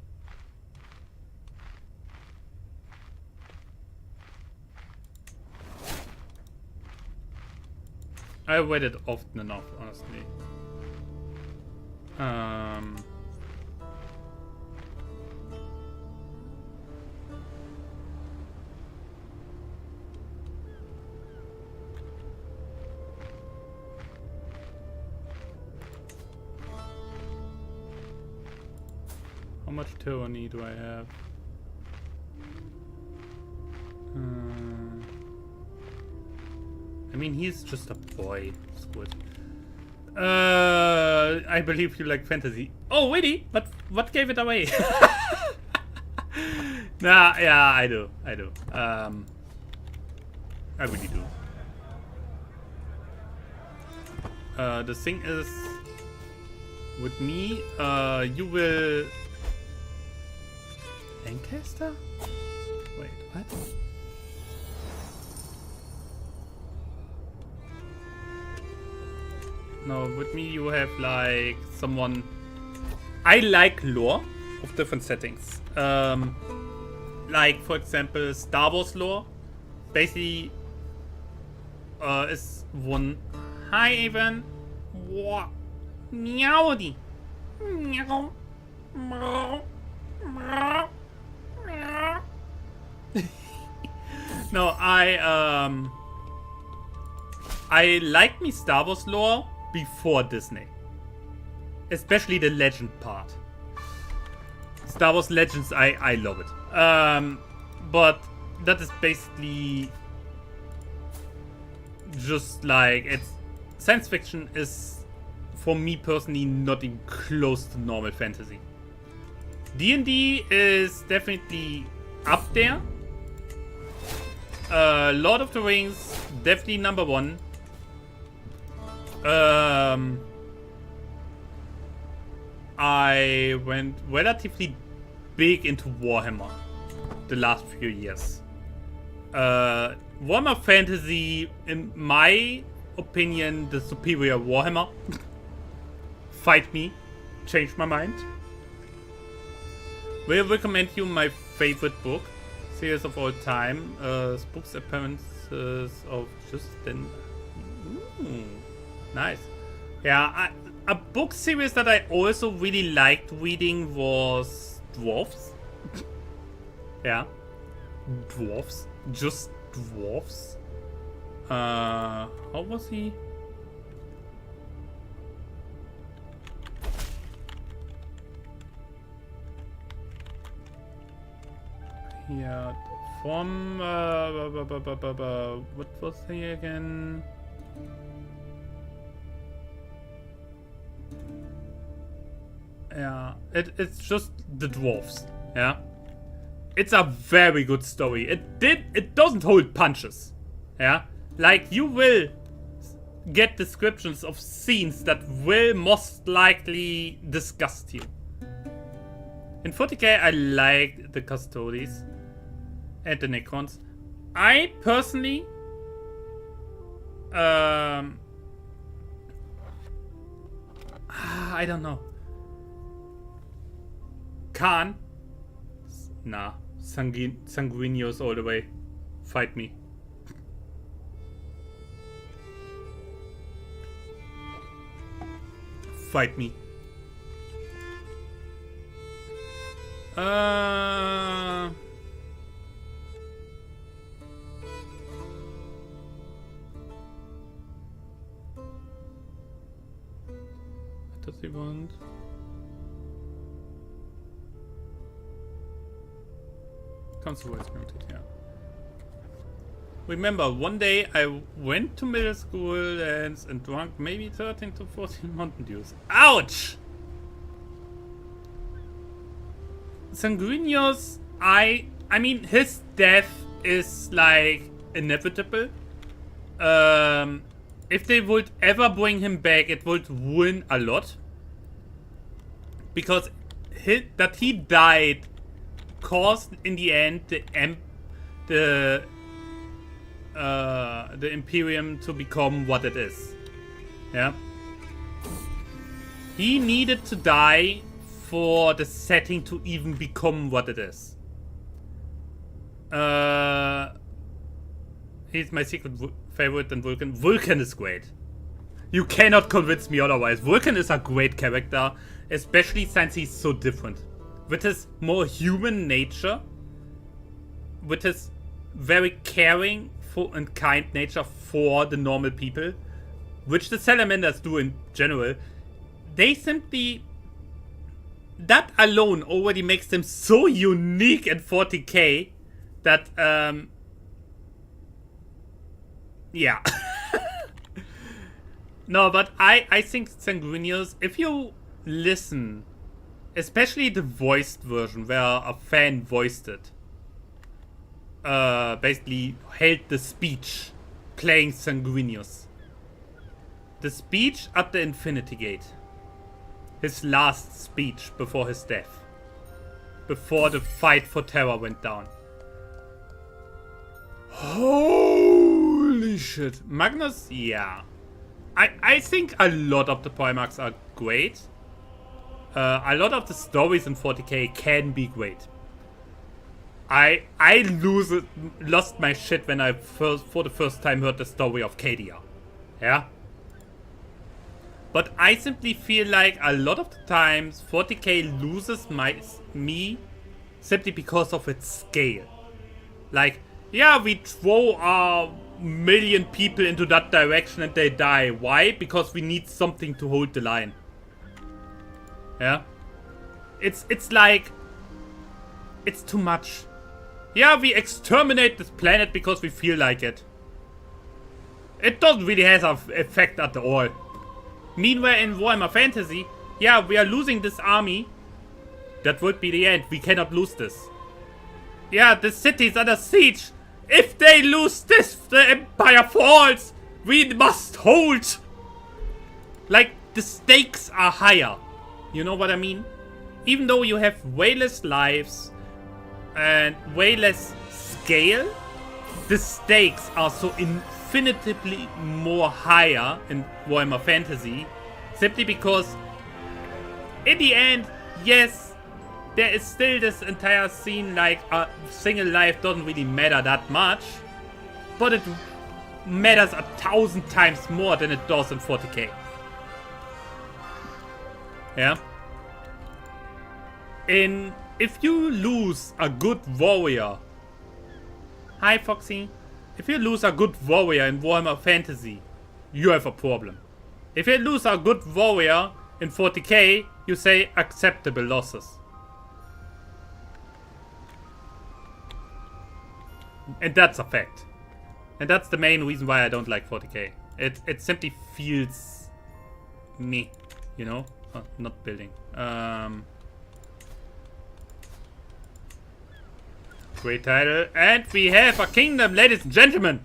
I read it often enough, honestly. How much tyranny do I have? I mean, he's just a boy. Screw it. I believe you like fantasy. Oh, really? What gave it away? Nah, yeah, I do. I really do. The thing is, with me, you will... Lancaster? Wait, what? No, with me you have like someone I like lore of different settings. Like, for example, Star Wars lore. Basically, is one. Hi, Evan. What? Meowdy. Meow. Meow. Meow. Meow. No, I like me Star Wars lore before Disney. Especially the legend part. Star Wars Legends, I love it. But that is basically just like, it's science fiction is, for me personally, not even close to normal fantasy. D&D is definitely up there. Lord of the Rings, definitely number one. I went relatively big into Warhammer the last few years. Warhammer Fantasy, in my opinion, the superior Warhammer. Fight me. Change my mind. Will recommend you my favorite book series of all time. Books appearances of Justin. Nice. Yeah, a book series that I also really liked reading was Dwarfs. Yeah. Dwarfs. Just Dwarfs. How was he? Yeah, from what was he again? Yeah, it's just the dwarfs. Yeah, it's a very good story. It doesn't hold punches. Yeah, like you will get descriptions of scenes that will most likely disgust you. In 40k, I like the Custodes and the Necrons. I personally, I don't know. Khan, nah, sanguineous all the way. Fight me. Fight me. What does he want? Console voice muted, yeah. Remember, one day I went to middle school and drank maybe 13 to 14 Mountain Dews. Ouch! Sanguinius, I mean, his death is like inevitable. If they would ever bring him back, it would win a lot. Because that he died caused in the end the Imperium to become what it is. Yeah. He needed to die for the setting to even become what it is. He's my secret favorite than Vulcan. Vulcan is great. You cannot convince me otherwise. Vulcan is a great character, especially since he's so different. With his more human nature, with his very caring and kind nature for the normal people, which the Salamanders do in general, they simply... that alone already makes them so unique in 40k that, yeah. No, but I think Sanguinius, if you listen, especially the voiced version where a fan voiced it, basically held the speech playing Sanguinius. The speech at the Infinity Gate. His last speech before his death. Before the fight for Terra went down. Holy shit. Magnus, yeah. I think a lot of the Primarchs are great. a lot of the stories in 40k can be great. I lost my shit when I for the first time heard the story of Kadia. Yeah? But I simply feel like a lot of the times 40k loses me simply because of its scale. Like, yeah, we throw a million people into that direction and they die. Why? Because we need something to hold the line. Yeah? It's like... It's too much. Yeah, we exterminate this planet because we feel like it. It doesn't really have an effect at all. Meanwhile, in Warhammer Fantasy, yeah, we are losing this army. That would be the end. We cannot lose this. Yeah, the city is under siege. If they lose this, the Empire falls. We must hold. Like, the stakes are higher. You know what I mean? Even though you have way less lives and way less scale, the stakes are so infinitely more higher in Warhammer Fantasy, simply because in the end, yes, there is still this entire scene, like a single life doesn't really matter that much, but it matters 1,000 times more than it does in 40k. Yeah. If you lose a good warrior, hi Foxy, if you lose a good warrior in Warhammer Fantasy, you have a problem. If you lose a good warrior in 40k, you say acceptable losses. And that's a fact. And that's the main reason why I don't like 40k. It simply feels me, you know? Oh, not building. Great title. And we have a kingdom, ladies and gentlemen.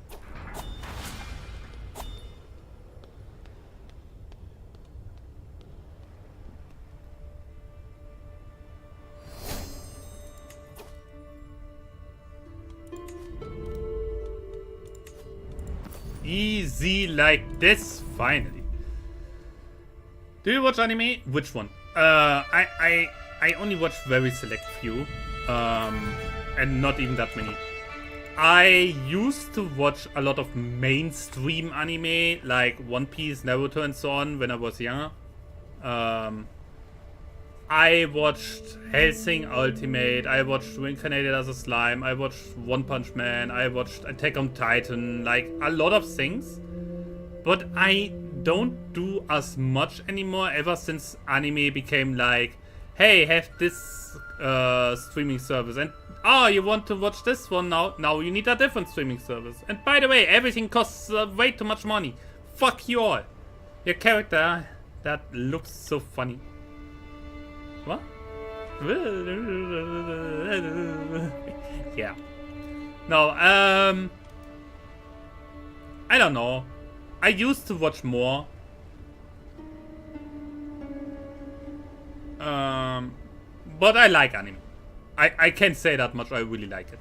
Easy like this, finally. Do you watch anime? Which one? I only watch very select few. And not even that many. I used to watch a lot of mainstream anime, like One Piece, Naruto, and so on when I was younger. I watched Hellsing Ultimate, I watched Reincarnated as a Slime, I watched One Punch Man, I watched Attack on Titan, like a lot of things. But I don't do as much anymore ever since anime became like, hey, have this streaming service, and oh, you want to watch this one now? Now you need a different streaming service. And by the way, everything costs way too much money. Fuck you all. Your character, that looks so funny. What? Yeah. No, I don't know. I used to watch more. But I like anime. I can't say that much. I really like it.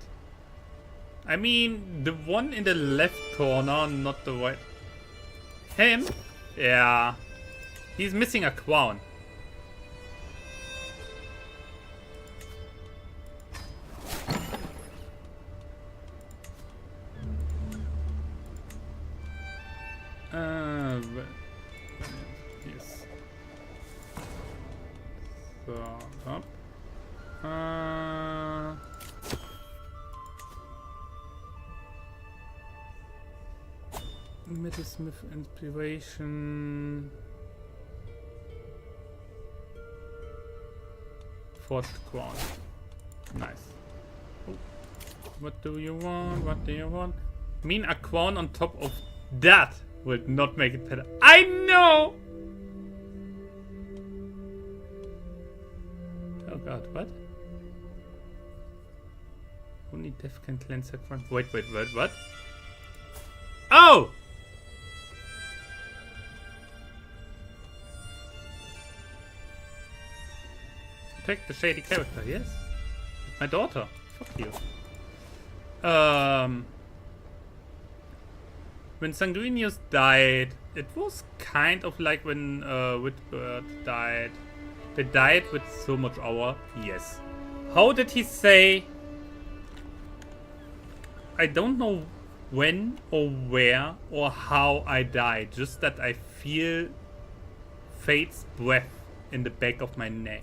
I mean, the one in the left corner, not the right. Him? Yeah. He's missing a crown. Yes. So, up. Metalsmith inspiration. Forged crown. Nice. Oh. What do you want? What do you want? I mean, a crown on top of that would not make it better. I know! Oh god, what? Only death can cleanse a crown. Wait, what? Oh! Protect the shady character, yes? My daughter. Fuck you. When Sanguinius died, it was kind of like when Whitbird died. They died with so much hour? Yes. How did he say? I don't know when or where or how I died. Just that I feel fate's breath in the back of my neck.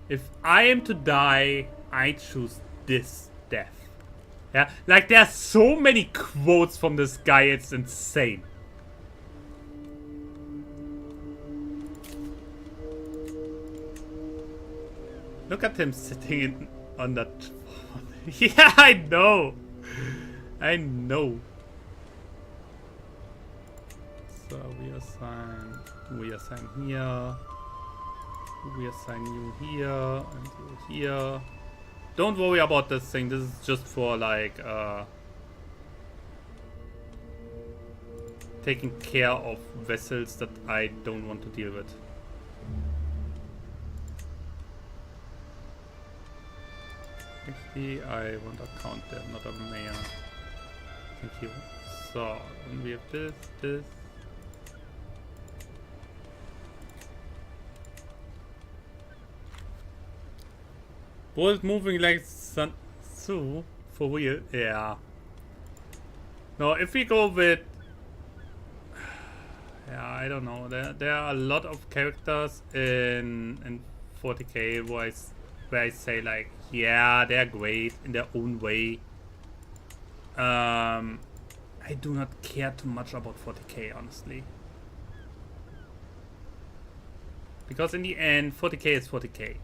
If I am to die, I choose this death. Yeah, like there are so many quotes from this guy, it's insane. Look at him sitting on that. Yeah, I know. I know. So we assign here. We assign you here and you here. Don't worry about this thing. This is just for like taking care of vessels that I don't want to deal with. Actually, I want a count there, not a mayor. Thank you. So, then we have this. Both moving like sun. So, for real? Yeah. No, if we go with. Yeah, I don't know. There are a lot of characters in 40k where I say like, yeah, they're great in their own way. I do not care too much about 40k, honestly. Because in the end, 40k is 40k.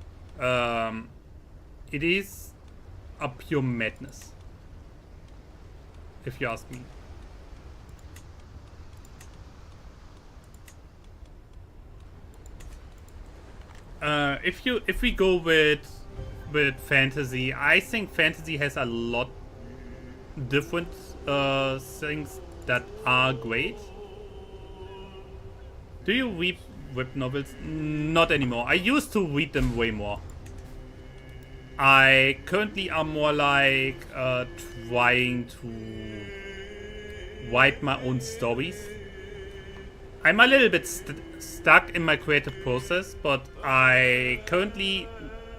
It is a pure madness, if you ask me. If we go with fantasy, I think fantasy has a lot different things that are great. Do you read web novels? Not anymore. I used to read them way more. I currently am more like trying to write my own stories. I'm a little bit stuck in my creative process, but I currently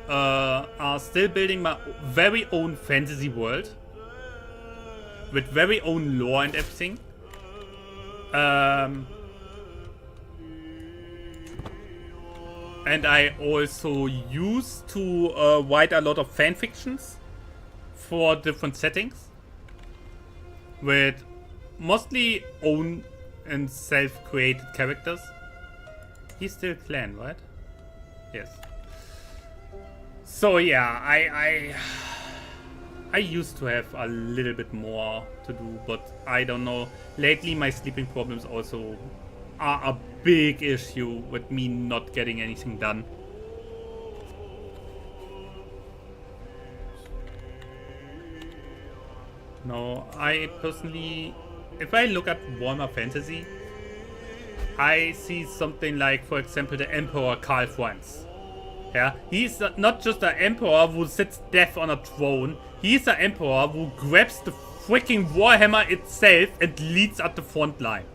are still building my very own fantasy world with very own lore and everything. And I also used to write a lot of fan fictions for different settings with mostly own and self-created characters. He's still clan, right? Yes. So yeah, I used to have a little bit more to do, but I don't know. Lately my sleeping problems also are a big issue with me not getting anything done. No, I personally, if I look at Warhammer Fantasy, I see something like, for example, the Emperor Karl Franz. Yeah, he's not just an emperor who sits deaf on a throne. He's an emperor who grabs the freaking Warhammer itself and leads at the front line.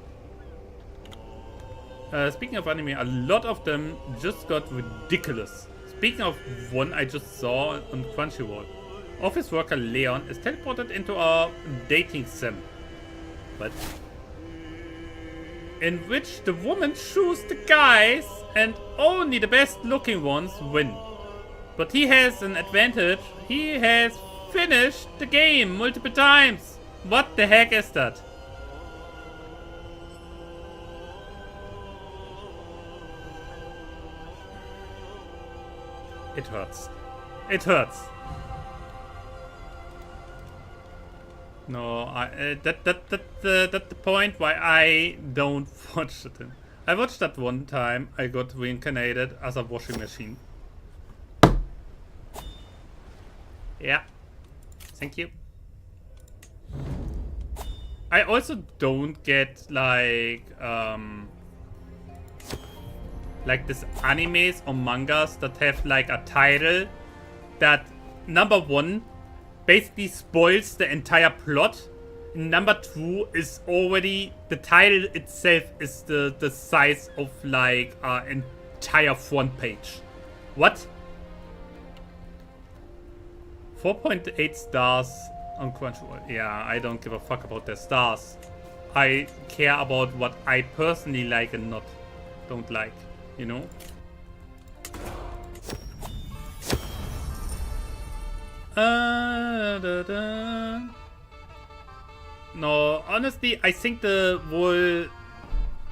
Speaking of anime, a lot of them just got ridiculous. Speaking of one I just saw on Crunchyroll. Office worker Leon is teleported into a dating sim. But in which the woman chooses the guys and only the best looking ones win. But he has an advantage. He has finished the game multiple times. What the heck is that? It hurts. It hurts. No, that's the point why I don't watch it. I watched that one time. I got reincarnated as a washing machine. Yeah. Thank you. I also don't get like this animes or mangas that have like a title that, number one, basically spoils the entire plot. number 2 is already, the title itself is the size of like an entire front page. What? 4.8 stars on Crunchyroll. Yeah, I don't give a fuck about their stars. I care about what I personally like and don't like, you know? No, honestly, I think the whole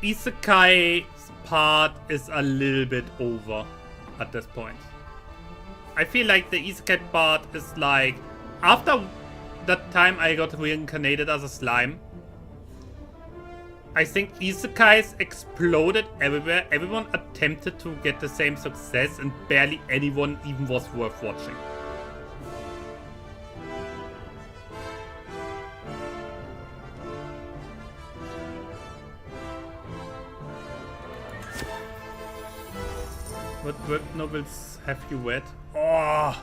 isekai part is a little bit over at this point. I feel like the isekai part is like, after that time I got reincarnated as a slime, I think isekais exploded everywhere. Everyone attempted to get the same success and barely anyone even was worth watching. What web novels have you read? Oh,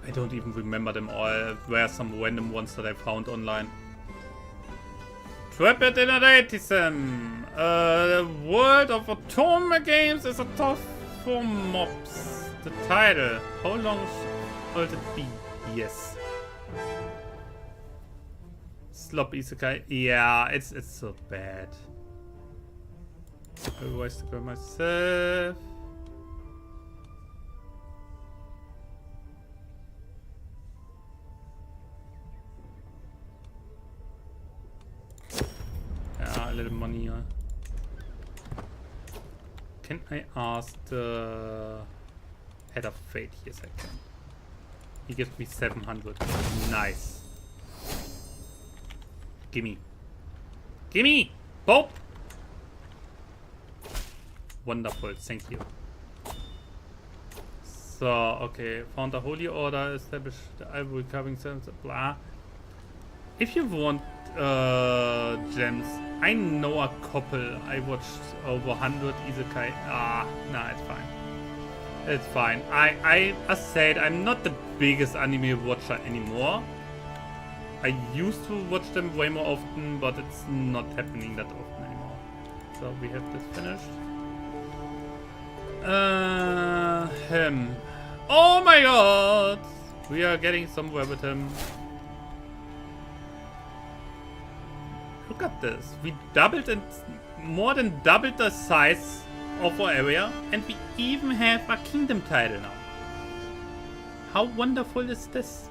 I don't even remember them all. There are some random ones that I found online. Trapped in Atlantism. The world of Otome games is a tough for mobs. The title. How long should it be? Yes. Slop Isekai. Yeah, it's so bad. I always to go myself. Yeah, a little money. Can I ask the head of fate? Yes, I can. He gives me 700. Nice. Gimme. Gimme! Bob! Wonderful, thank you. So, okay. Found a holy order, established the ivory carving sense, blah. If you want gems, I know a couple. I watched over 100 isekai. Nah, it's fine. It's fine. I as said, I'm not the biggest anime watcher anymore. I used to watch them way more often, but it's not happening that often anymore. So we have this finished. Him. Oh my god! We are getting somewhere with him. Look at this. We doubled and more than doubled the size of our area, and we even have a kingdom title now. How wonderful is this?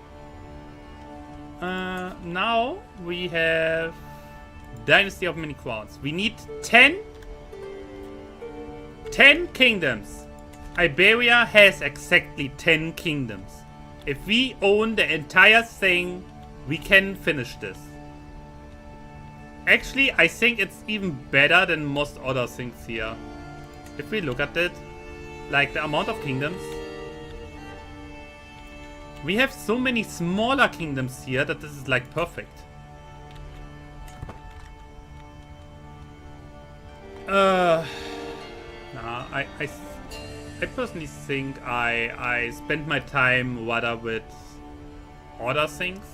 Now we have Dynasty of Many Crowns. We need 10 kingdoms. Iberia has exactly 10 kingdoms. If we own the entire thing, we can finish this. Actually, I think it's even better than most other things here. If we look at it, like the amount of kingdoms. We have so many smaller kingdoms here that this is like perfect. Nah, I personally think I spend my time rather with other things.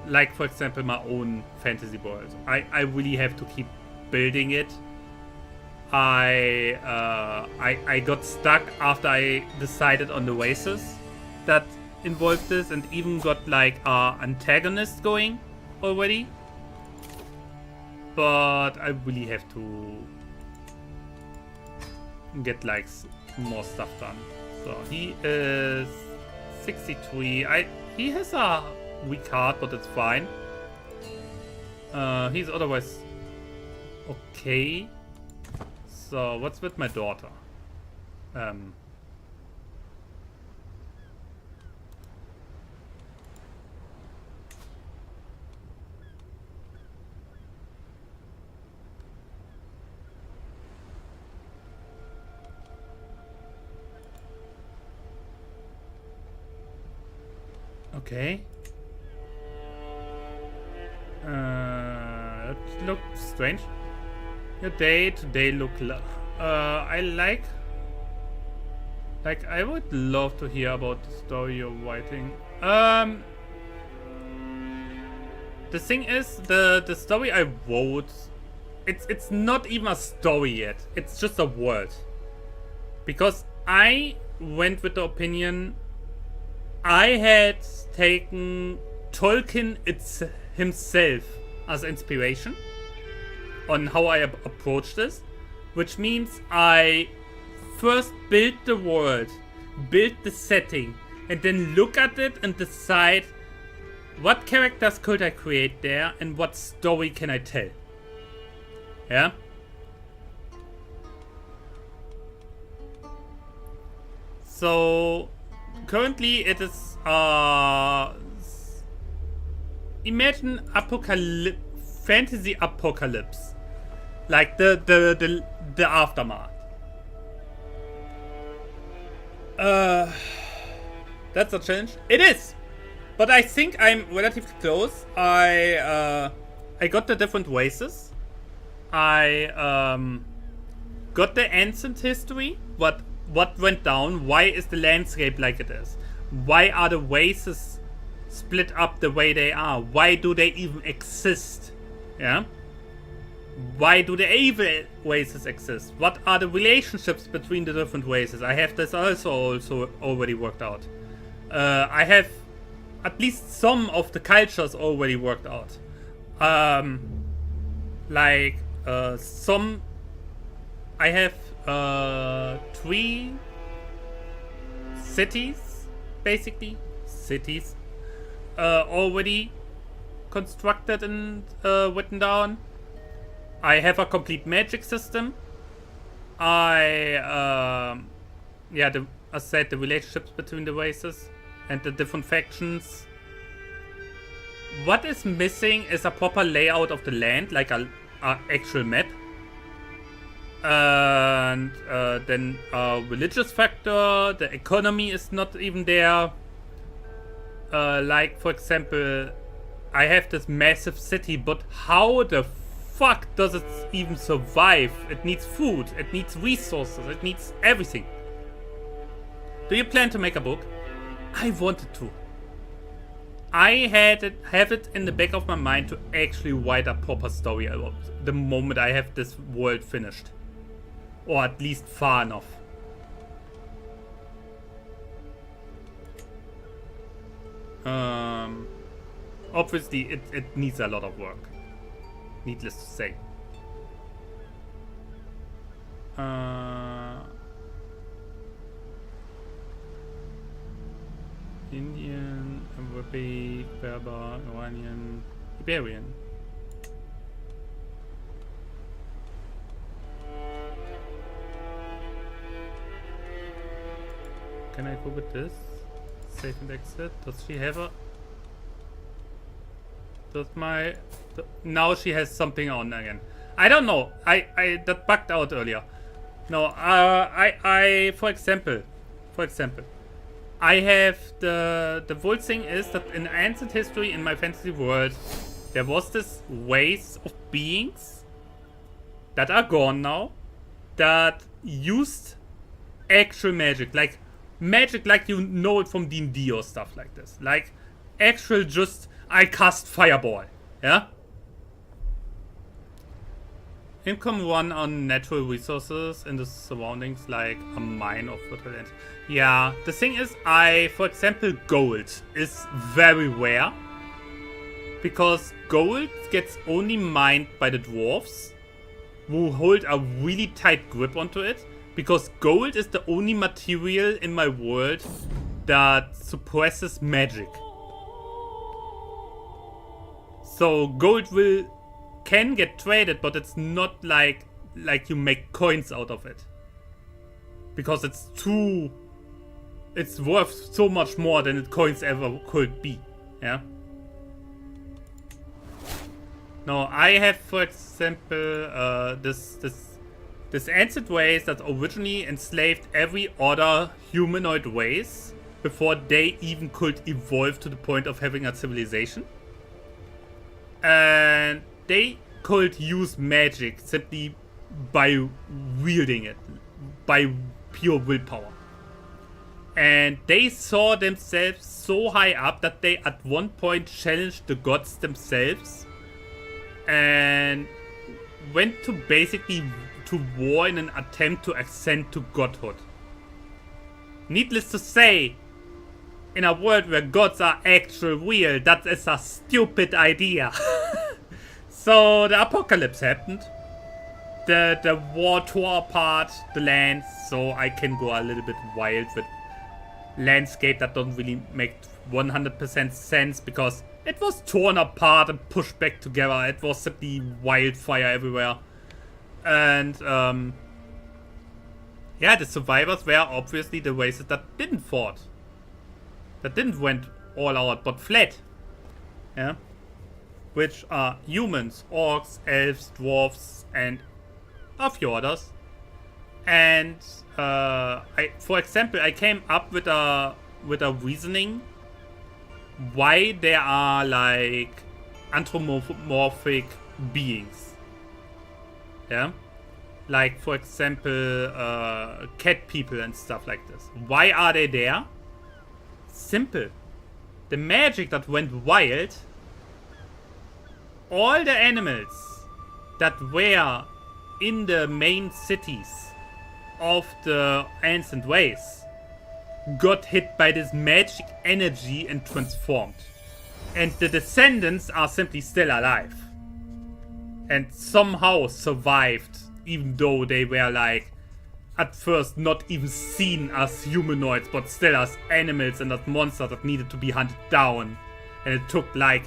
Like for example my own fantasy world. I really have to keep building it. I got stuck after I decided on the races that involved this, and even got like antagonist going already. But I really have to get like more stuff done. So he is 63. He has a weak heart, but it's fine. He's otherwise okay. So what's with my daughter? Okay. It looks strange. Your day today look I like I would love to hear about the story you're writing. the thing is, the story I wrote, it's not even a story yet. It's just a world. Because I went with the opinion I had taken Tolkien himself as inspiration on how I approach this, which means I first build the world, build the setting, and then look at it and decide what characters could I create there and what story can I tell. Yeah? So currently it is imagine fantasy apocalypse, like the aftermath. That's a challenge. It is, but I think I'm relatively close. I got the different races. I got the ancient history. What went down? Why is the landscape like it is? Why are the races split up the way they are? Why do they even exist? Yeah. Why do the evil races exist? What are the relationships between the different races? I have this also already worked out. I have at least some of the cultures already worked out. Some I have 3 cities, basically cities, already constructed and written down. I have a complete magic system. I said, the relationships between the races and the different factions. What is missing is a proper layout of the land, like a actual map. And then a religious factor. The economy is not even there. Like, for example, I have this massive city, but how the fuck does it even survive? It needs food, it needs resources, it needs everything. Do you plan to make a book? I wanted to. I have it in the back of my mind to actually write a proper story about the moment I have this world finished. Or at least far enough. Obviously it needs a lot of work. Needless to say. Indian, Arabic, Berber, Iranian, Iberian. Can I go with this? Save and exit. Does she have a... Now she has something on again. I don't know. That bugged out earlier. No, for example, I have the whole thing is that in ancient history in my fantasy world, there was this race of beings that are gone now that used actual magic, like you know it from D&D or stuff like this, like actual just I cast fireball, yeah. Income 1 on natural resources in the surroundings, like a mine of fertile land. Yeah, the thing is, for example, gold is very rare. Because gold gets only mined by the dwarves, who hold a really tight grip onto it. Because gold is the only material in my world that suppresses magic. So gold can get traded, but it's not like you make coins out of it. Because it's worth so much more than coins ever could be. Yeah. Now I have, for example, this ancient race that originally enslaved every other humanoid race before they even could evolve to the point of having a civilization. And they could use magic simply by wielding it, by pure willpower. And they saw themselves so high up that they at one point challenged the gods themselves and went to basically to war in an attempt to ascend to godhood. Needless to say, in a world where gods are actual real, that is a stupid idea. So the apocalypse happened. The war tore apart the lands, so I can go a little bit wild with landscape that don't really make 100% sense because it was torn apart and pushed back together. It was simply wildfire everywhere. And yeah, the survivors were obviously the races that didn't fought. That didn't went all out but fled. Yeah. Which are humans, orcs, elves, dwarves, and a few others. And for example, I came up with a reasoning why there are like anthropomorphic beings. Yeah, like for example, cat people and stuff like this. Why are they there? Simple. The magic that went wild. All the animals that were in the main cities of the ancient race got hit by this magic energy and transformed. And the descendants are simply still alive. And somehow survived, even though they were like, at first not even seen as humanoids, but still as animals and as monsters that needed to be hunted down. And it took like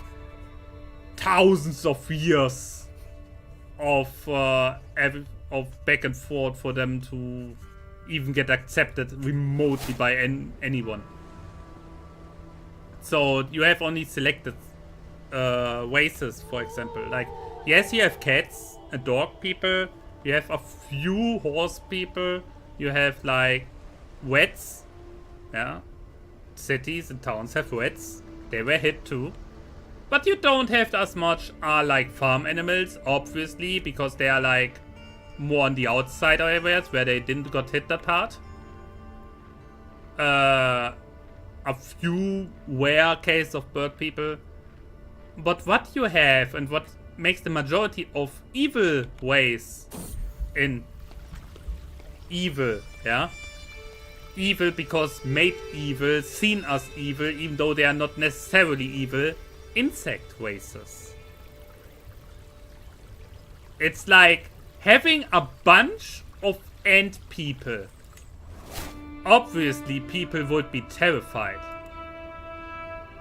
thousands of years of back and forth for them to even get accepted remotely by anyone. So you have only selected races, for example. Like, yes, you have cats and dog people. You have a few horse people. You have like rats. Yeah, cities and towns have rats. They were hit too. But you don't have as much like farm animals, obviously, because they are like more on the outside areas where they didn't got hit that hard. A few rare cases of bird people. But what you have and what makes the majority of evil ways in evil, yeah? Evil because made evil, seen as evil, even though they are not necessarily evil. Insect races. It's like having a bunch of ant people. Obviously, people would be terrified.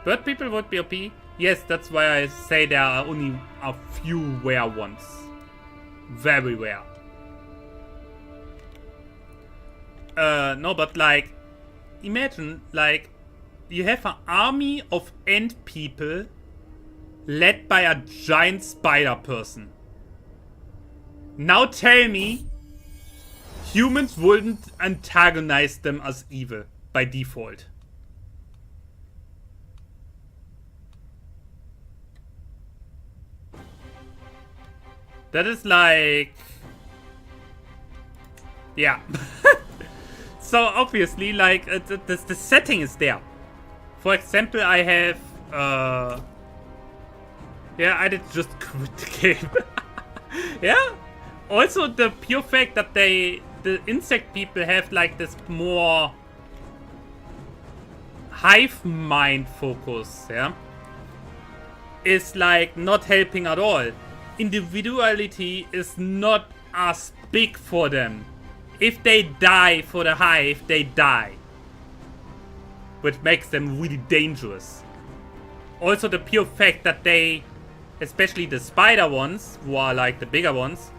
Bird people would be OP. Yes, that's why I say there are only a few rare ones. Very rare. No, but like, imagine like you have an army of ant people led by a giant spider person. Now tell me, humans wouldn't antagonize them as evil by default. That is like... yeah. So obviously, like, the setting is there. For example, I have... yeah, I did just quit the game. Yeah? Also, the pure fact that the insect people have like this more hive mind focus, yeah, is like not helping at all. Individuality is not as big for them. If they die for the hive, they die. Which makes them really dangerous. Also, the pure fact that they, especially the spider ones, who are like the bigger ones,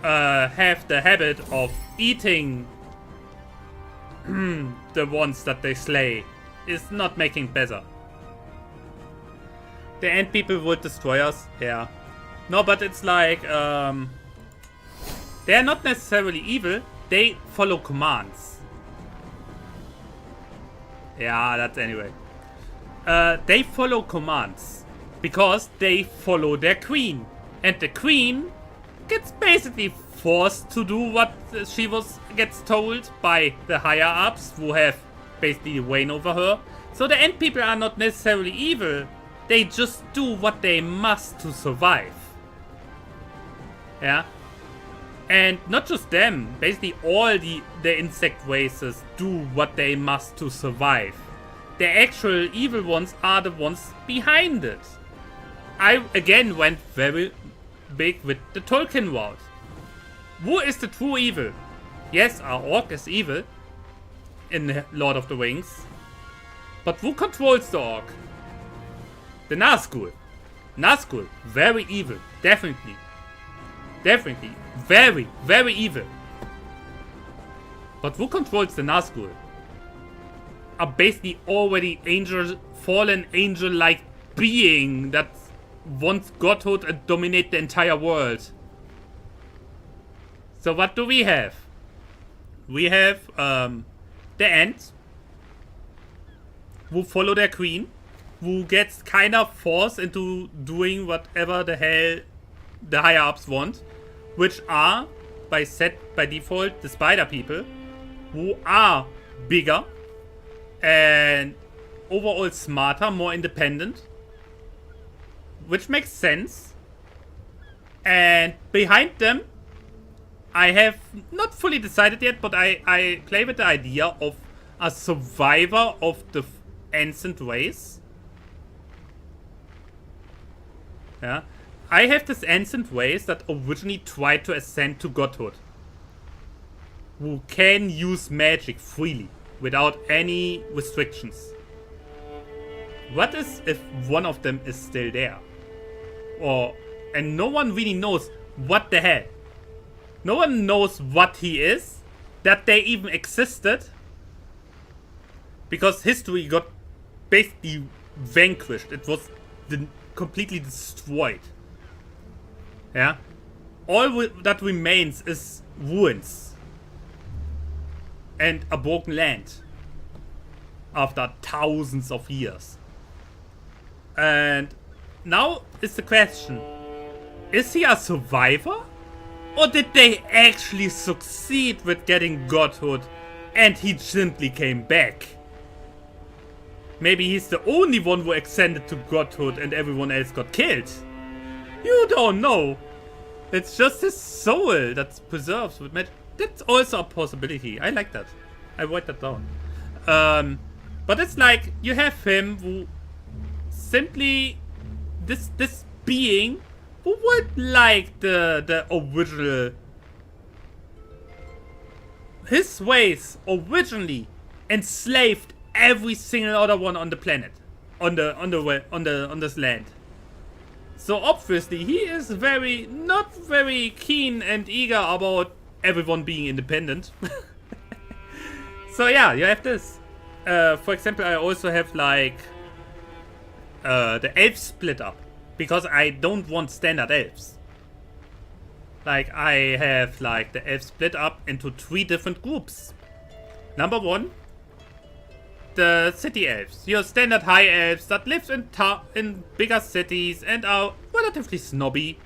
have the habit of eating the ones that they slay, is not making better. The ant people would destroy us, yeah. No, but it's like, they're not necessarily evil, they follow commands. Yeah, that's anyway. They follow commands because they follow their queen. And the queen gets basically forced to do what she gets told by the higher ups who have basically reign over her. So the Ant people are not necessarily evil. They just do what they must to survive. Yeah. And not just them. Basically all the insect races do what they must to survive. The actual evil ones are the ones behind it. I again went very big with the Tolkien route. Who is the true evil? Yes, our orc is evil in Lord of the Rings. But who controls the orc? The Nazgul. Nazgul, very evil, definitely. Definitely, very, very evil. But who controls the Nazgul? Are basically already angel, fallen angel-like being that wants godhood and dominate the entire world. So what do we have? We have the Ents, who follow their queen, who gets kind of forced into doing whatever the hell the higher ups want, which are by default the spider people, who are bigger and overall smarter, more independent, which makes sense. And behind them, I have not fully decided yet, but I play with the idea of a survivor of the ancient race. Yeah, I have this ancient race that originally tried to ascend to godhood, who can use magic freely without any restrictions. What is if one of them is still there? And no one really knows what the hell. No one knows what he is, that they even existed, because history got basically vanquished. It was completely destroyed. Yeah, all that remains is ruins and a broken land after thousands of years. And now is the question: is he a survivor? Or did they actually succeed with getting godhood and he simply came back? Maybe he's the only one who ascended to godhood and everyone else got killed. You don't know. It's just his soul that's preserved with magic. That's also a possibility. I like that. I write that down. But it's like you have him who simply this being who would like the original. His ways originally enslaved every single other one on the planet, on this land. So obviously he is not very keen and eager about everyone being independent. So yeah, you have this. For example, I also have like the elves split up, because I don't want standard elves. Like I have like the elves split up into 3 different groups. Number 1, the city elves, your standard high elves that live in bigger cities and are relatively snobby.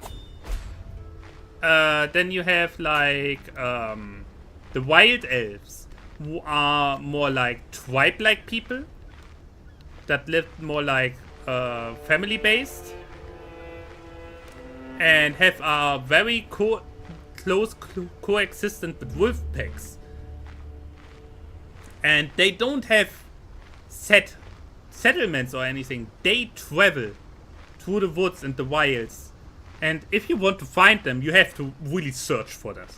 Then you have like the wild elves, who are more like tribe-like people that live more like family-based and have a very close coexistence with wolf packs. And they don't have set settlements or anything. They travel through the woods and the wilds. And if you want to find them, you have to really search for that.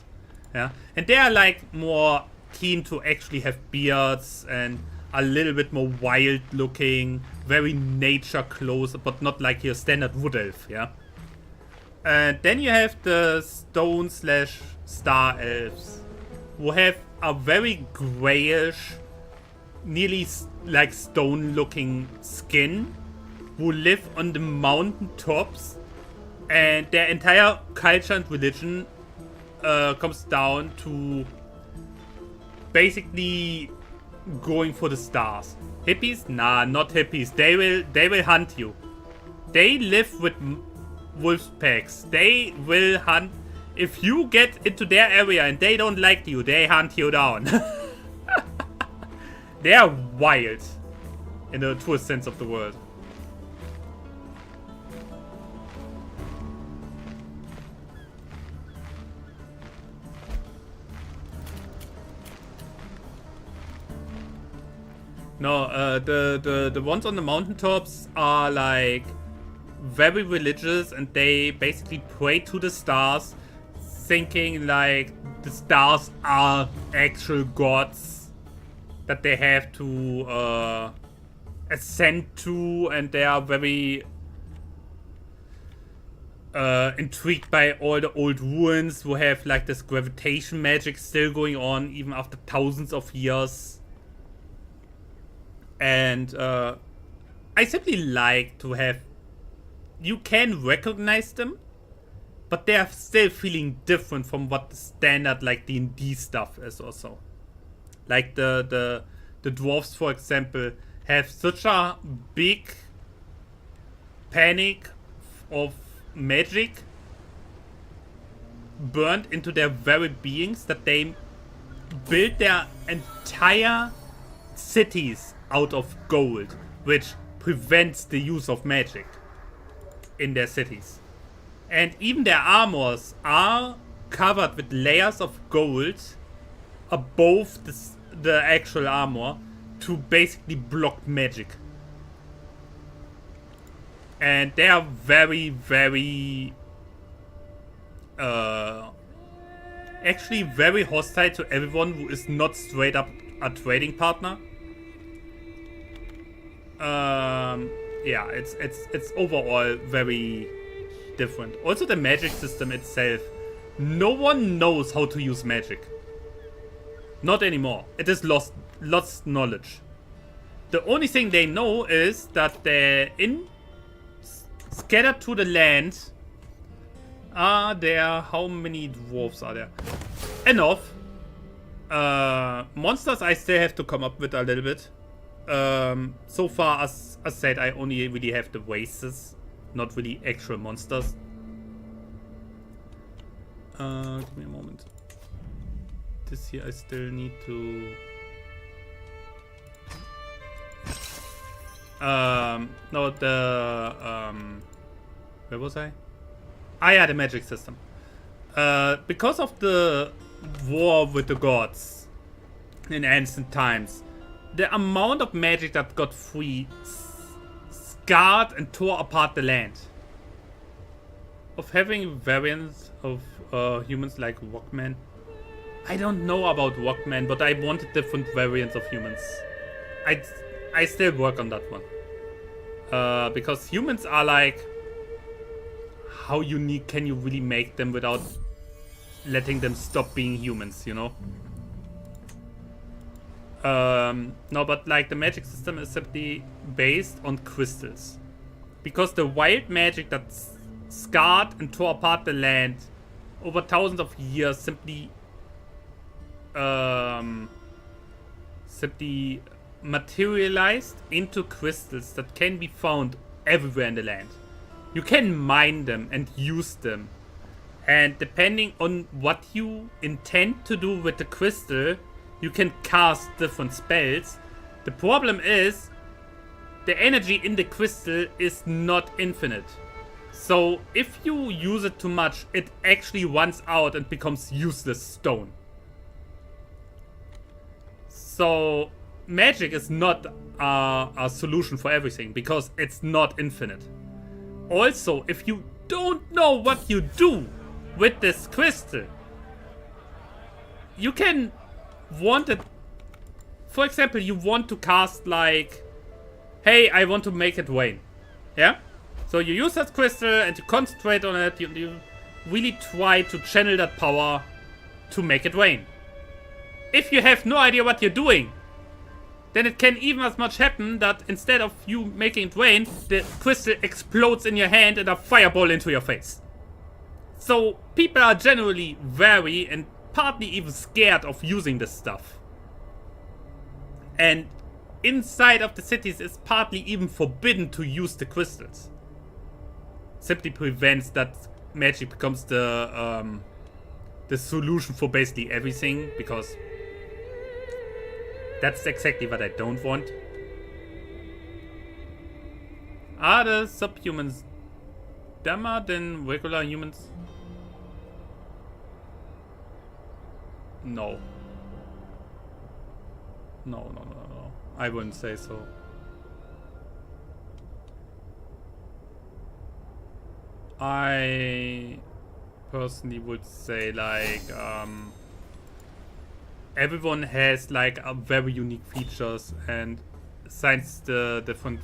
Yeah, and they are like more keen to actually have beards and a little bit more wild looking, very nature close, but not like your standard wood elf. Yeah. And then you have the stone/star elves, who have a very grayish, nearly like stone looking skin, who live on the mountain tops, and their entire culture and religion comes down to basically going for the stars. Hippies? Nah, not hippies. They will hunt you. They live with wolf packs. They will hunt. If you get into their area and they don't like you, they hunt you down. They are wild. In the truest sense of the word. No, the ones on the mountaintops are like very religious, and they basically pray to the stars, thinking like the stars are actual gods that they have to ascend to, and they are very intrigued by all the old ruins who have like this gravitation magic still going on even after thousands of years. And I simply like to have, you can recognize them, but they are still feeling different from what the standard like D&D stuff is also. Like the dwarves, for example, have such a big panic of magic burned into their very beings that they build their entire cities out of gold, which prevents the use of magic in their cities. And even their armors are covered with layers of gold above the actual armor to basically block magic. And they are very, very actually very hostile to everyone who is not straight up a trading partner. Yeah, it's overall very different. Also the magic system itself. No one knows how to use magic. Not anymore. It is lost knowledge. The only thing they know is that they're scattered to the land. Are there, how many dwarves are there? Enough. Monsters I still have to come up with a little bit. So far, as said, I only really have the races, not really actual monsters. Give me a moment. This here I still need to... no, where was I? Ah, yeah, the magic system. Because of the war with the gods in ancient times, the amount of magic that got free scarred and tore apart the land. Of having variants of humans like Walkman. I don't know about Walkman, but I wanted different variants of humans. I still work on that one. Because humans are like... How unique can you really make them without letting them stop being humans, you know? No, but like the magic system is simply based on crystals. Because the wild magic that scarred and tore apart the land over thousands of years simply materialized into crystals that can be found everywhere in the land. You can mine them and use them. And depending on what you intend to do with the crystal, you can cast different spells. The problem is, the energy in the crystal is not infinite. So if you use it too much, it actually runs out and becomes useless stone. So magic is not a solution for everything, because it's not infinite. Also, if you don't know what you do with this crystal, you can want it. For example, you want to cast like, hey, I want to make it rain. Yeah? So you use that crystal and you concentrate on it. You really try to channel that power to make it rain. If you have no idea what you're doing, then it can even as much happen that instead of you making it rain, the crystal explodes in your hand and a fireball into your face. So people are generally wary and partly even scared of using this stuff. And inside of the cities it's partly even forbidden to use the crystals. Simply prevents that magic becomes the solution for basically everything, because That's exactly what I don't want. Are the subhumans dumber than regular humans? No. No. I wouldn't say so. I personally would say like everyone has like a very unique features, and since the different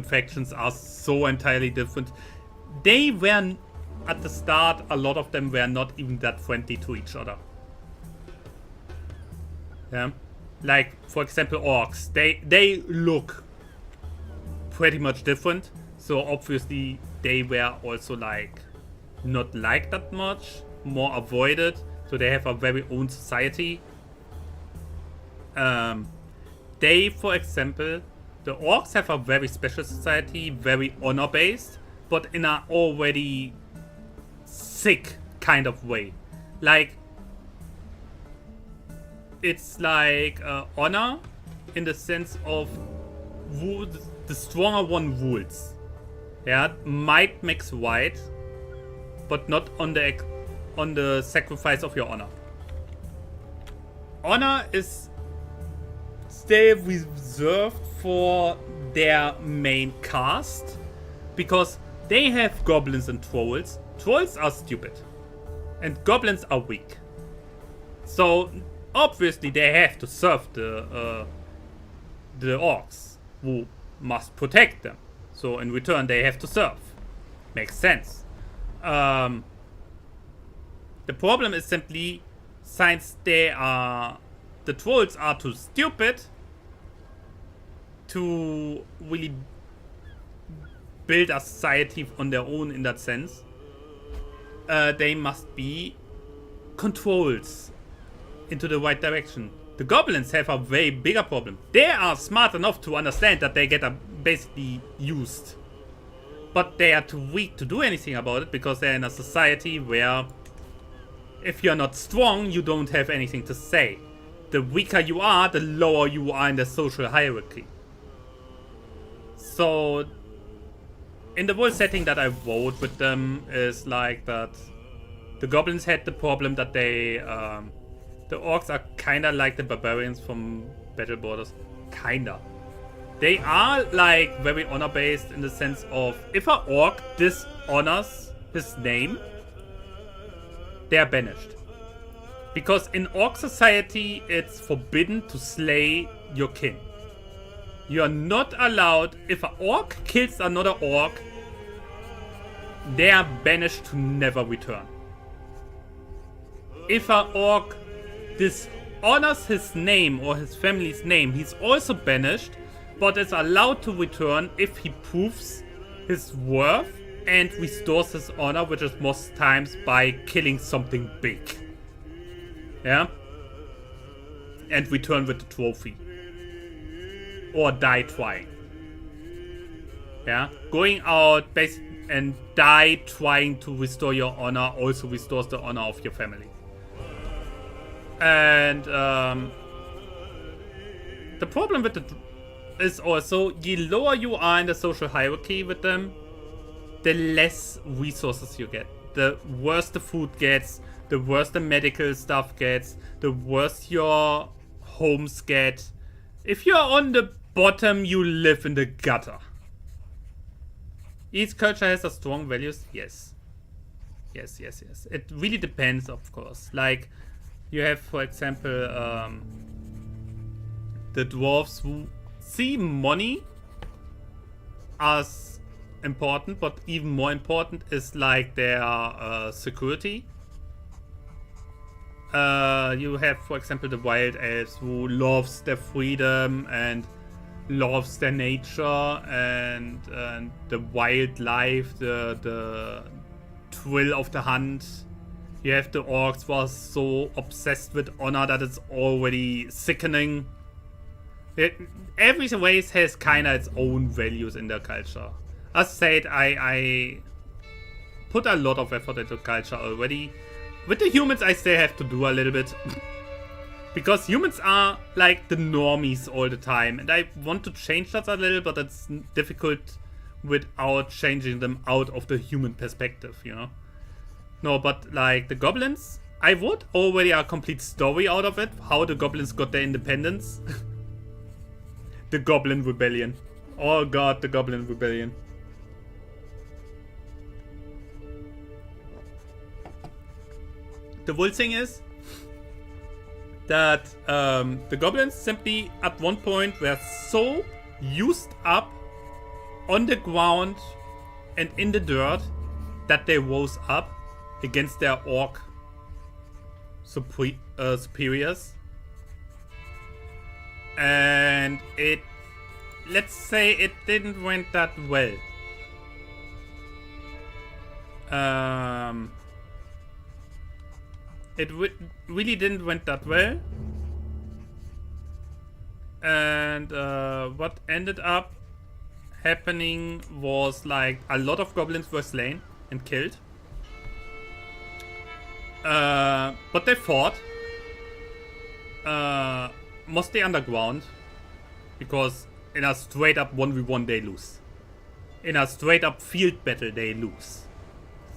factions are so entirely different, they were at the start, a lot of them were not even that friendly to each other. Yeah, like for example orcs, they look pretty much different, so obviously they were also like not liked that much, more avoided, so they have a very own society. They, for example, the orcs have a very special society, very honor based, but in a already sick kind of way. Like it's like honor in the sense of the stronger one rules. Yeah, might makes right, but not on the sacrifice of your honor. Honor is still reserved for their main cast, because they have goblins and trolls. Trolls are stupid, and goblins are weak. So obviously they have to serve the orcs, who must protect them. So in return they have to serve. Makes sense. The problem is simply, since the trolls are too stupid to really build a society on their own in that sense, they must be controlled into the right direction. The goblins have a way bigger problem. They are smart enough to understand that they get basically used, but they are too weak to do anything about it, because they're in a society where if you're not strong, you don't have anything to say. The weaker you are, the lower you are in the social hierarchy. So in the world setting that I wrote with them is like that the goblins had the problem that they the orcs are kinda like the barbarians from Battle Borders. Kinda. They are like very honor based in the sense of, if an orc dishonors his name, they are banished. Because in orc society it's forbidden to slay your kin. You are not allowed, if an orc kills another orc, they are banished to never return. If an orc dishonors his name or his family's name, he's also banished, but is allowed to return if he proves his worth and restores his honor, which is most times by killing something big. Yeah? And return with the trophy. Or die trying. Yeah? Going out and die trying to restore your honor also restores the honor of your family. And the problem with is also, the lower you are in the social hierarchy with them, the less resources you get. The worse the food gets, the worse the medical stuff gets, the worse your homes get. If you're on the bottom, you live in the gutter. Each culture has a strong values, yes. Yes. It really depends, of course. Like, you have, for example, the dwarves who see money as important, but even more important is like their security. You have, for example, the wild elves who loves their freedom and loves their nature and the wildlife, the thrill of the hunt. You have the orcs who are so obsessed with honor that it's already sickening. Every race has kinda its own values in their culture. As said, I put a lot of effort into culture already. With the humans, I still have to do a little bit. Because humans are like the normies all the time. And I want to change that a little, but it's difficult without changing them out of the human perspective, you know? No, but like the goblins, I would already a complete story out of it. How the goblins got their independence. The Goblin Rebellion. Oh god, the Goblin Rebellion. The whole thing is that the goblins simply at one point were so used up on the ground and in the dirt that they rose up against their orc superiors. And it, let's say it didn't went that well. It really didn't went that well. And what ended up happening was like a lot of goblins were slain and killed. But they fought. Mostly underground. Because in a straight up 1v1 they lose. In a straight up field battle they lose.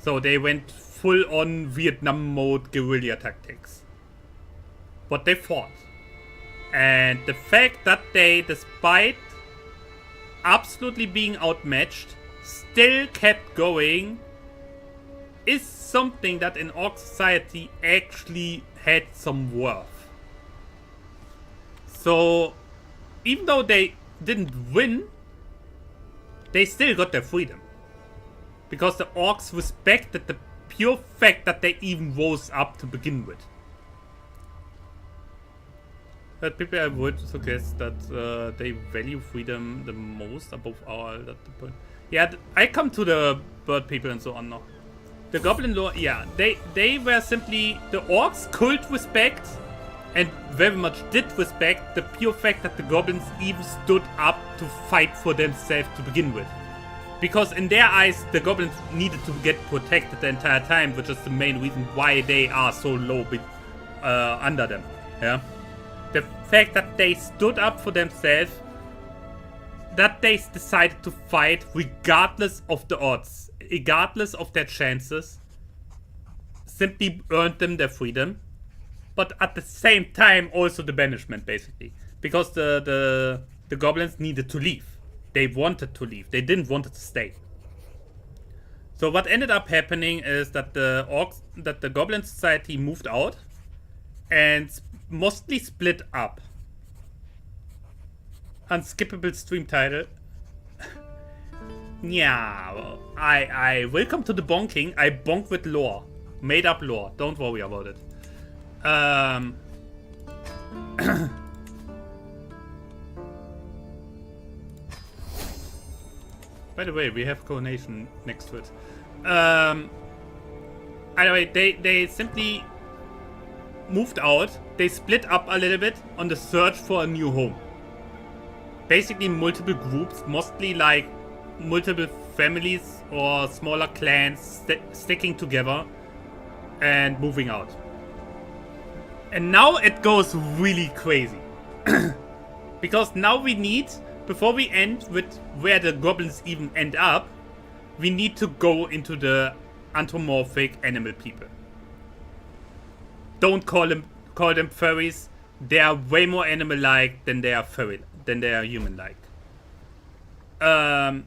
So they went full on Vietnam mode guerrilla tactics. But they fought. And the fact that they, despite absolutely being outmatched, still kept going is something that in Orc society actually had some worth. So even though they didn't win, they still got their freedom. Because the Orcs respected the pure fact that they even rose up to begin with. But people I would suggest that they value freedom the most above our... Yeah, I come to the bird people and so on now. The goblin lore, yeah, they were simply... The Orcs could respect and very much did respect the pure fact that the goblins even stood up to fight for themselves to begin with. Because in their eyes, the goblins needed to get protected the entire time, which is the main reason why they are so low under them. Yeah, the fact that they stood up for themselves, that they decided to fight regardless of the odds, regardless of their chances, simply earned them their freedom. But at the same time, also the banishment, basically, because the goblins needed to leave. They wanted to leave. They didn't want to stay. So what ended up happening is that the Goblin Society moved out and mostly split up. Unskippable stream title. Yeah, I welcome to the bonking. I bonk with lore, made up lore. Don't worry about it. By the way, we have coronation next to it. Anyway, they simply moved out. They split up a little bit on the search for a new home. Basically multiple groups, mostly like multiple families or smaller clans sticking together and moving out. And now it goes really crazy. Because now we need... Before we end with where the goblins even end up, we need to go into the anthropomorphic animal people. Don't call them furries. They are way more animal-like than they are human-like. The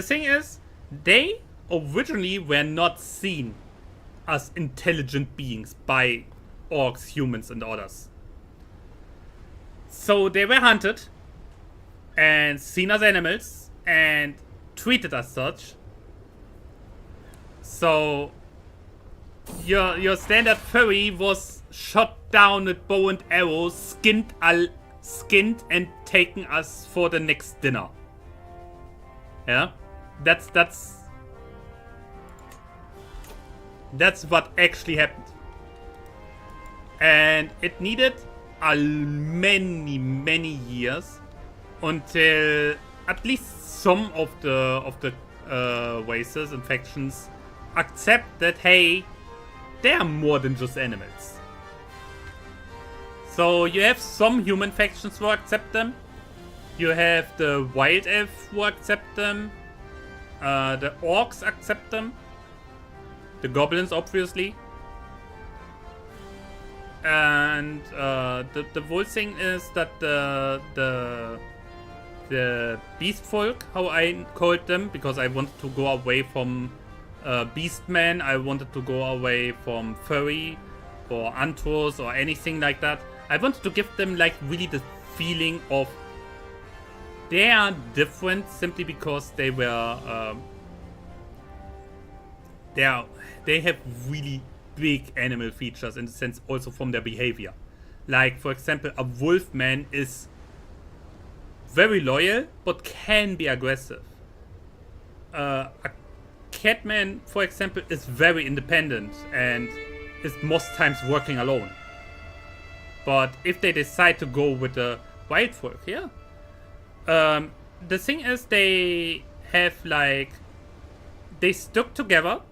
thing is, they originally were not seen as intelligent beings by orcs, humans, and others. So they were hunted and seen as animals and treated as such. So your standard furry was shot down with bow and arrows, skinned and taken as for the next dinner. Yeah, that's what actually happened, and it needed many years until at least some of the races and factions accept that, hey, they are more than just animals. So you have some human factions who accept them. You have the wild elf who accept them. The orcs accept them. The goblins, obviously. And the whole thing is that the beast folk, how I called them, because I wanted to go away from beastmen, I wanted to go away from furry or antros or anything like that. I wanted to give them like really the feeling of they are different simply because they were they have really big animal features in the sense also from their behavior. Like for example, a wolfman is very loyal but can be aggressive. A catman, for example, is very independent and is most times working alone. But if they decide to go with the wild folk, yeah. The thing is, they have like they stuck together,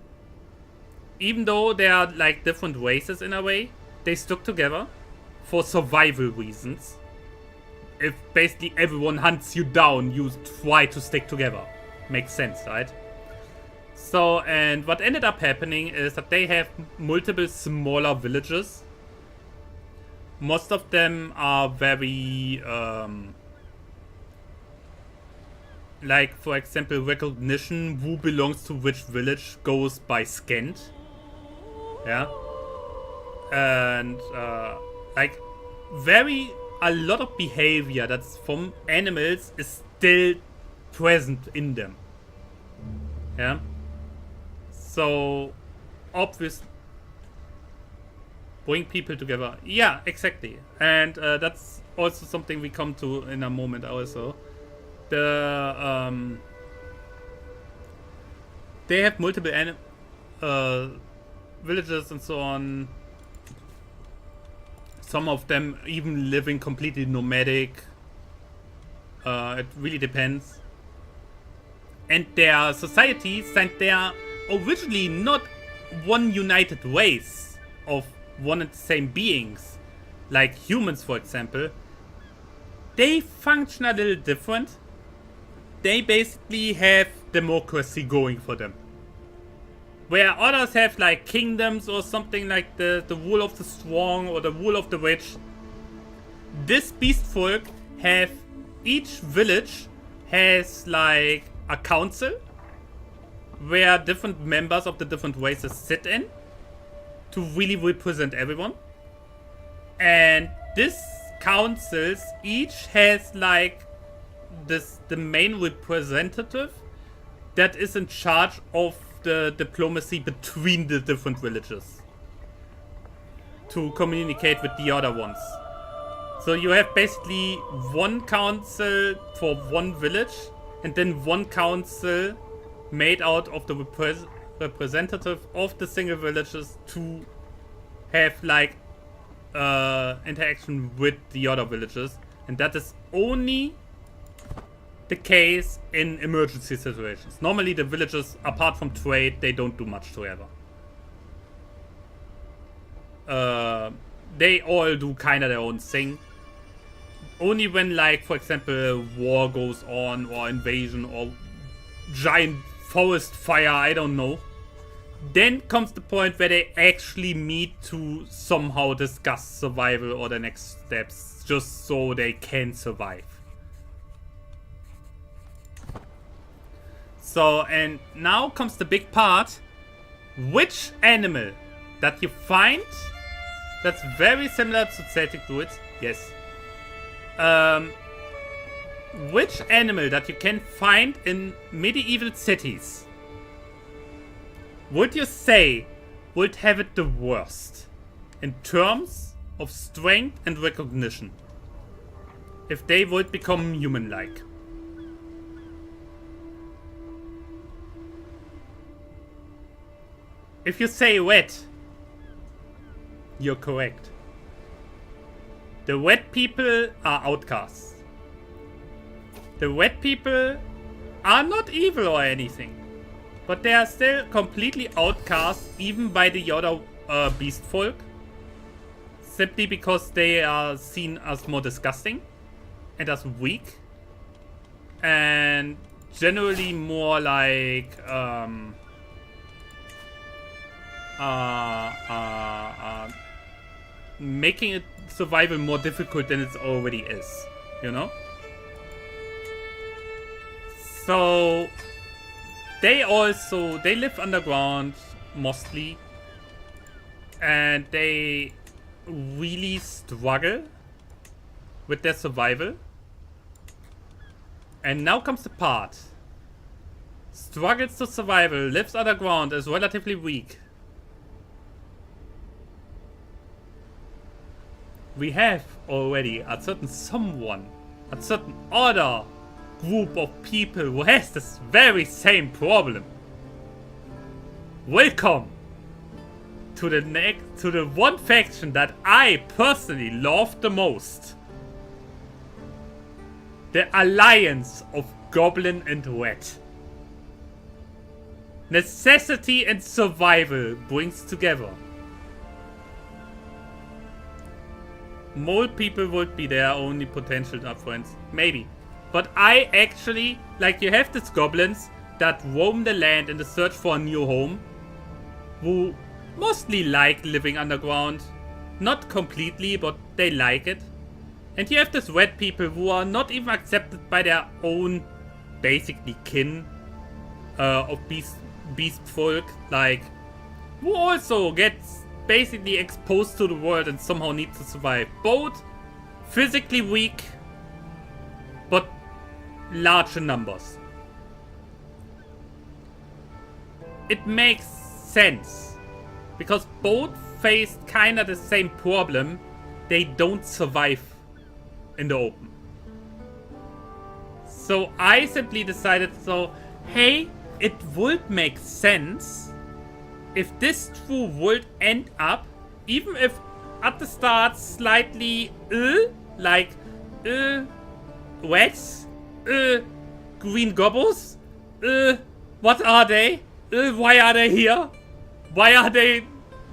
even though they are like different races in a way. They stuck together for survival reasons. If basically everyone hunts you down, you try to stick together. Makes sense, right? So, and what ended up happening is that they have multiple smaller villages. Most of them are very like, for example, recognition, who belongs to which village goes by scent. Yeah. And, like, a lot of behavior that's from animals is still present in them. Yeah. So, obviously, bring people together. Yeah, exactly. And that's also something we come to in a moment also. They have multiple villages and so on. Some of them even living completely nomadic. It really depends. And their societies, and they are originally not one united race of one and the same beings, like humans, for example. They function a little different. They basically have democracy going for them. Where others have like kingdoms or something like the rule of the strong or the rule of the rich. This beast folk have, each village has like a council where different members of the different races sit in to really represent everyone. And this councils each has like the main representative that is in charge of the diplomacy between the different villages to communicate with the other ones. So you have basically one council for one village and then one council made out of the representative of the single villages to have like interaction with the other villages, and that is only the case in emergency situations. Normally the villages, apart from trade, they don't do much together. They all do kind of their own thing. Only when, like, for example, war goes on, or invasion, or giant forest fire, I don't know. Then comes the point where they actually meet to somehow discuss survival or the next steps, just so they can survive. So, and now comes the big part. Which animal that you find that's very similar to Celtic Druids? Yes. Which animal that you can find in medieval cities would you say would have it the worst in terms of strength and recognition if they would become human-like? If you say red, you're correct. The red people are outcasts. The red people are not evil or anything, but they are still completely outcast even by the other beast folk. Simply because they are seen as more disgusting and as weak. And generally more like making it survival more difficult than it already is, you know? So they live underground mostly, and they really struggle with their survival. And now comes the part. Struggles to survival, lives underground, is relatively weak. We have already a certain someone, a certain other group of people who has this very same problem. Welcome to the one faction that I personally love the most. The Alliance of Goblin and Red. Necessity and survival brings together. Mole people would be their only potential friends. Maybe. But I actually, like, you have these goblins that roam the land in the search for a new home, who mostly like living underground. Not completely, but they like it. And you have these red people who are not even accepted by their own, basically, kin of beast folk, like, who also gets basically exposed to the world and somehow need to survive. Both physically weak, but large in numbers. It makes sense, because both face kinda the same problem. They don't survive in the open. So I simply decided, hey, it would make sense if this two would end up, even if at the start slightly like rats, green gobbles, what are they? Why are they here? Why are they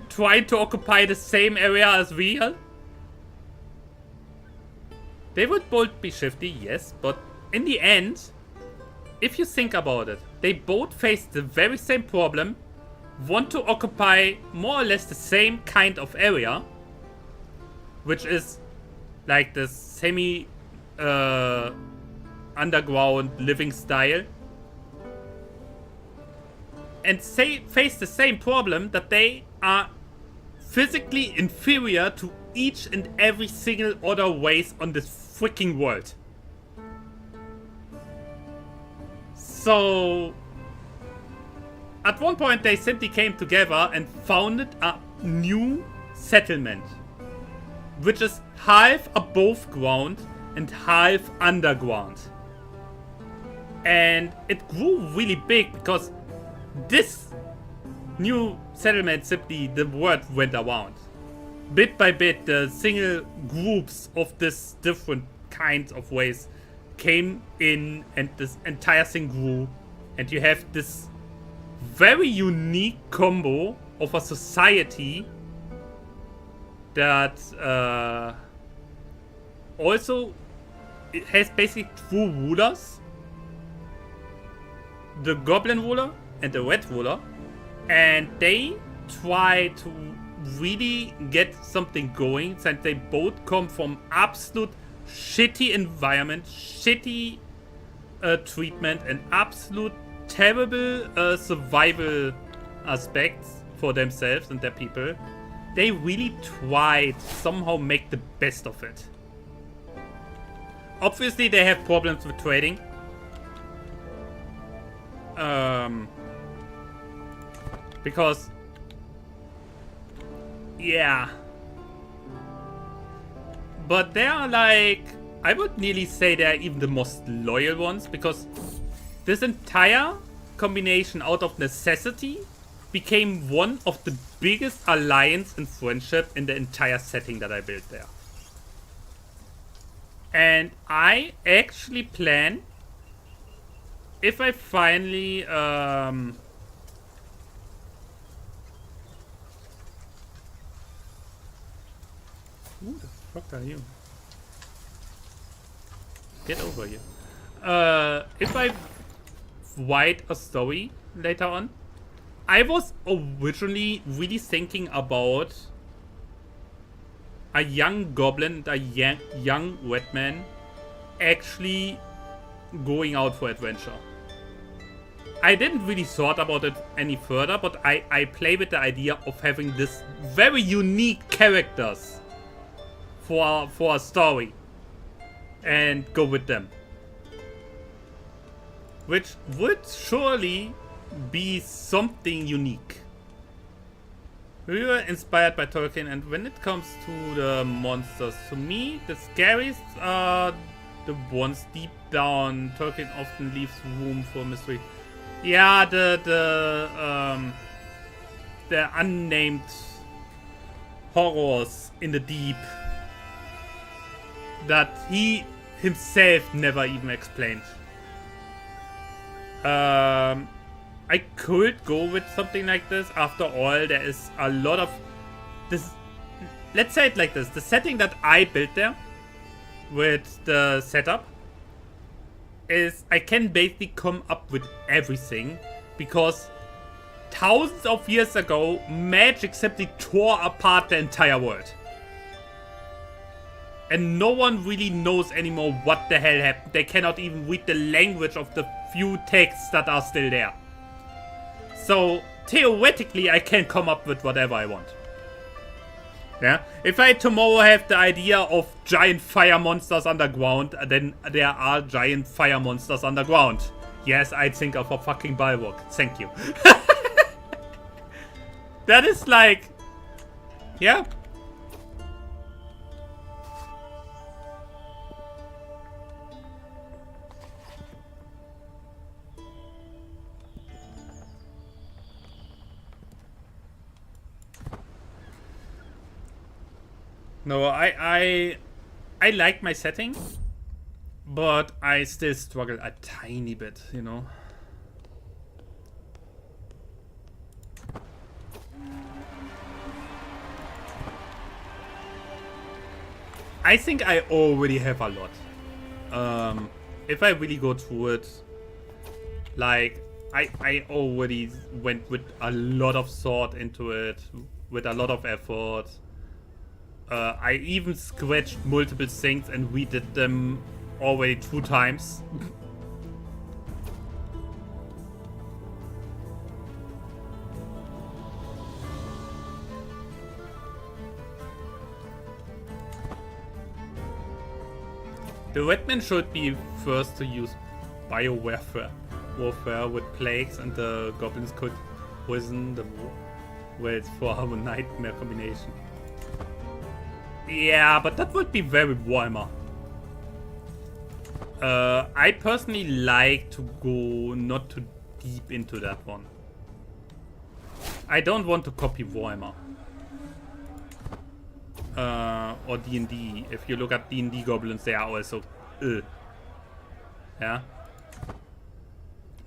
trying to occupy the same area as we are? They would both be shifty, yes, but in the end, if you think about it, they both face the very same problem, want to occupy more or less the same kind of area, which is like the semi underground living style, and face the same problem, that they are physically inferior to each and every single other race on this freaking world. So at one point they simply came together and founded a new settlement, which is half above ground and half underground. And it grew really big because this new settlement, simply the word went around. Bit by bit, the single groups of this different kinds of ways came in, and this entire thing grew. And you have this very unique combo of a society that also it has basically two rulers, the goblin ruler and the red ruler, and they try to really get something going, since they both come from absolute shitty environment, shitty treatment, and absolute terrible survival aspects for themselves and their people. They really try to somehow make the best of it. Obviously they have problems with trading. Because yeah, but they are like, I would nearly say they're even the most loyal ones, because this entire combination out of necessity became one of the biggest alliance and friendship in the entire setting that I built there. And I actually plan, if I finally fuck are you? Get over here. If I write a story later on, I was originally really thinking about a young goblin, a young red man, actually going out for adventure. I didn't really thought about it any further, but I play with the idea of having this very unique characters for a story and go with them, which would surely be something unique. We were inspired by Tolkien, and when it comes to the monsters, to me, the scariest are the ones deep down. Tolkien often leaves room for mystery. Yeah, the unnamed horrors in the deep that he himself never even explained. I could go with something like this. After all, there is a lot of this. Let's say it like this: the setting that I built there with the setup is I can basically come up with everything, because thousands of years ago, magic simply tore apart the entire world. And no one really knows anymore what the hell happened. They cannot even read the language of the few texts that are still there. So, theoretically, I can come up with whatever I want. Yeah? If I tomorrow have the idea of giant fire monsters underground, then there are giant fire monsters underground. Yes, I think of a fucking bulwark. Thank you. That is like... Yeah. No, I like my setting, but I still struggle a tiny bit, you know. I think I already have a lot. If I really go through it, like, I already went with a lot of thought into it, with a lot of effort. I even scratched multiple things and redid them already 2 times. The Redmen should be first to use warfare with plagues, and the goblins could poison the wells for a nightmare combination. Yeah, but that would be very Warhammer. I personally like to go not too deep into that one. I don't want to copy Warhammer. Or D&D. If you look at D&D goblins, they are also... Yeah.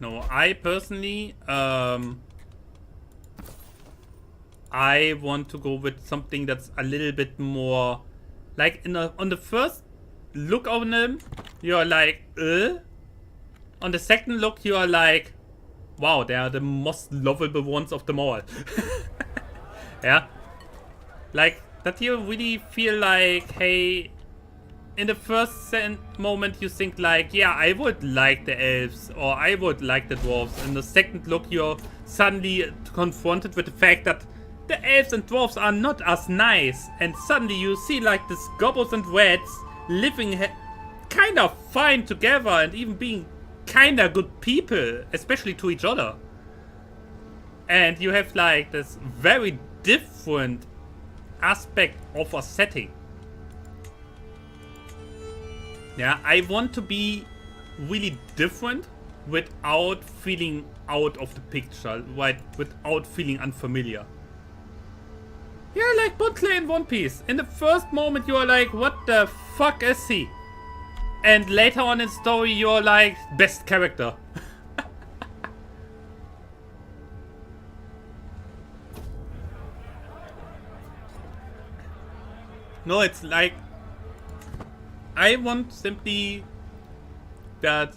No, I personally... I want to go with something that's a little bit more... Like, on the first look on them, you're like, On the second look, you are like, wow, they are the most lovable ones of them all. Yeah? Like, that you really feel like, hey... In the first moment, you think like, yeah, I would like the elves, or I would like the dwarves. In the second look, you're suddenly confronted with the fact that the elves and dwarves are not as nice. And suddenly you see like these goblins and rats living kind of fine together and even being kind of good people, especially to each other. And you have like this very different aspect of a setting. Yeah, I want to be really different without feeling out of the picture, right? Without feeling unfamiliar. Yeah, like Butler in One Piece. In the first moment, you are like, what the fuck is he? And later on in story, you're like, best character. No, it's like, I want simply that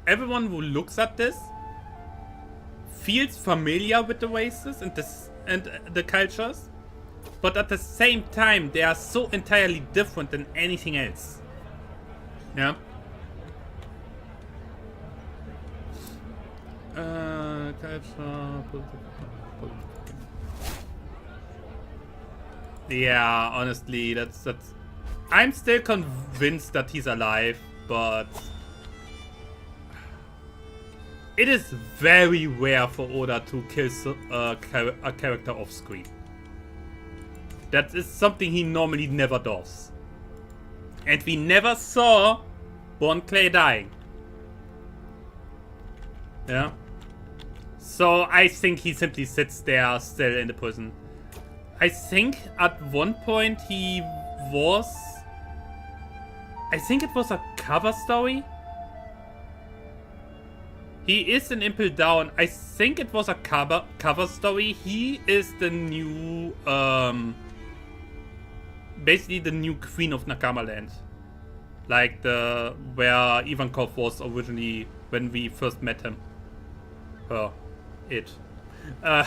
everyone who looks at this feels familiar with the races and the cultures, but at the same time they are so entirely different than anything else. Yeah. Yeah, honestly, that's. I'm still convinced that he's alive, but it is very rare for Oda to kill a character off screen. That is something he normally never does. And we never saw Bon Clay dying. Yeah. So I think he simply sits there still in the prison. I think at one point he was... I think it was a cover story. He is in Impel Down. I think it was a cover story. He is the new... basically the new queen of Nakama-land. Like where Ivankov was originally when we first met him. It. I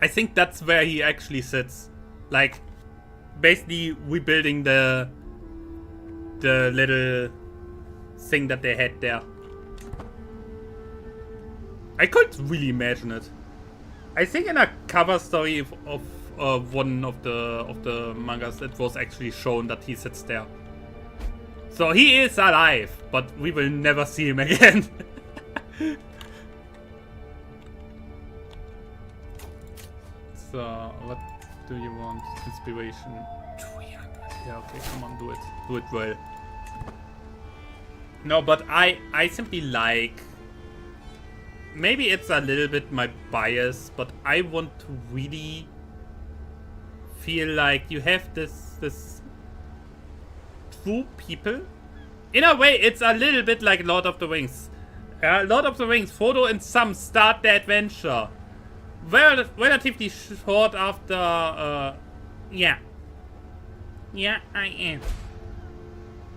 think that's where he actually sits. Like, basically rebuilding the little thing that they had there. I could really imagine it. I think in a cover story of one of the mangas, it was actually shown that he sits there. So he is alive, but we will never see him again. So, what do you want? Inspiration. 300. Yeah, okay, come on, do it. Do it well. No, but I simply like... Maybe it's a little bit my bias, but I want to really feel like you have this true people. In a way, it's a little bit like Lord of the Rings. Lord of the Rings, Frodo and Sam start the adventure. Relatively short after, yeah. Yeah, I am.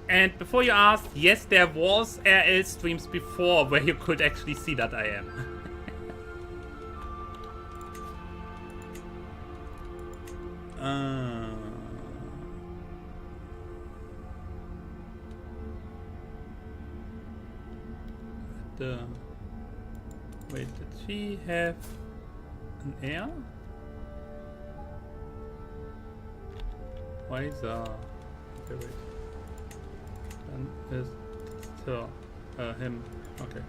And before you ask, yes, there was RL streams before where you could actually see that I am. Wait, did she have an air? Why is that? Okay, wait. Then is her, him. Okay.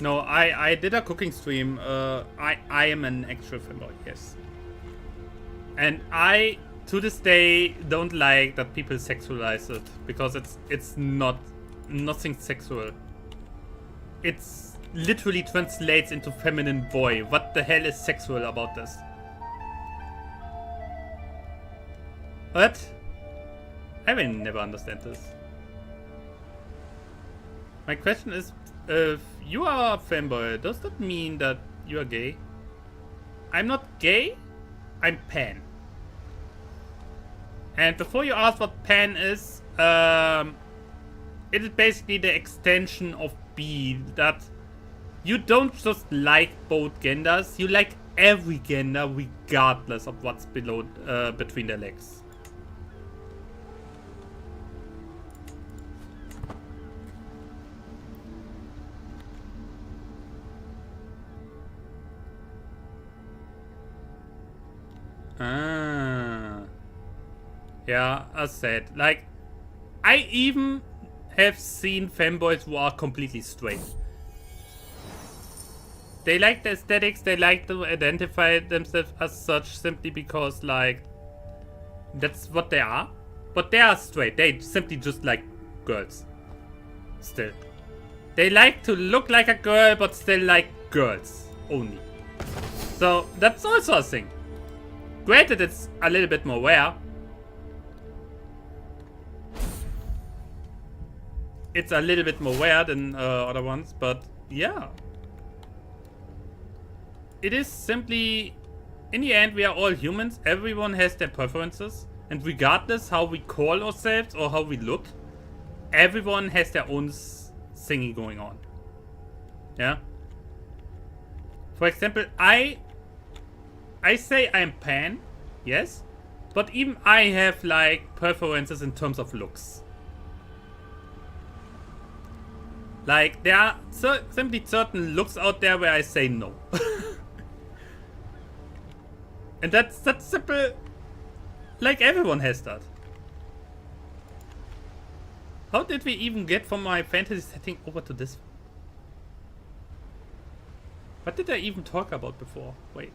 No, I did a cooking stream. I am an actual femboy, yes. And I, to this day, don't like that people sexualize it because it's nothing sexual. It's literally translates into feminine boy. What the hell is sexual about this? What? I will never understand this. My question is, if you are a femboy, does that mean that you are gay? I'm not gay, I'm pan. And before you ask what pan is, it is basically the extension of B, that you don't just like both genders, you like every gender regardless of what's below between their legs. Yeah, as said, like, I even have seen femboys who are completely straight. They like the aesthetics, they like to identify themselves as such simply because, like, that's what they are. But they are straight, they simply just like girls. Still. They like to look like a girl, but still like girls only. So, that's also a thing. Granted, it's a little bit more rare. It's a little bit more rare than other ones, but yeah. It is simply, in the end, we are all humans. Everyone has their preferences. And regardless how we call ourselves or how we look, everyone has their own thingy going on. Yeah. For example, I say I'm pan, yes, but even I have like preferences in terms of looks. Like there are simply certain looks out there where I say no. And that's simple. Like everyone has that. How did we even get from my fantasy setting over to this? What did I even talk about before? Wait.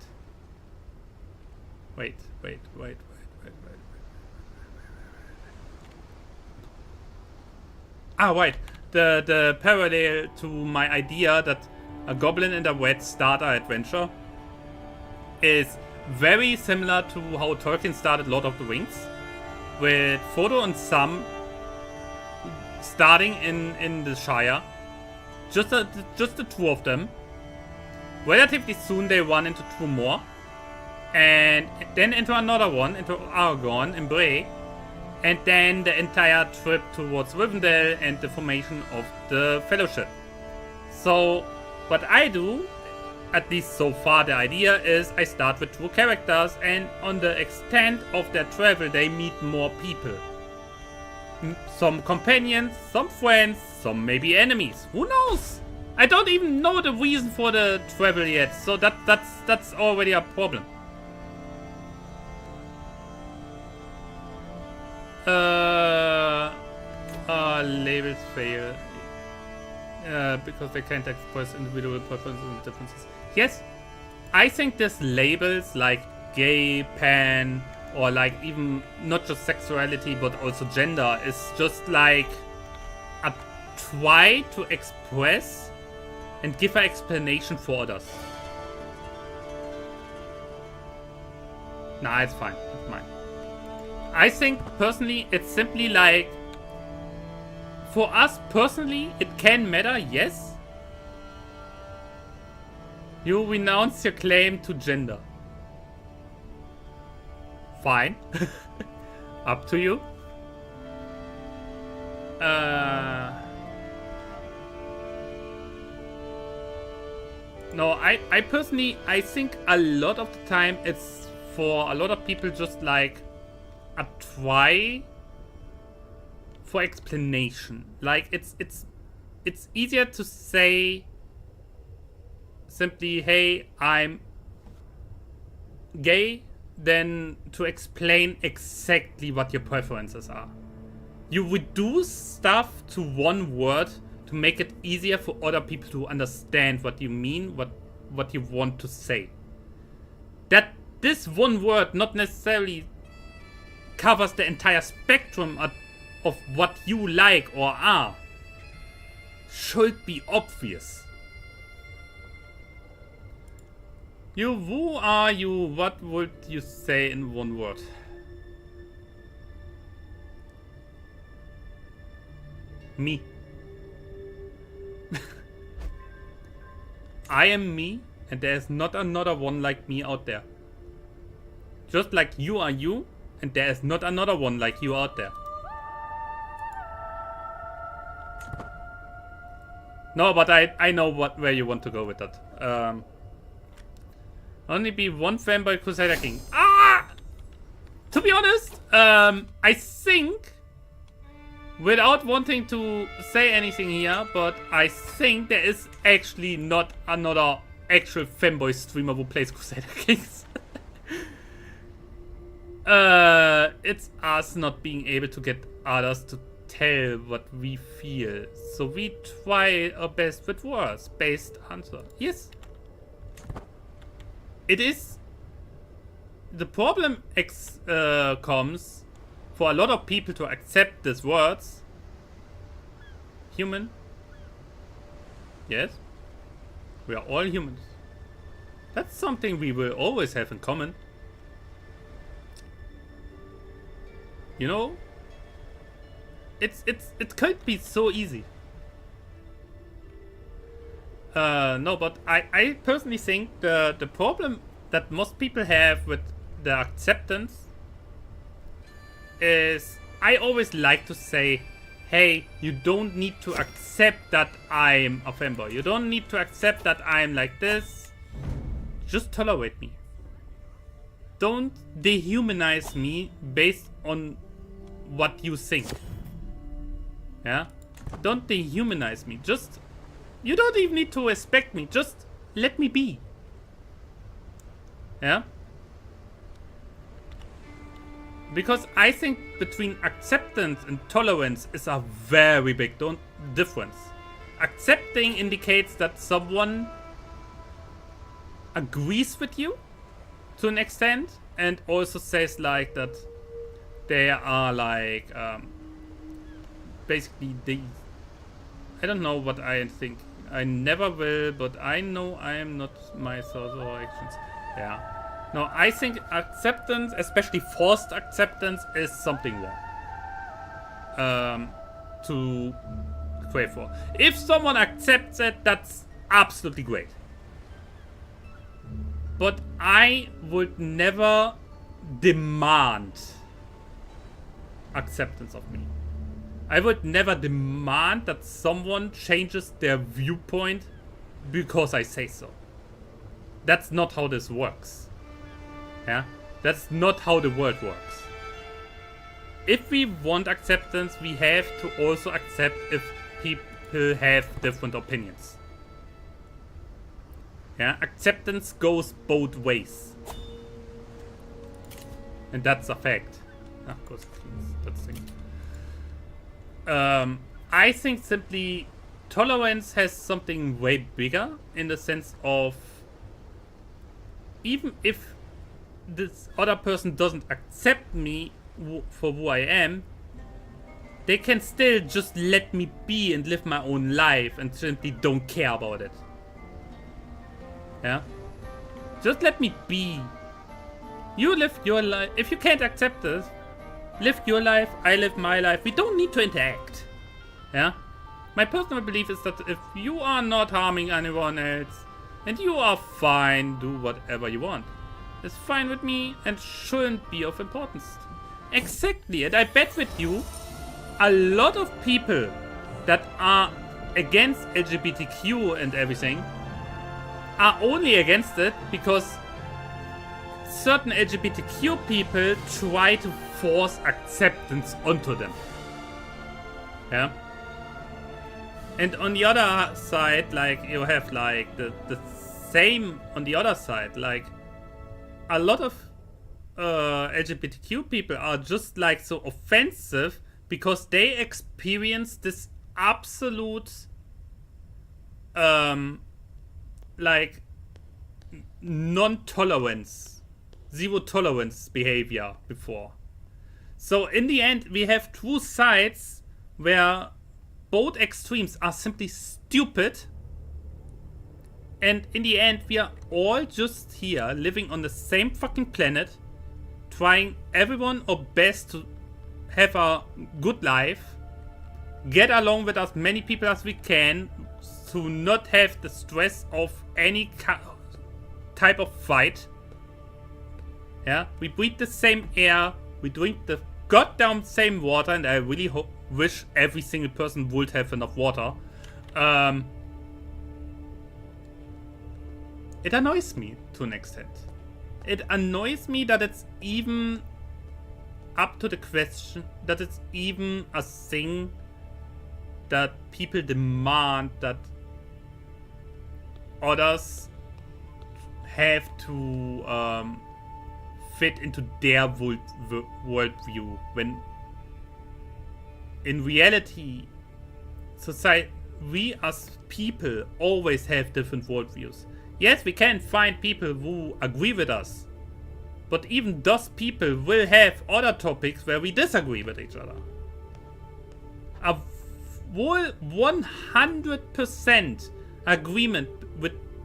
Ah, right. The parallel to my idea that a goblin and a wet starter adventure is very similar to how Tolkien started Lord of the Rings, with Frodo and Sam starting in the Shire, just the two of them. Relatively soon they run into two more, and then into another one, into Aragorn and Bray, and then the entire trip towards Rivendell and the formation of the Fellowship. So what I do, at least so far the idea is, I start with two characters, and on the extent of their travel they meet more people. Some companions, some friends, some maybe enemies. Who knows? I don't even know the reason for the travel yet, so that's already a problem. Labels fail. Because they can't express individual preferences and differences. Yes, I think this labels like gay, pan, or like even not just sexuality but also gender is just like a try to express and give an explanation for others. Nah, it's fine. It's mine. I think personally it's simply like, for us personally it can matter, yes. You renounce your claim to gender. Fine. Up to you. No, I personally, I think a lot of the time it's for a lot of people just like a try for explanation. Like it's easier to say simply, hey, I'm gay, than to explain exactly what your preferences are. You reduce stuff to one word to make it easier for other people to understand what you mean, what you want to say. That this one word not necessarily covers the entire spectrum of what you like or are should be obvious. Who are you? What would you say in one word? Me. I am me, and there's not another one like me out there. Just like you are you, and there is not another one like you out there. No, but I know where you want to go with that. Only be one Fanboy Crusader King. Ah! To be honest, I think, without wanting to say anything here, but I think there is actually not another actual Fanboy streamer who plays Crusader Kings. It's us not being able to get others to tell what we feel. So we try our best with words based answer. Yes. It is. The problem comes for a lot of people to accept these words. Human. Yes. We are all humans. That's something we will always have in common. You know? It could be so easy. No, but I personally think the problem that most people have with the acceptance is I always like to say, hey, you don't need to accept that I'm a femboy. You don't need to accept that I'm like this. Just tolerate me. Don't dehumanize me based on what you think. Yeah? Don't dehumanize me. Just, you don't even need to respect me. Just let me be. Yeah? Because I think between acceptance and tolerance is a very big difference. Accepting indicates that someone agrees with you to an extent, and also says like that they are like basically they, I don't know what I think. I never will, but I know I am not my thoughts or actions. Yeah. No, I think acceptance, especially forced acceptance, is something wrong. To crave for. If someone accepts it, that's absolutely great. But I would never demand acceptance of me. I would never demand that someone changes their viewpoint because I say so. That's not how this works. Yeah? That's not how the world works. If we want acceptance, we have to also accept if people have different opinions. Yeah? Acceptance goes both ways. And that's a fact. Of course, that's the thing. I think simply tolerance has something way bigger in the sense of even if this other person doesn't accept me for who I am, they can still just let me be and live my own life and simply don't care about it. Yeah? Just let me be. You live your life. If you can't accept this, live your life, I live my life. We don't need to interact. Yeah? My personal belief is that if you are not harming anyone else and you are fine, do whatever you want. It's fine with me and shouldn't be of importance. Exactly, and I bet with you, a lot of people that are against LGBTQ and everything are only against it because certain LGBTQ people try to force acceptance onto them. Yeah? And on the other side, like, you have like the same on the other side, like a lot of LGBTQ people are just like so offensive because they experience this absolute like non-tolerance, zero tolerance behavior before. So in the end we have two sides where both extremes are simply stupid, and in the end we are all just here living on the same fucking planet, trying everyone our best to have a good life, get along with as many people as we can, to not have the stress of any type of fight. Yeah, we breathe the same air, we drink the goddamn same water, and I really wish every single person would have enough water. It annoys me to an extent. It annoys me that it's even up to the question, that it's even a thing that people demand that others have to fit into their worldview, when in reality, society, we as people always have different worldviews. Yes, we can find people who agree with us, but even those people will have other topics where we disagree with each other. A whole 100% agreement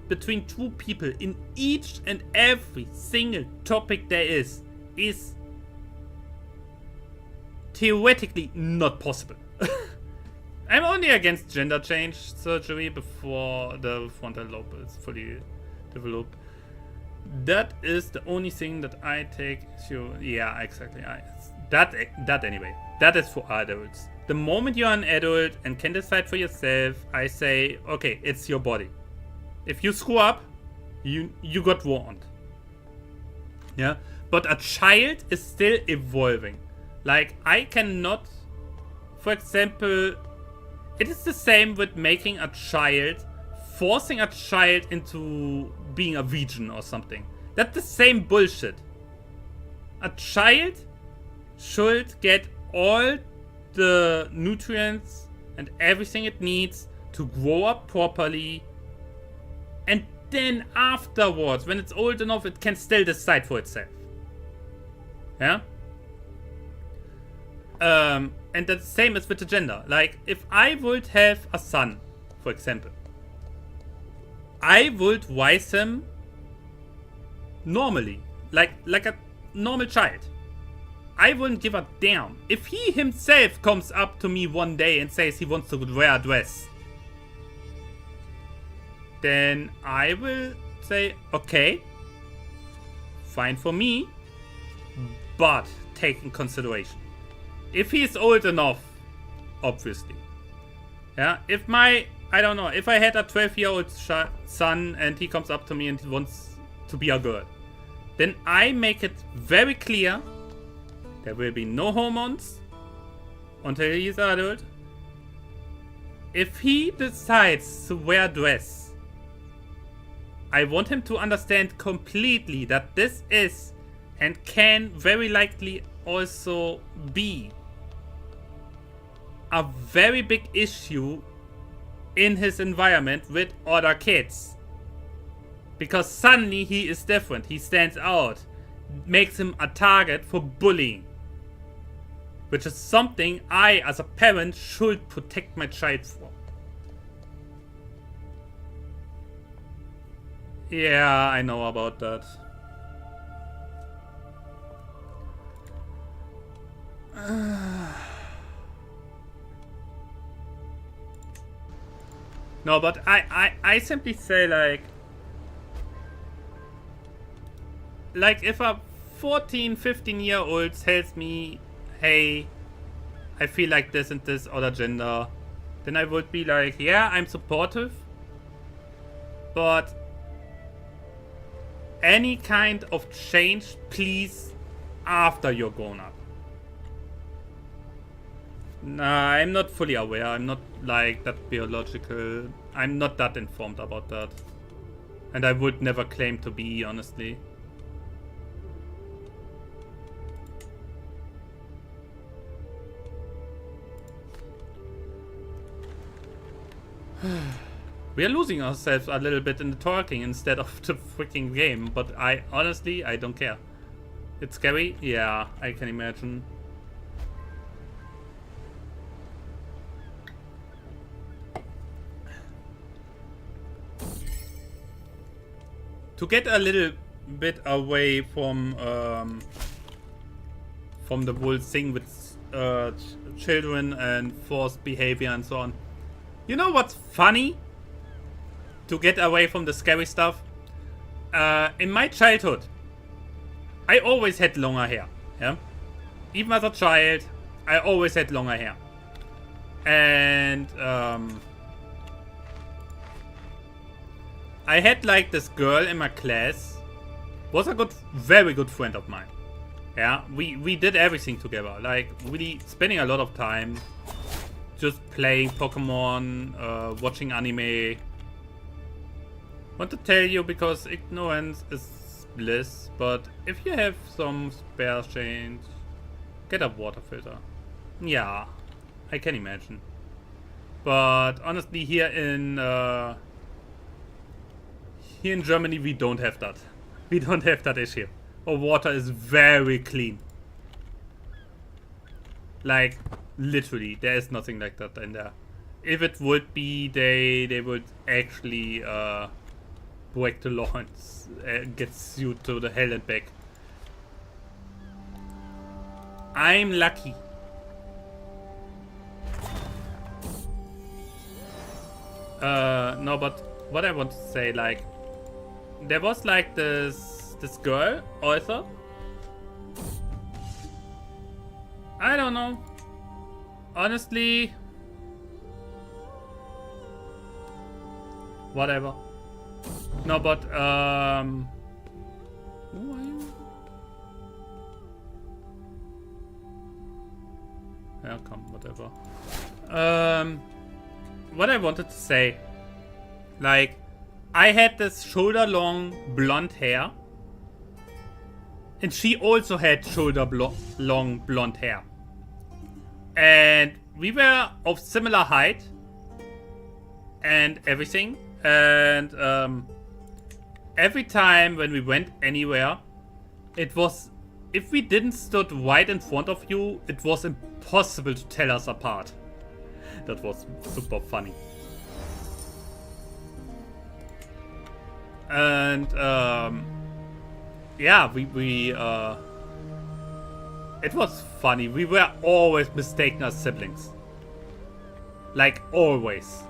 between two people in each and every single topic there is theoretically not possible. I'm only against gender change surgery before the frontal lobe is fully developed. That is the only thing that I take issue. Yeah, exactly. That anyway. That is for adults. The moment you're an adult and can decide for yourself, I say, okay, it's your body. If you screw up, you got warned. Yeah? But a child is still evolving. Like, I cannot, for example, it is the same with making a child, forcing a child into being a vegan or something. That's the same bullshit. A child should get all the nutrients and everything it needs to grow up properly, and then afterwards, when it's old enough, it can still decide for itself. Yeah? And the same is with the gender. Like, if I would have a son, for example, I would raise him normally, like a normal child. I wouldn't give a damn. If he himself comes up to me one day and says he wants to wear a dress, then I will say, okay, fine for me, but take in consideration. If he's old enough, obviously. Yeah, if I don't know, if I had a 12-year-old son and he comes up to me and he wants to be a girl, then I make it very clear there will be no hormones until he's adult. If he decides to wear a dress, I want him to understand completely that this is and can very likely also be a very big issue in his environment with other kids. Because suddenly he is different, he stands out, makes him a target for bullying. Which is something I, as a parent, should protect my child from. Yeah, I know about that. No, but I simply say like if a 14, 15-year-old tells me, hey, I feel like this and this other gender, then I would be like, yeah, I'm supportive, but any kind of change, please, after you're grown up. Nah, I'm not fully aware. I'm not like that biological. I'm not that informed about that. And I would never claim to be, honestly. We are losing ourselves a little bit in the talking instead of the freaking game, but honestly, I don't care. It's scary? Yeah, I can imagine. To get a little bit away from the whole thing with children and forced behavior and so on. You know what's funny? To get away from the scary stuff. In my childhood, I always had longer hair. Yeah? Even as a child, I always had longer hair. And I had like this girl in my class, was a very good friend of mine. Yeah, we did everything together, like really spending a lot of time just playing Pokemon, watching anime. Want to tell you, because ignorance is bliss, but if you have some spare change, get a water filter. Yeah, I can imagine. But honestly, here in Germany, we don't have that. We don't have that issue. Our water is very clean. Like, literally, there is nothing like that in there. If it would be, they would actually break the law and get sued to the hell and back. I'm lucky. No, but what I want to say, like, there was like this girl also. I don't know. Honestly. Whatever. No, but, who are you? Yeah, come, whatever. What I wanted to say. Like, I had this shoulder-long blonde hair. And she also had shoulder-long blonde hair. And we were of similar height. And everything. And every time when we went anywhere, it was, if we didn't stood right in front of you, it was impossible to tell us apart. That was super funny. And yeah, it was funny. We were always mistaken as siblings. Like, always.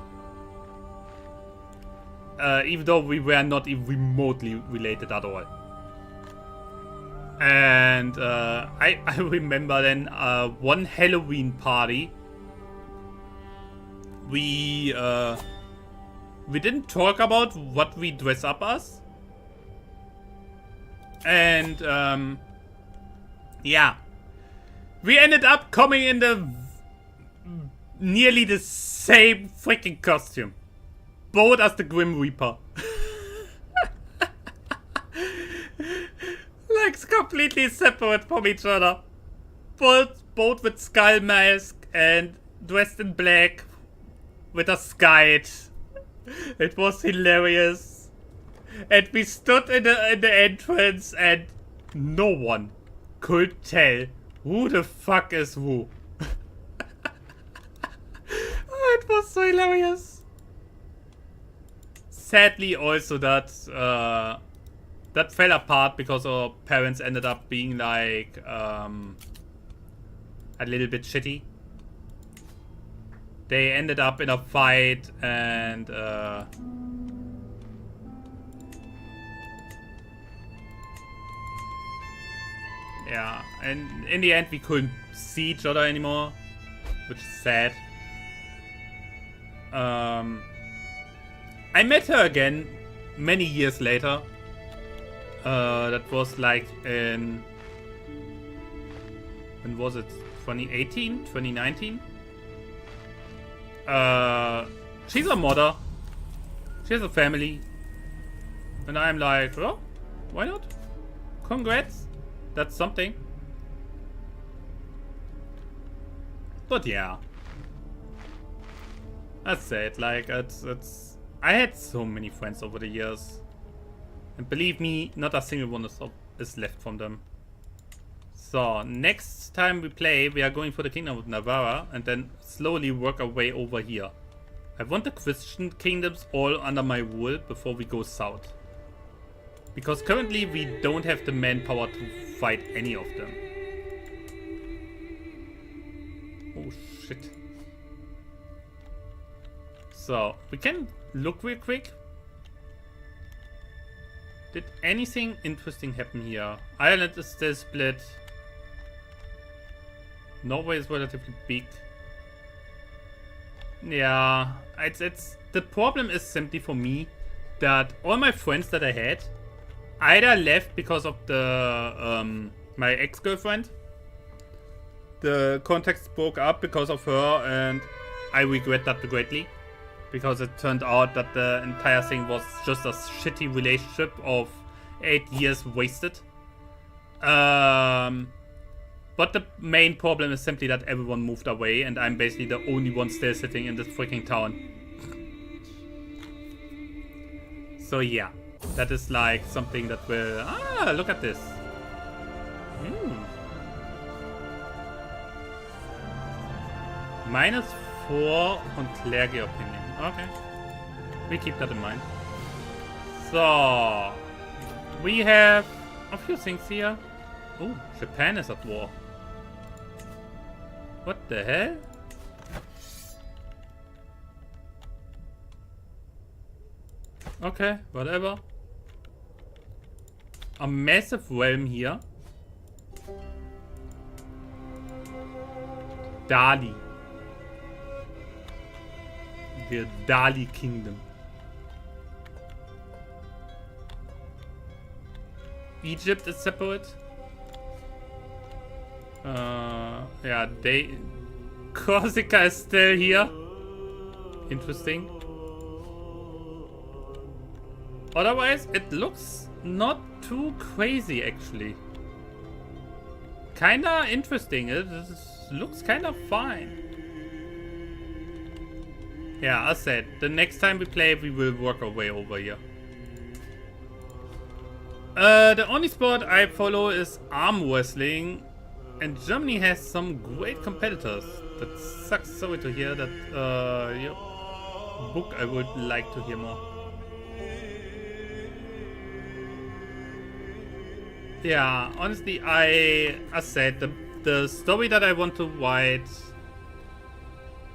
Even though we were not even remotely related at all. And I remember then one Halloween party. We didn't talk about what we dress up as. And yeah. We ended up coming in the nearly the same freaking costume. Both as the Grim Reaper. Like completely separate from each other. Both with skull mask and dressed in black with a skite. It was hilarious. And we stood in the entrance and no one could tell who the fuck is who. It was so hilarious. Sadly, also that fell apart because our parents ended up being like a little bit shitty. They ended up in a fight and yeah, and in the end we couldn't see each other anymore, which is sad. I met her again many years later. That was like in... when was it? 2018? 2019? She's a mother. She has a family. And I'm like, oh, why not? Congrats. That's something. But yeah. That's it. Like, it's... I had so many friends over the years. And believe me, not a single one is left from them. So, next time we play, we are going for the Kingdom of Navarra and then slowly work our way over here. I want the Christian kingdoms all under my rule before we go south. Because currently we don't have the manpower to fight any of them. Oh shit. So, we can look real quick. Did anything interesting happen here? Ireland is still split. Norway is relatively big. Yeah, it's the problem is simply for me that all my friends that I had either left because of the my ex-girlfriend. The contacts broke up because of her, and I regret that greatly. Because it turned out that the entire thing was just a shitty relationship of 8 years wasted. But the main problem is simply that everyone moved away and I'm basically the only one still sitting in this freaking town. So yeah, that is like something that will... Ah, look at this. -4 on clergy opinion. Okay. We keep that in mind. So, we have a few things here. Oh, Japan is at war. What the hell? Okay, whatever. A massive realm here. Dali. The Dali Kingdom. Egypt is separate. Yeah, Corsica is still here. Interesting. Otherwise, it looks not too crazy, actually. Kinda interesting. It looks kind of fine. Yeah, as said, the next time we play, we will work our way over here. The only sport I follow is arm wrestling, and Germany has some great competitors. That sucks. Sorry to hear that. Your book I would like to hear more. Yeah, honestly, as said, the story that I want to write,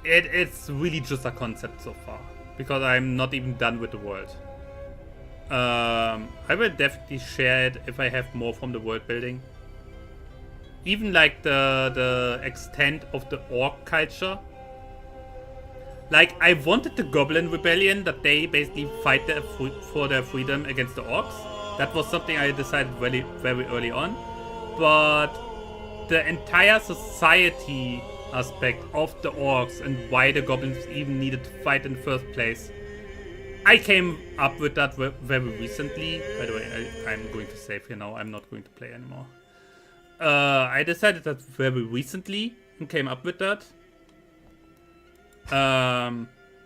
it's really just a concept so far, because I'm not even done with the world. I will definitely share it if I have more from the world building. Even like the extent of the orc culture. Like, I wanted the Goblin Rebellion, that they basically fight for their freedom against the orcs. That was something I decided very early on. But the entire society aspect of the orcs and why the goblins even needed to fight in the first place, I came up with that very recently. By the way, I'm going to save here now. I'm not going to play anymore. I decided that very recently and came up with that.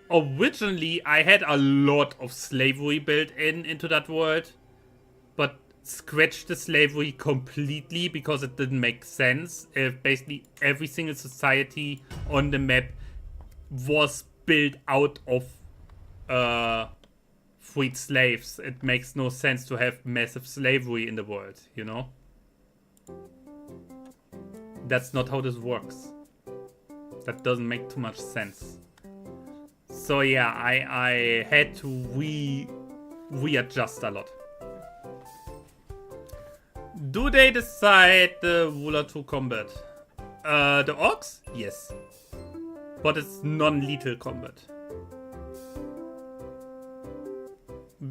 Originally, I had a lot of slavery built into that world, but scratched the slavery completely because it didn't make sense if basically every single society on the map was built out of freed slaves. It makes no sense to have massive slavery in the world, you know? That's not how this works. That doesn't make too much sense. So yeah, I had to readjust a lot. Do they decide the ruler to combat? The orcs? Yes. But it's non-lethal combat.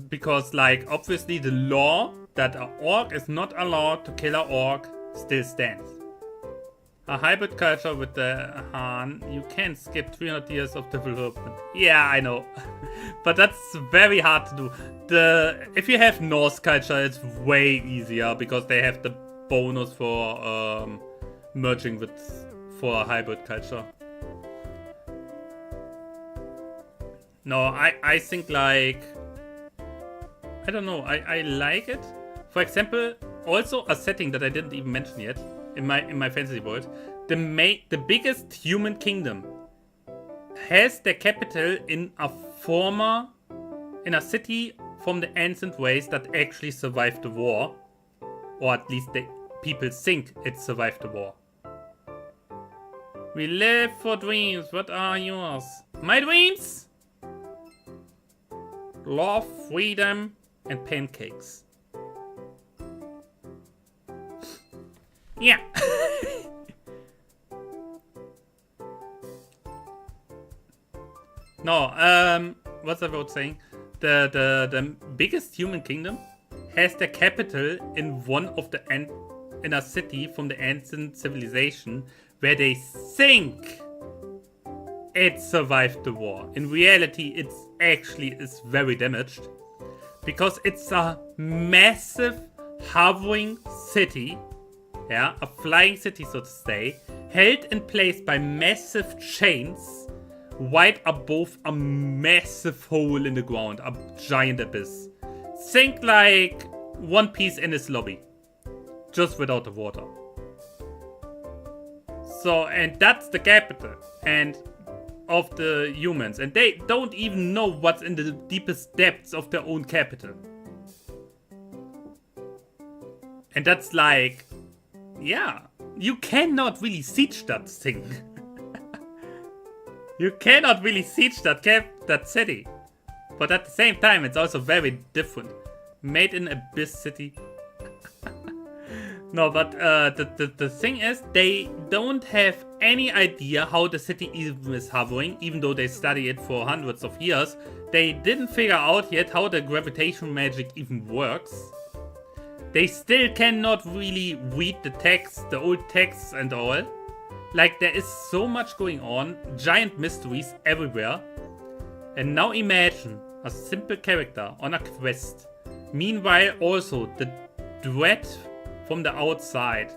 Because, like, obviously the law that an orc is not allowed to kill an orc still stands. A hybrid culture with the Han, you can't skip 300 years of development. Yeah, I know. But that's very hard to do. If you have Norse culture, it's way easier because they have the bonus for merging for a hybrid culture. No, I think, like, I don't know, I like it. For example, also a setting that I didn't even mention yet in my fantasy world, the biggest human kingdom has their capital in a city from the ancient race that actually survived the war, or at least the people think it survived the war. We live for dreams. What are yours? My dreams? Love, freedom, and pancakes. Yeah. No, what's I about saying? The biggest human kingdom has their capital in in a city from the ancient civilization where they think it survived the war. In reality, it actually is very damaged because it's a massive hovering city. Yeah, a flying city, so to say, held in place by massive chains, right above a massive hole in the ground, a giant abyss. Think like One Piece in its lobby, just without the water. So, and that's the capital and of the humans, and they don't even know what's in the deepest depths of their own capital. And that's like, yeah, you cannot really siege that thing. You cannot really siege that city. But at the same time, it's also very different. Made in Abyss City. No, but the thing is, they don't have any idea how the city even is hovering, even though they study it for hundreds of years. They didn't figure out yet how the gravitation magic even works. They still cannot really read the text, the old texts and all. Like, there is so much going on, giant mysteries everywhere. And now imagine a simple character on a quest. Meanwhile, also the dread from the outside,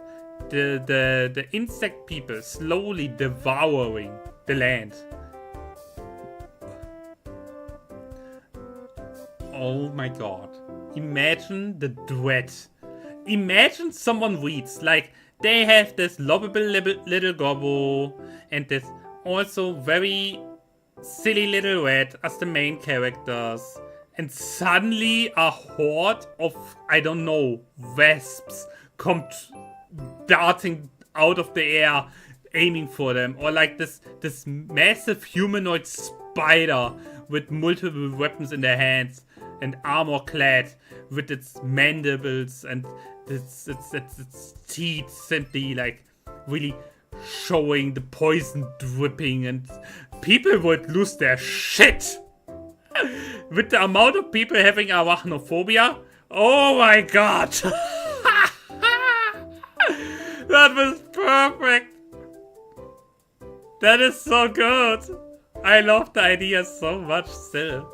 the insect people slowly devouring the land. Oh my god. Imagine the dread. Imagine someone reads, like, they have this lovable little gobbo and this also very silly little rat as the main characters. And suddenly a horde of, I don't know, wasps come darting out of the air, aiming for them. Or like this massive humanoid spider with multiple weapons in their hands and armor clad with its mandibles and its teeth simply like really showing the poison dripping, and people would lose their shit. With the amount of people having arachnophobia, oh my god. That was perfect. That is so good. I love the idea so much still.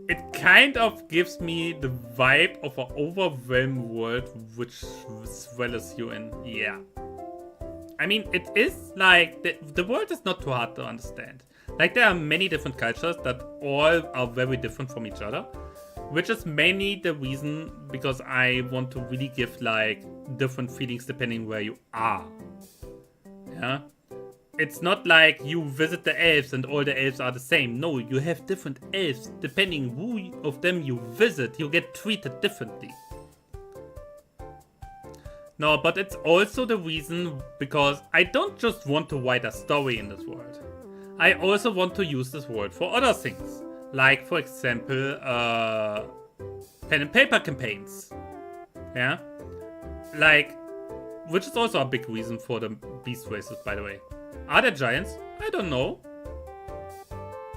It kind of gives me the vibe of an overwhelmed world, which as well as you in. Yeah. I mean, it is like, the world is not too hard to understand. Like, there are many different cultures that all are very different from each other. Which is mainly the reason because I want to really give like different feelings depending where you are. Yeah. It's not like you visit the elves and all the elves are the same. No, you have different elves. Depending who of them you visit, you get treated differently. No, but it's also the reason because I don't just want to write a story in this world. I also want to use this world for other things. Like, for example, pen and paper campaigns. Yeah? Like, which is also a big reason for the beast races, by the way. Are there giants? I don't know.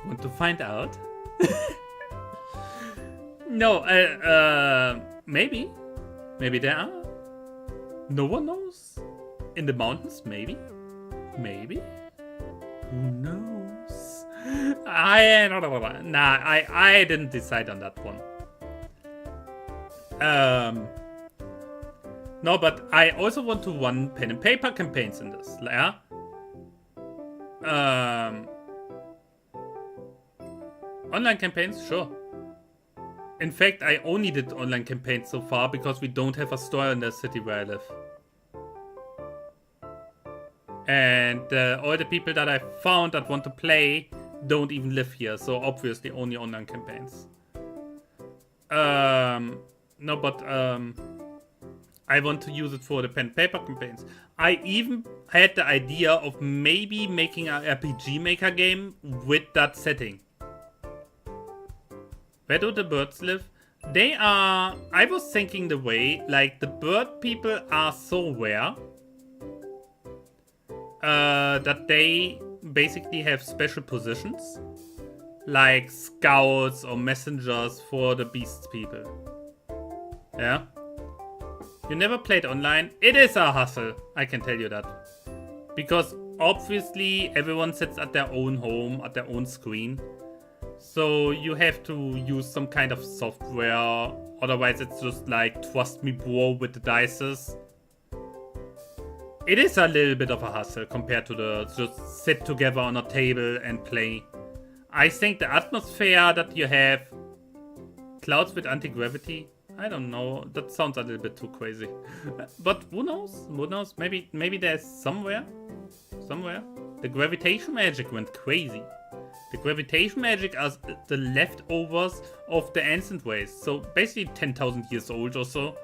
Want to find out? No, maybe. Maybe there are. No one knows. In the mountains, maybe. Maybe. Who knows? I didn't decide on that one. No, but I also want to run pen and paper campaigns in this. Yeah. Online campaigns, sure. In fact, I only did online campaigns so far because we don't have a store in the city where I live. And all the people that I found that want to play don't even live here, so obviously only online campaigns. No, but I want to use it for the pen paper campaigns. I even had the idea of maybe making an RPG Maker game with that setting. Where do the birds live? They are... I was thinking the way, like, the bird people are so rare that they basically have special positions. Like scouts or messengers for the beasts people. Yeah? You never played online? It is a hustle, I can tell you that. Because obviously everyone sits at their own home, at their own screen. So you have to use some kind of software, otherwise it's just like trust me bro with the dices. It is a little bit of a hustle compared to the just sit together on a table and play. I think the atmosphere that you have, clouds with anti-gravity, I don't know, that sounds a little bit too crazy. But who knows? Who knows? Maybe there's somewhere. The gravitation magic went crazy. The gravitation magic are the leftovers of the ancient ways. So basically 10,000 years old or so.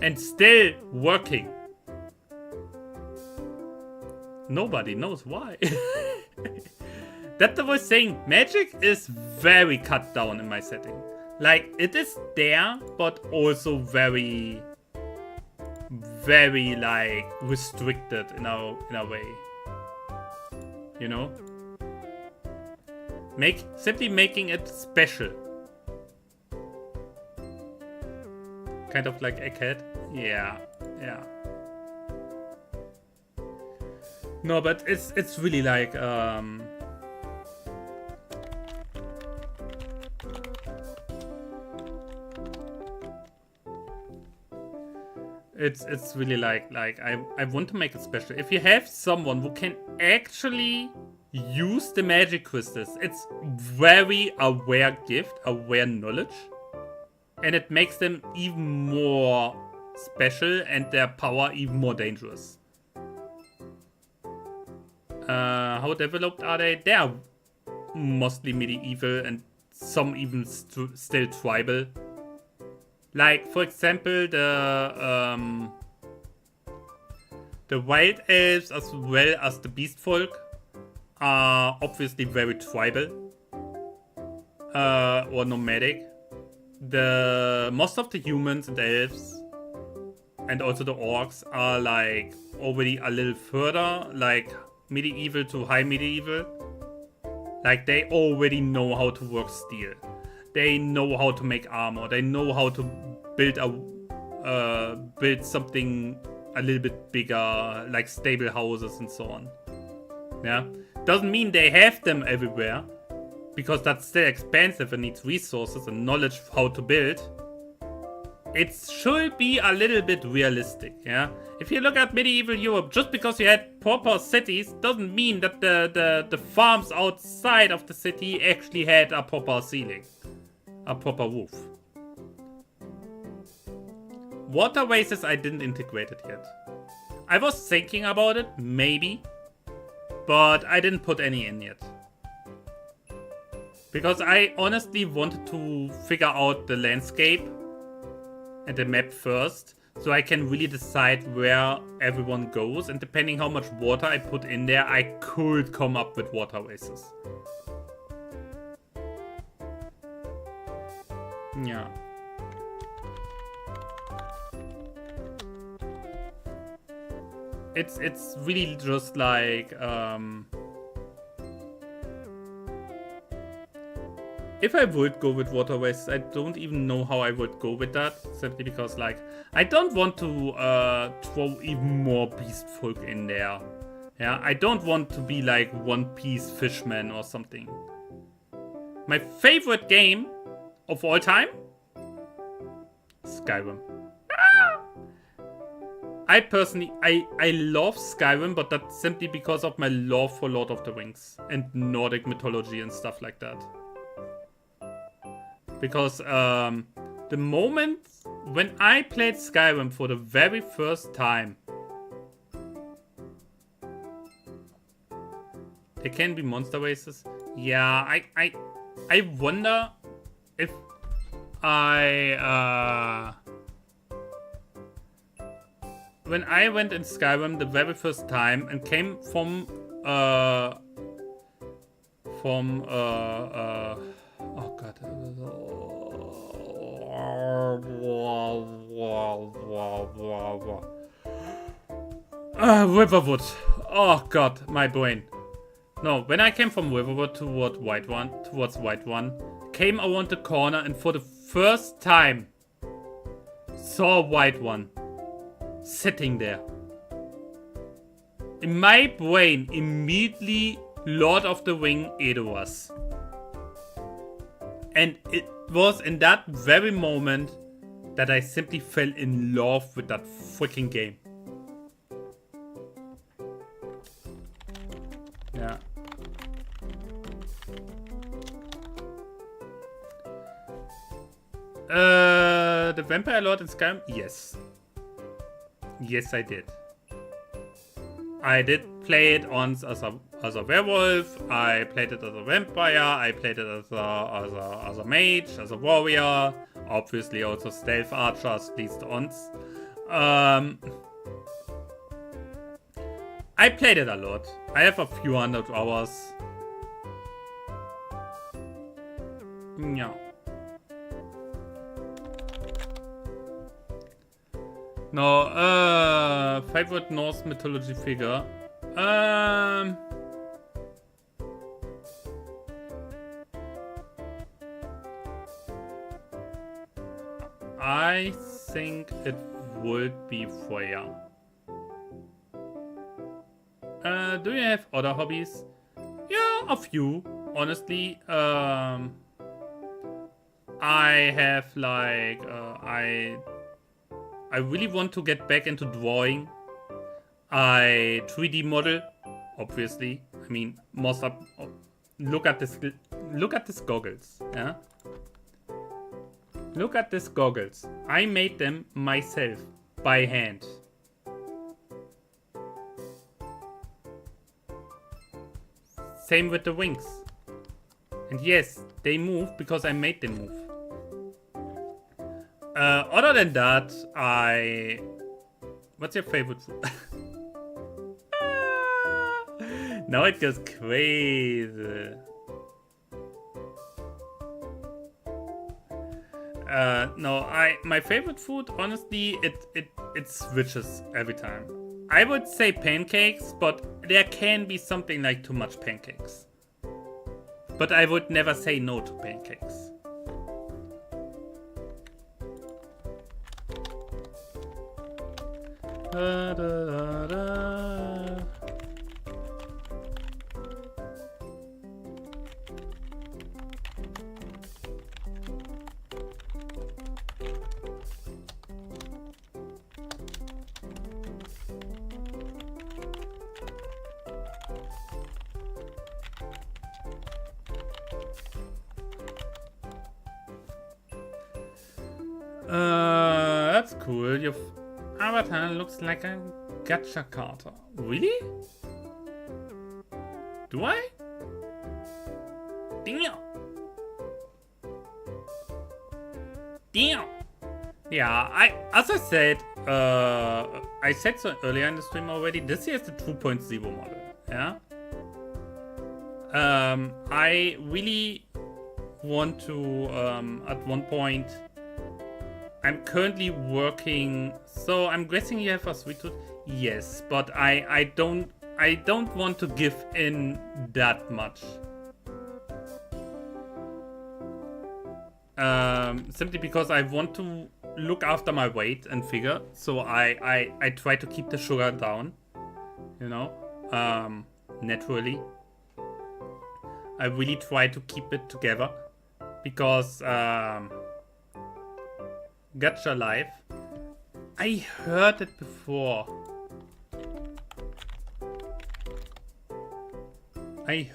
And still working. Nobody knows why. That I was saying, magic is very cut down in my setting. Like, it is there, but also very, very, like, restricted in a way. You know? Simply making it special. Kind of like Egghead. Yeah, yeah. No, but it's really like, It's really like I want to make it special. If you have someone who can actually use the magic crystals, it's very aware gift, aware knowledge. And it makes them even more special and their power even more dangerous. How developed are they? They are mostly medieval and some even still tribal. Like, for example, the wild elves as well as the beast folk are obviously very tribal or nomadic. Most of the humans and elves and also the orcs are like already a little further, like medieval to high medieval. Like, they already know how to work steel. They know how to make armor. They know how to build something a little bit bigger, like stable houses and so on. Yeah, doesn't mean they have them everywhere, because that's still expensive and needs resources and knowledge of how to build. It should be a little bit realistic, yeah? If you look at medieval Europe, just because you had proper cities doesn't mean that the farms outside of the city actually had a proper ceiling. A proper roof. Water races, I didn't integrate it yet. I was thinking about it, maybe. But I didn't put any in yet. Because I honestly wanted to figure out the landscape and the map first, so I can really decide where everyone goes, and depending how much water I put in there, I could come up with water races. Yeah. It's really just like, if I would go with water races, I don't even know how I would go with that. Simply because, like, I don't want to throw even more beast folk in there. Yeah, I don't want to be like One Piece Fishman or something. My favorite game of all time? Skyrim. I personally, I love Skyrim, but that's simply because of my love for Lord of the Rings and Nordic mythology and stuff like that. Because the moment when I played Skyrim for the very first time, there can be monster races. Yeah, I wonder if when I went in Skyrim the very first time and came from oh god, Riverwood. Oh god, my brain. No, when I came from Riverwood towards White One, came around the corner and for the first time saw White One sitting there. In my brain, immediately Lord of the Ring Edoras. And it was in that very moment that I simply fell in love with that freaking game. Yeah. The Vampire Lord in Skyrim? Yes. Yes, I did. I did play it once as a werewolf. I played it as a vampire. I played it as a mage, as a warrior. Obviously, also stealth archers, at least once. I played it a lot. I have a few hundred hours. Yeah. No, favorite Norse mythology figure. I think it would be Freya. Do you have other hobbies? Yeah, a few. Honestly, I have like I really want to get back into drawing. I 3D model, obviously. I mean, most up. Look at this goggles. Yeah. Look at these goggles. I made them myself by hand. Same with the wings. And yes, they move because I made them move. Other than that, what's your favorite food? Now it goes crazy. No, my favorite food, honestly, it switches every time. I would say pancakes, but there can be something like too much pancakes. But I would never say no to pancakes. Da, da, da, da. That's cool. Your avatar looks like a gacha carter. Really? Do I? Damn. Damn. Yeah, as I said so earlier in the stream already, this here is the 2.0 model. Yeah. I really want to at one point. I'm currently working, so I'm guessing you have a sweet tooth. Yes, but I don't want to give in that much. Simply because I want to look after my weight and figure, so I try to keep the sugar down, you know, naturally. I really try to keep it together because Gacha life. I heard it before. I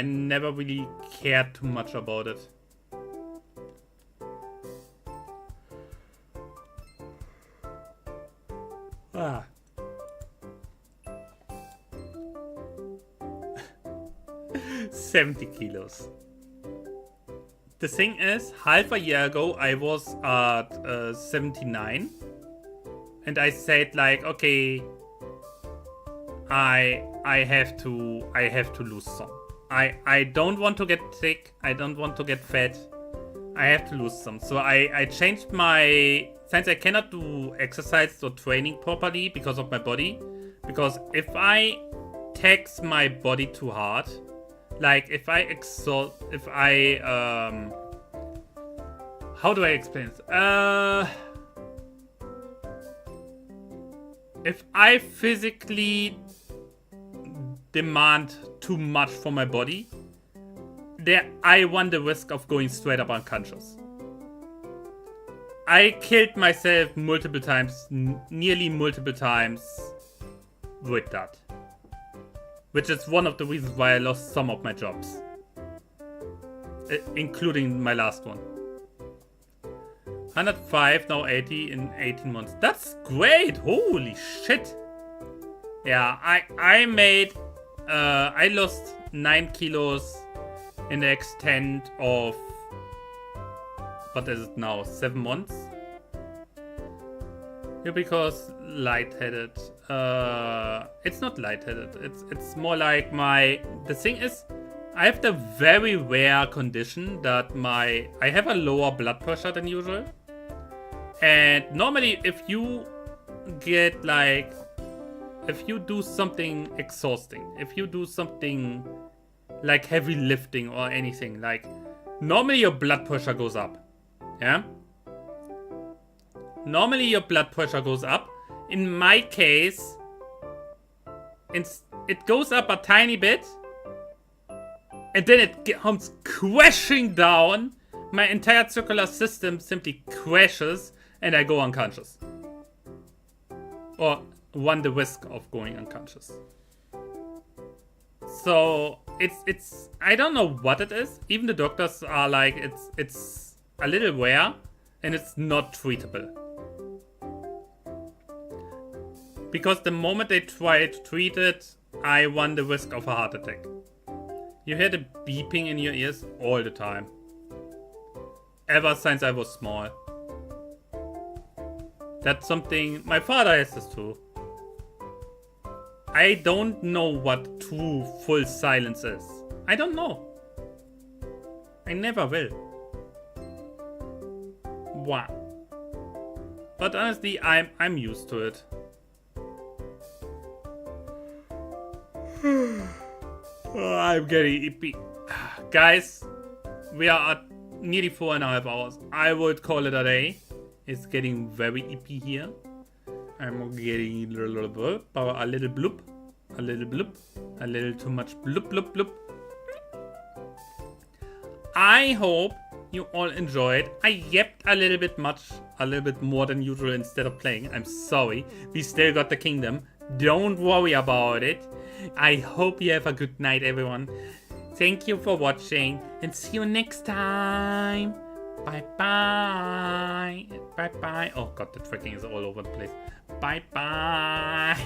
never really cared too much about it. Ah. 70 kilos. The thing is, half a year ago I was at 79, and I said like, okay, I have to lose some. I don't want to get thick. I don't want to get fat. I have to lose some. So I changed my, since I cannot do exercise or training properly because of my body. Because if I tax my body too hard, like if I how do I explain this? If I physically demand too much from my body, I run the risk of going straight up unconscious. I killed myself multiple times, nearly multiple times with that. Which is one of the reasons why I lost some of my jobs. Including my last one. 105, now 80 in 18 months. That's great! Holy shit! Yeah, I made... I lost 9 kilos in the extent of... What is it now? 7 months? Yeah, because lightheaded. It's not lightheaded. It's more like my... The thing is, I have the very rare condition that I have a lower blood pressure than usual. And normally if you get like, if you do something exhausting, if you do something like heavy lifting or anything, like normally your blood pressure goes up. Yeah? Normally your blood pressure goes up. In my case, it goes up a tiny bit. And then it comes crashing down. My entire circular system simply crashes and I go unconscious. Or run the risk of going unconscious. So it's I don't know what it is. Even the doctors are like it's a little rare and it's not treatable. Because the moment they try to treat it, I run the risk of a heart attack. You hear the beeping in your ears all the time. Ever since I was small. That's something... My father has this too. I don't know what true full silence is. I don't know. I never will. Wow. But honestly, I'm used to it. Oh, I'm getting ippy. Guys, we are at nearly 4.5 hours. I would call it a day. It's getting very ippy here. I'm getting a little bloop, a little bloop, a little bloop, a little too much bloop, bloop, bloop. I hope you all enjoyed. I yapped a little bit more than usual instead of playing. I'm sorry. We still got the kingdom. Don't worry about it. I hope you have a good night, everyone. Thank you for watching and see you next time. Bye bye. Bye bye. Oh god, the tracking is all over the place. Bye bye.